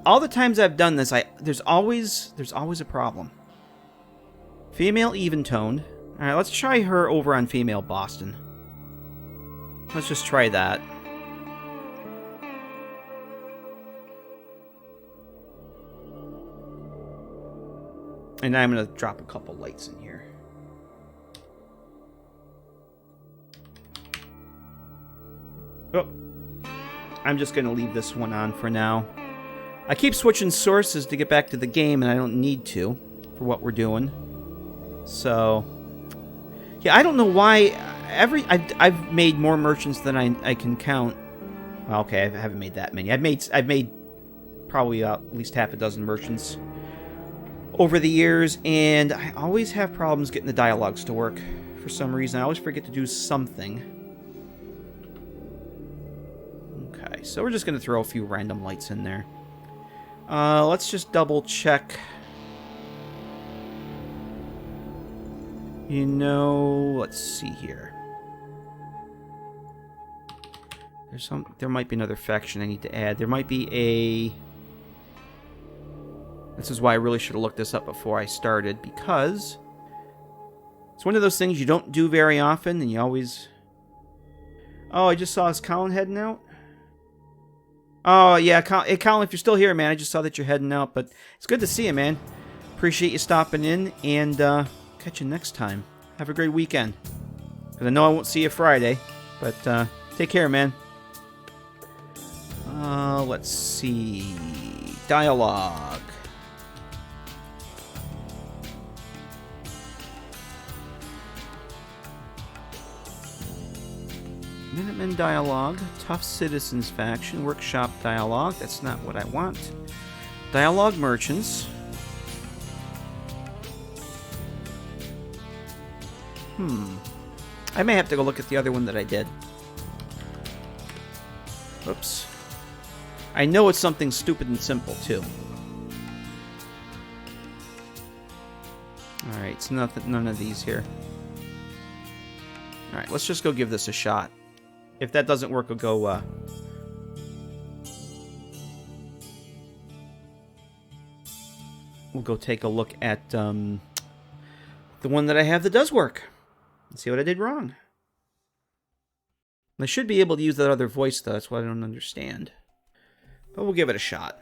All the times I've done this, there's always a problem. Female even-toned. Alright, let's try her over on female Boston. Let's just try that. And I'm going to drop a couple lights in here. Oh, I'm just going to leave this one on for now. I keep switching sources to get back to the game, and I don't need to for what we're doing. So, yeah, I don't know why. I've made more merchants than I can count. Well, okay, I haven't made that many. I've made probably at least half a dozen merchants over the years, and I always have problems getting the dialogues to work for some reason. I always forget to do something. Okay, so we're just going to throw a few random lights in there. Let's just double check. You know, let's see here. There might be another faction I need to add. There might be a... This is why I really should have looked this up before I started, because it's one of those things you don't do very often, and you always... Oh, I just saw his Colin heading out? Oh, yeah, hey, Colin, if you're still here, man, I just saw that you're heading out, but it's good to see you, man. Appreciate you stopping in, and catch you next time. Have a great weekend. Because I know I won't see you Friday, but take care, man. Let's see. Dialogue. Minutemen dialogue. Tough citizens faction. Workshop dialogue. That's not what I want. Dialogue merchants. I may have to go look at the other one that I did. Oops. I know it's something stupid and simple, too. Alright, it's none of these here. Alright, let's just go give this a shot. If that doesn't work, we'll go, we'll go take a look at, the one that I have that does work. Let's see what I did wrong. I should be able to use that other voice, though. That's what I don't understand. But we'll give it a shot.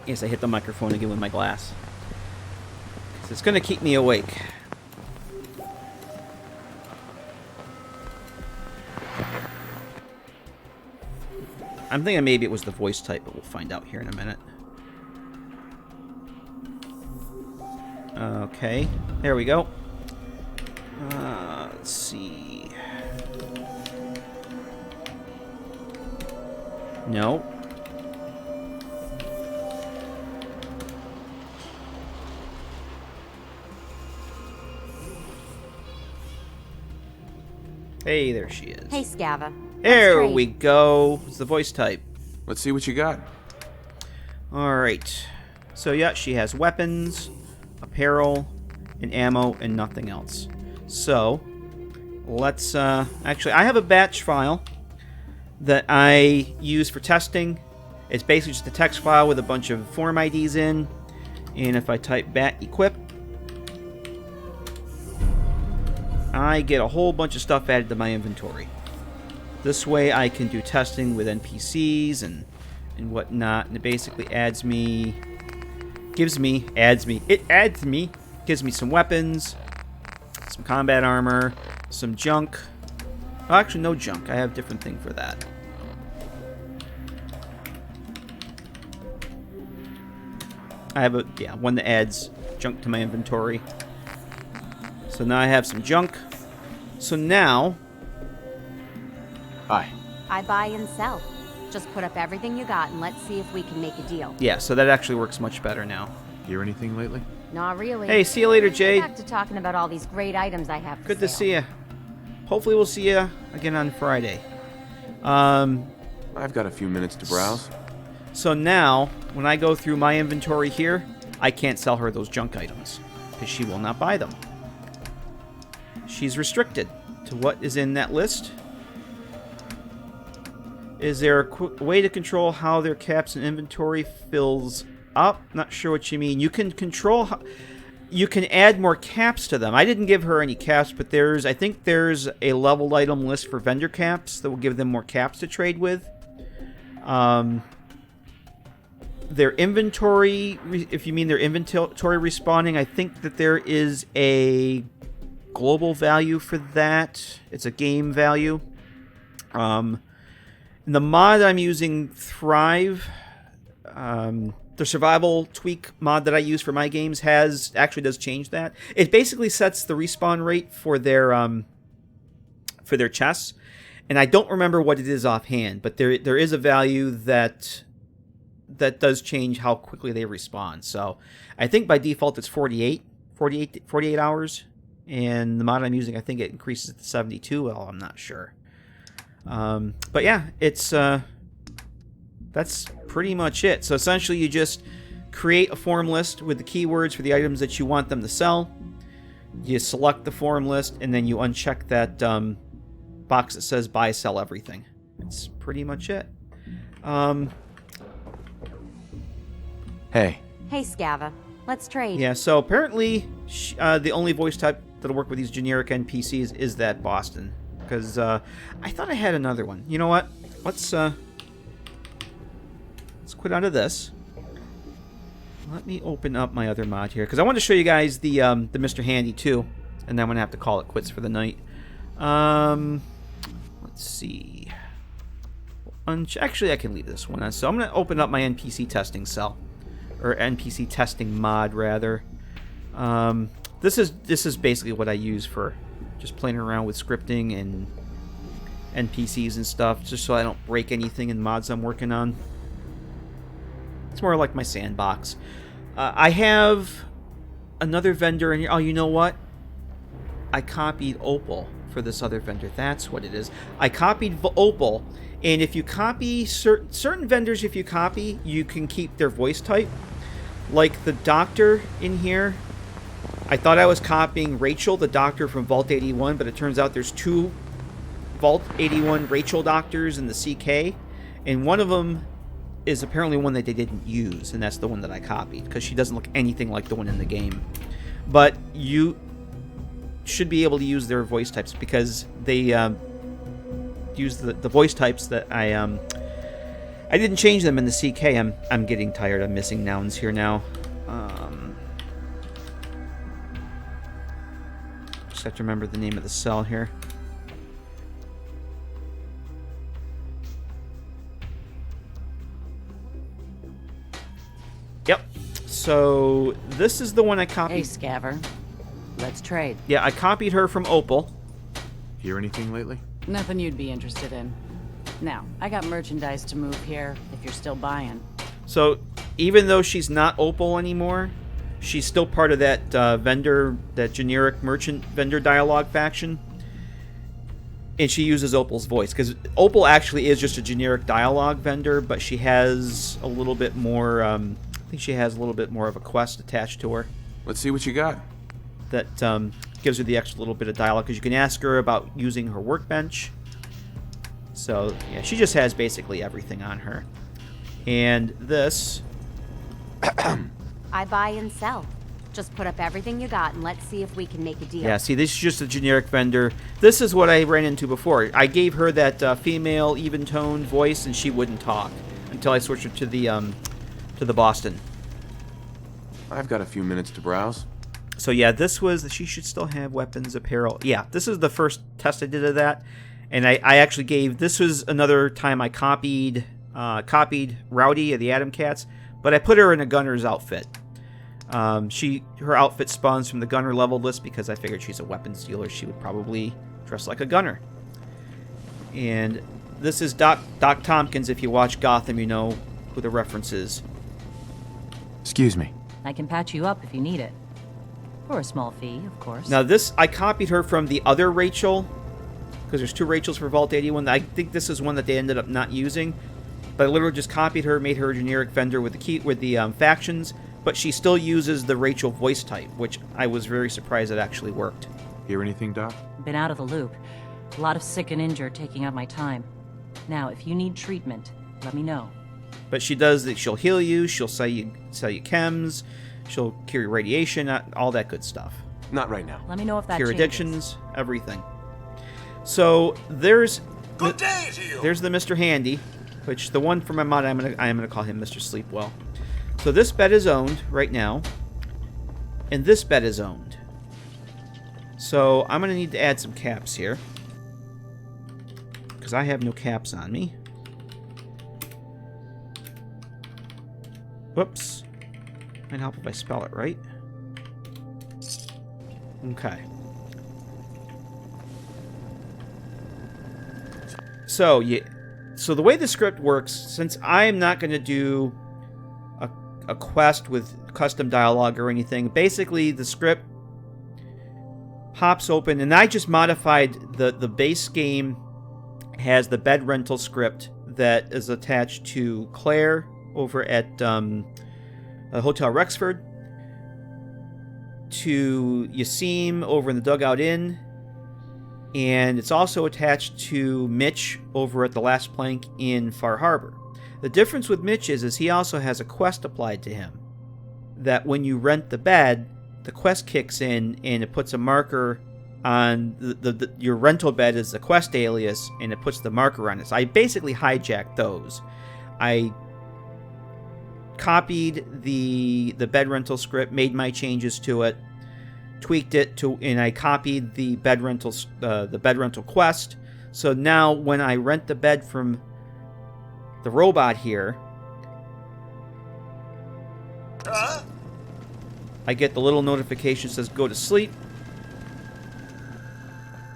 Yes, I hit the microphone again with my glass. 'Cause it's going to keep me awake. I'm thinking maybe it was the voice type, but we'll find out here in a minute. Okay, there we go. Let's see. No. Hey, there she is. Hey, Scava. There we go. It's the voice type. Let's see what you got. Alright. So, yeah, she has weapons, apparel, and ammo, and nothing else. So, let's, actually, I have a batch file that I use for testing. It's basically just a text file with a bunch of form IDs in. And if I type bat equip, I get a whole bunch of stuff added to my inventory. This way I can do testing with NPCs and whatnot. And it basically gives me some weapons, some combat armor, some junk. Oh, actually, no junk. I have a different thing for that. I have one that adds junk to my inventory. So now I have some junk. So now... Hi. I buy and sell. Just put up everything you got and let's see if we can make a deal. Yeah, so that actually works much better now. Hear anything lately? Not really. Hey, see you later, Jade. Back to talking about all these great items I have for Good to sale. see you. Hopefully we'll see you again on Friday. I've got a few minutes to browse. So now, when I go through my inventory here, I can't sell her those junk items, because she will not buy them. She's restricted to what is in that list. Is there a way to control how their caps and inventory fills up? Not sure what you mean. You can control how... You can add more caps to them. I didn't give her any caps, but I think there's a leveled item list for vendor caps that will give them more caps to trade with. Their inventory, if you mean their inventory respawning, I think that there is a global value for that. It's a game value. The mod I'm using, Thrive, the survival tweak mod that I use for my games actually does change that. It basically sets the respawn rate for their chests, and I don't remember what it is offhand, but there is a value that does change how quickly they respawn. So I think by default it's 48 hours, and the mod I'm using, I think it increases to 72. Well, I'm not sure. But yeah, it's that's pretty much it. So essentially you just create a form list with the keywords for the items that you want them to sell. you select the forum list, and then you uncheck that box that says buy, sell everything. That's pretty much it. Hey. Hey, Scava. Let's trade. Yeah, so apparently the only voice type that'll work with these generic NPCs is that Boston. Because I thought I had another one. You know what? Let's quit out of this. Let me open up my other mod here. Because I want to show you guys the Mr. Handy too. And then I'm going to have to call it quits for the night. Let's see. Actually, I can leave this one. So I'm going to open up my NPC testing cell. Or NPC testing mod, rather. This is basically what I use for just playing around with scripting and NPCs and stuff, just so I don't break anything in mods I'm working on. It's more like my sandbox. I have another vendor in here. Oh, you know what? I copied Opal for this other vendor. That's what it is. I copied Opal, and if you copy certain vendors, if you copy, you can keep their voice type. Like the doctor in here, I thought I was copying Rachel, the doctor from Vault 81, but it turns out there's two Vault 81 Rachel doctors in the CK, and one of them is apparently one that they didn't use, and that's the one that I copied, because she doesn't look anything like the one in the game. But you should be able to use their voice types, because they use the voice types that I didn't change them in the CK. I'm getting tired of missing nouns here now. Just have to remember the name of the cell here. Yep. So this is the one I copied. Hey, Scaver. Let's trade. Yeah, I copied her from Opal. Hear anything lately? Nothing you'd be interested in. Now, I got merchandise to move here if you're still buying. So even though she's not Opal anymore, she's still part of that vendor, that generic merchant vendor dialogue faction. And she uses Opal's voice, because Opal actually is just a generic dialogue vendor, but she has a little bit more, I think she has a little bit more of a quest attached to her. Let's see what you got. That gives her the extra little bit of dialogue, because you can ask her about using her workbench. So, yeah, she just has basically everything on her. And this... I buy and sell. Just put up everything you got and let's see if we can make a deal. Yeah, see, this is just a generic vendor. This is what I ran into before. I gave her that female, even-toned voice, and she wouldn't talk until I switched her to the Boston. I've got a few minutes to browse. So, yeah, this was... She should still have weapons, apparel. Yeah, this is the first test I did of that. And I actually gave... This was another time I copied Rowdy of the Atom Cats, but I put her in a gunner's outfit. Her outfit spawns from the gunner level list because I figured she's a weapons dealer. She would probably dress like a gunner. And this is Doc Tompkins. If you watch Gotham, you know who the reference is. Excuse me. I can patch you up if you need it. For a small fee, of course. Now this, I copied her from the other Rachel, because there's two Rachels for Vault 81. I think this is one that they ended up not using. But I literally just copied her, made her a generic vendor with the factions, but she still uses the Rachel voice type, which I was very surprised it actually worked. Hear anything, Doc? Been out of the loop. A lot of sick and injured taking up my time. Now, if you need treatment, let me know. But she does that. She'll heal you. She'll sell you chems. She'll cure your radiation. All that good stuff. Not right now. Let me know if that Cure changes. addictions. Everything. So there's Good day to you. there's the Mr. Handy, which the one for my mod I'm gonna call him Mr. Sleepwell. So this bed is owned right now, and this bed is owned. So I'm gonna need to add some caps here, because I have no caps on me. Whoops. Might help if I spell it right. Okay. So the way the script works, since I'm not going to do a quest with custom dialogue or anything, basically the script pops open, and I just modified the base game has the bed rental script that is attached to Claire over at Hotel Rexford. to Yasim over in the Dugout Inn, and it's also attached to Mitch over at the Last Plank in Far Harbor. The difference with Mitch is he also has a quest applied to him, that when you rent the bed, the quest kicks in and it puts a marker on your rental bed is the quest alias, and it puts the marker on it. So I basically hijacked those. I copied the bed rental script, made my changes to it, tweaked it to, and I copied the bed rental quest. So now when I rent the bed from the robot here, I get the little notification that says go to sleep.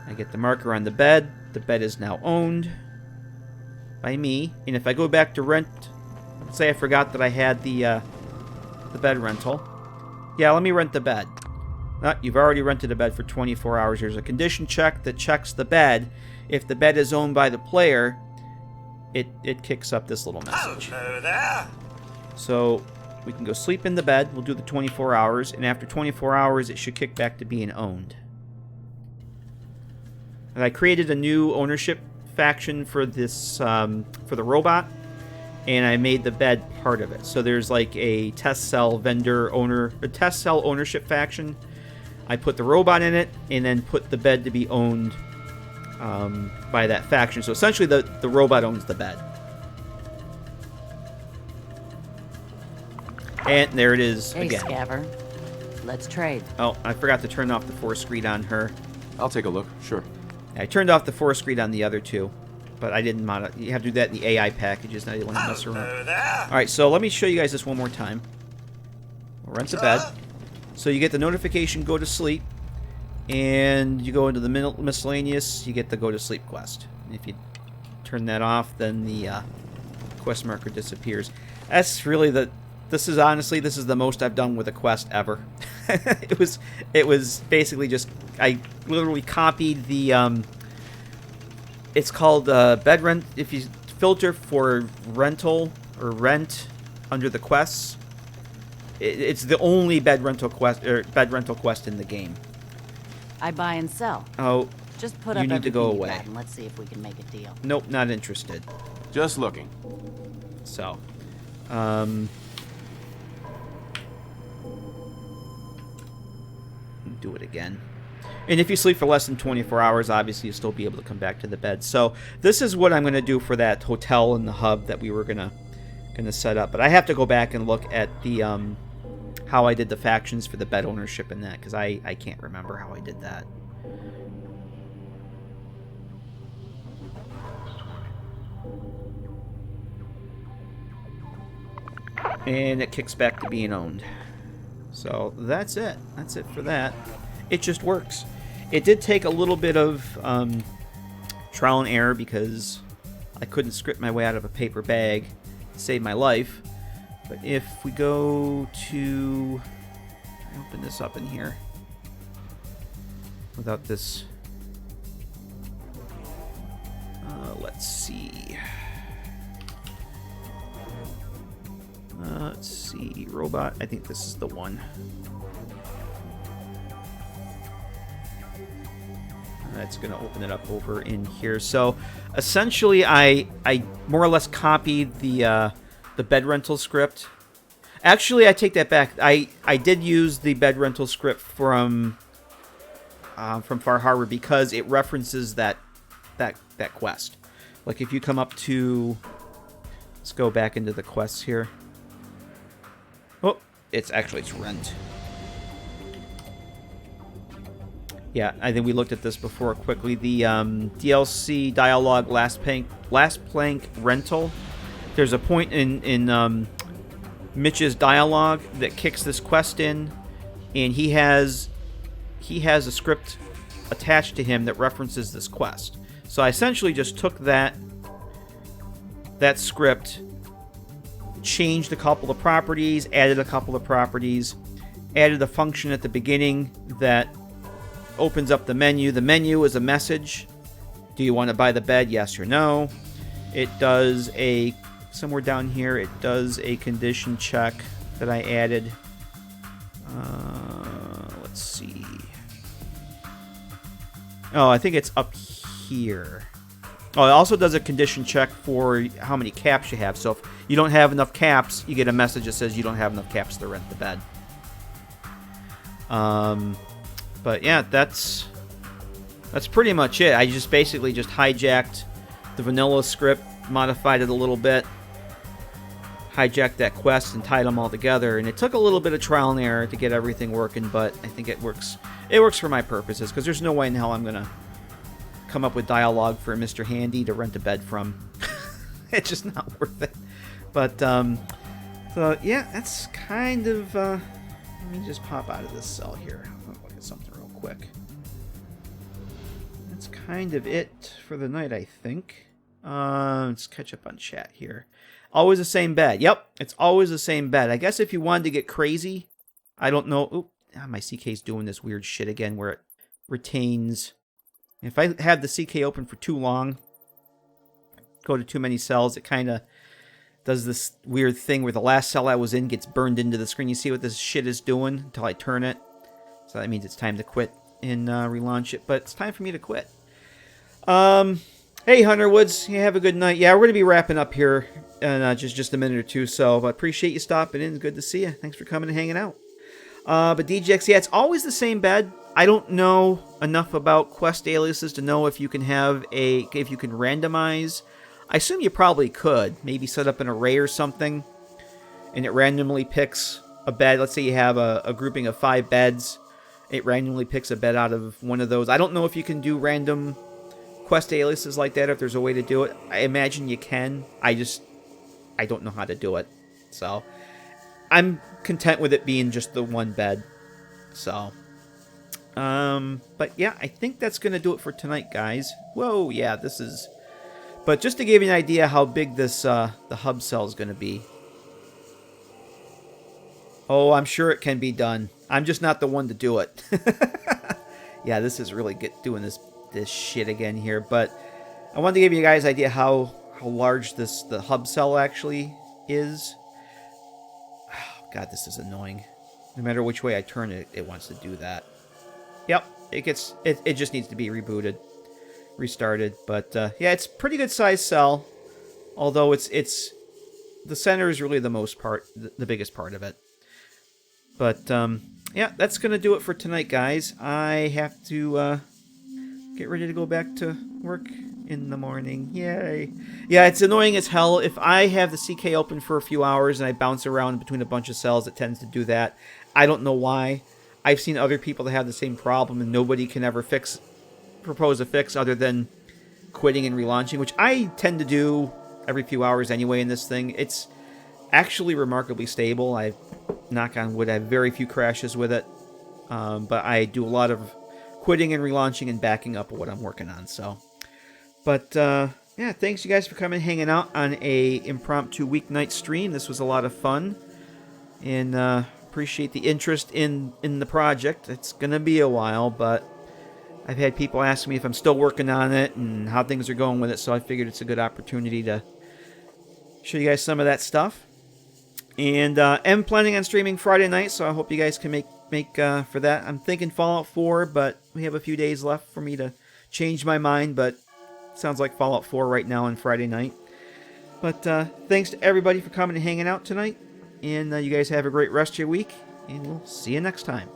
I get the marker on the bed. The bed is now owned by me. And if I go back to rent, say I forgot that I had the bed rental. Yeah, let me rent the bed. You've already rented a bed for 24 hours. There's a condition check that checks the bed. If the bed is owned by the player, it kicks up this little message. Hello there. So we can go sleep in the bed. We'll do the 24 hours. And after 24 hours, it should kick back to being owned. And I created a new ownership faction for this for the robot, and I made the bed part of it. So there's like a test cell test cell ownership faction. I put the robot in it, and then put the bed to be owned by that faction. So essentially, the robot owns the bed. And there it is Hey, again. Scaver. Let's trade. Oh, I forgot to turn off the force greed on her. I'll take a look, sure. I turned off the force greed on the other two, but I didn't mod it. You have to do that in the AI packages. Now you want to mess around. Hello there. All right, so let me show you guys this one more time. We'll rent the bed. So you get the notification, go to sleep, and you go into the miscellaneous. You get the go to sleep quest. If you turn that off, then the quest marker disappears. That's really this is the most I've done with a quest ever. it was basically just, I literally copied the it's called bed rent. If you filter for rental or rent under the quests, it's the only bed rental quest in the game. I buy and sell. Oh, Just put you up need to go everything you away. got and let's see if we can make a deal. Nope, not interested. Just looking. So, do it again. And if you sleep for less than 24 hours, obviously you'll still be able to come back to the bed. So this is what I'm going to do for that hotel in the hub that we were gonna set up. But I have to go back and look at the how I did the factions for the bed ownership and that, because I can't remember how I did that. And it kicks back to being owned. So that's it. That's it for that. It just works. It did take a little bit of trial and error because I couldn't script my way out of a paper bag to save my life. But if we go to... open this up in here. Without this... let's see... let's see, robot. I think this is the one. That's going to open it up over in here. So, essentially, I more or less copied the bed rental script. Actually, I take that back. I did use the bed rental script from Far Harbor because it references that quest. Like if you come up to, let's go back into the quests here. Oh, it's rent. Yeah, I think we looked at this before quickly. The DLC dialogue last plank rental. There's a point in Mitch's dialogue that kicks this quest in, and he has a script attached to him that references this quest. So I essentially just took that script, changed a couple of properties, added a couple of properties, added a function at the beginning that opens up the menu. The menu is a message. Do you want to buy the bed? Yes or no. It does somewhere down here, it does a condition check that I added. Let's Oh, I think it's up here. Oh, it also does a condition check for how many caps you have. So if you don't have enough caps, you get a message that says you don't have enough caps to rent the bed. But yeah, that's pretty much it. I just basically just hijacked the vanilla script, modified it a little bit, hijacked that quest, and tied them all together. And it took a little bit of trial and error to get everything working, but I think it works. It works for my purposes, because there's no way in hell I'm gonna come up with dialogue for Mr. Handy to rent a bed from. It's just not worth it. But so yeah, that's kind of. Let me just pop out of this cell here. I'll look at something real quick. That's kind of it for the night, I think. Let's catch up on chat here. Always the same bed. Yep, it's always the same bed. I guess if you wanted to get crazy, I don't know. Oop, my CK's doing this weird shit again where it retains. If I have the CK open for too long, go to too many cells, it kind of does this weird thing where the last cell I was in gets burned into the screen. You see what this shit is doing until I turn it? So that means it's time to quit and relaunch it. But it's time for me to quit. Hey, Hunter Woods, you have a good night. Yeah, we're going to be wrapping up here in just a minute or two. So I appreciate you stopping in. Good to see you. Thanks for coming and hanging out. But DJX, yeah, it's always the same bed. I don't know enough about quest aliases to know if you can if you can randomize. I assume you probably could. Maybe set up an array or something, and it randomly picks a bed. Let's say you have a grouping of 5 beds. It randomly picks a bed out of one of those. I don't know if you can do random quest aliases like that, if there's a way to do it. I imagine you can. I don't know how to do it. So I'm content with it being just the one bed. So but yeah, I think that's going to do it for tonight, guys. Whoa, yeah, this is... But just to give you an idea how big this the hub cell is going to be. Oh, I'm sure it can be done. I'm just not the one to do it. Yeah, this is really doing this shit again here. But I wanted to give you guys an idea how large the hub cell actually is. Oh, God, this is annoying. No matter which way I turn it, it wants to do that. Yep, it just needs to be rebooted, restarted. But yeah, it's a pretty good size cell. Although it's the center is really the biggest part of it. But yeah, that's gonna do it for tonight, guys. I have to get ready to go back to work in the morning. Yay! Yeah, it's annoying as hell. If I have the CK open for a few hours and I bounce around between a bunch of cells, it tends to do that. I don't know why. I've seen other people that have the same problem, and nobody can ever propose a fix other than quitting and relaunching, which I tend to do every few hours anyway in this thing. It's actually remarkably stable. I, knock on wood, I have very few crashes with it, but I do a lot of quitting and relaunching and backing up of what I'm working on. So, but yeah, thanks you guys for coming and hanging out on a impromptu weeknight stream. This was a lot of fun, and appreciate the interest in the project. It's gonna be a while, but I've had people ask me if I'm still working on it and how things are going with it, so I figured it's a good opportunity to show you guys some of that stuff. And am planning on streaming Friday night, so I hope you guys can make for that. I'm thinking Fallout 4, but we have a few days left for me to change my mind, but it sounds like Fallout 4 right now on Friday night. But thanks to everybody for coming and hanging out tonight. And you guys have a great rest of your week, and we'll see you next time.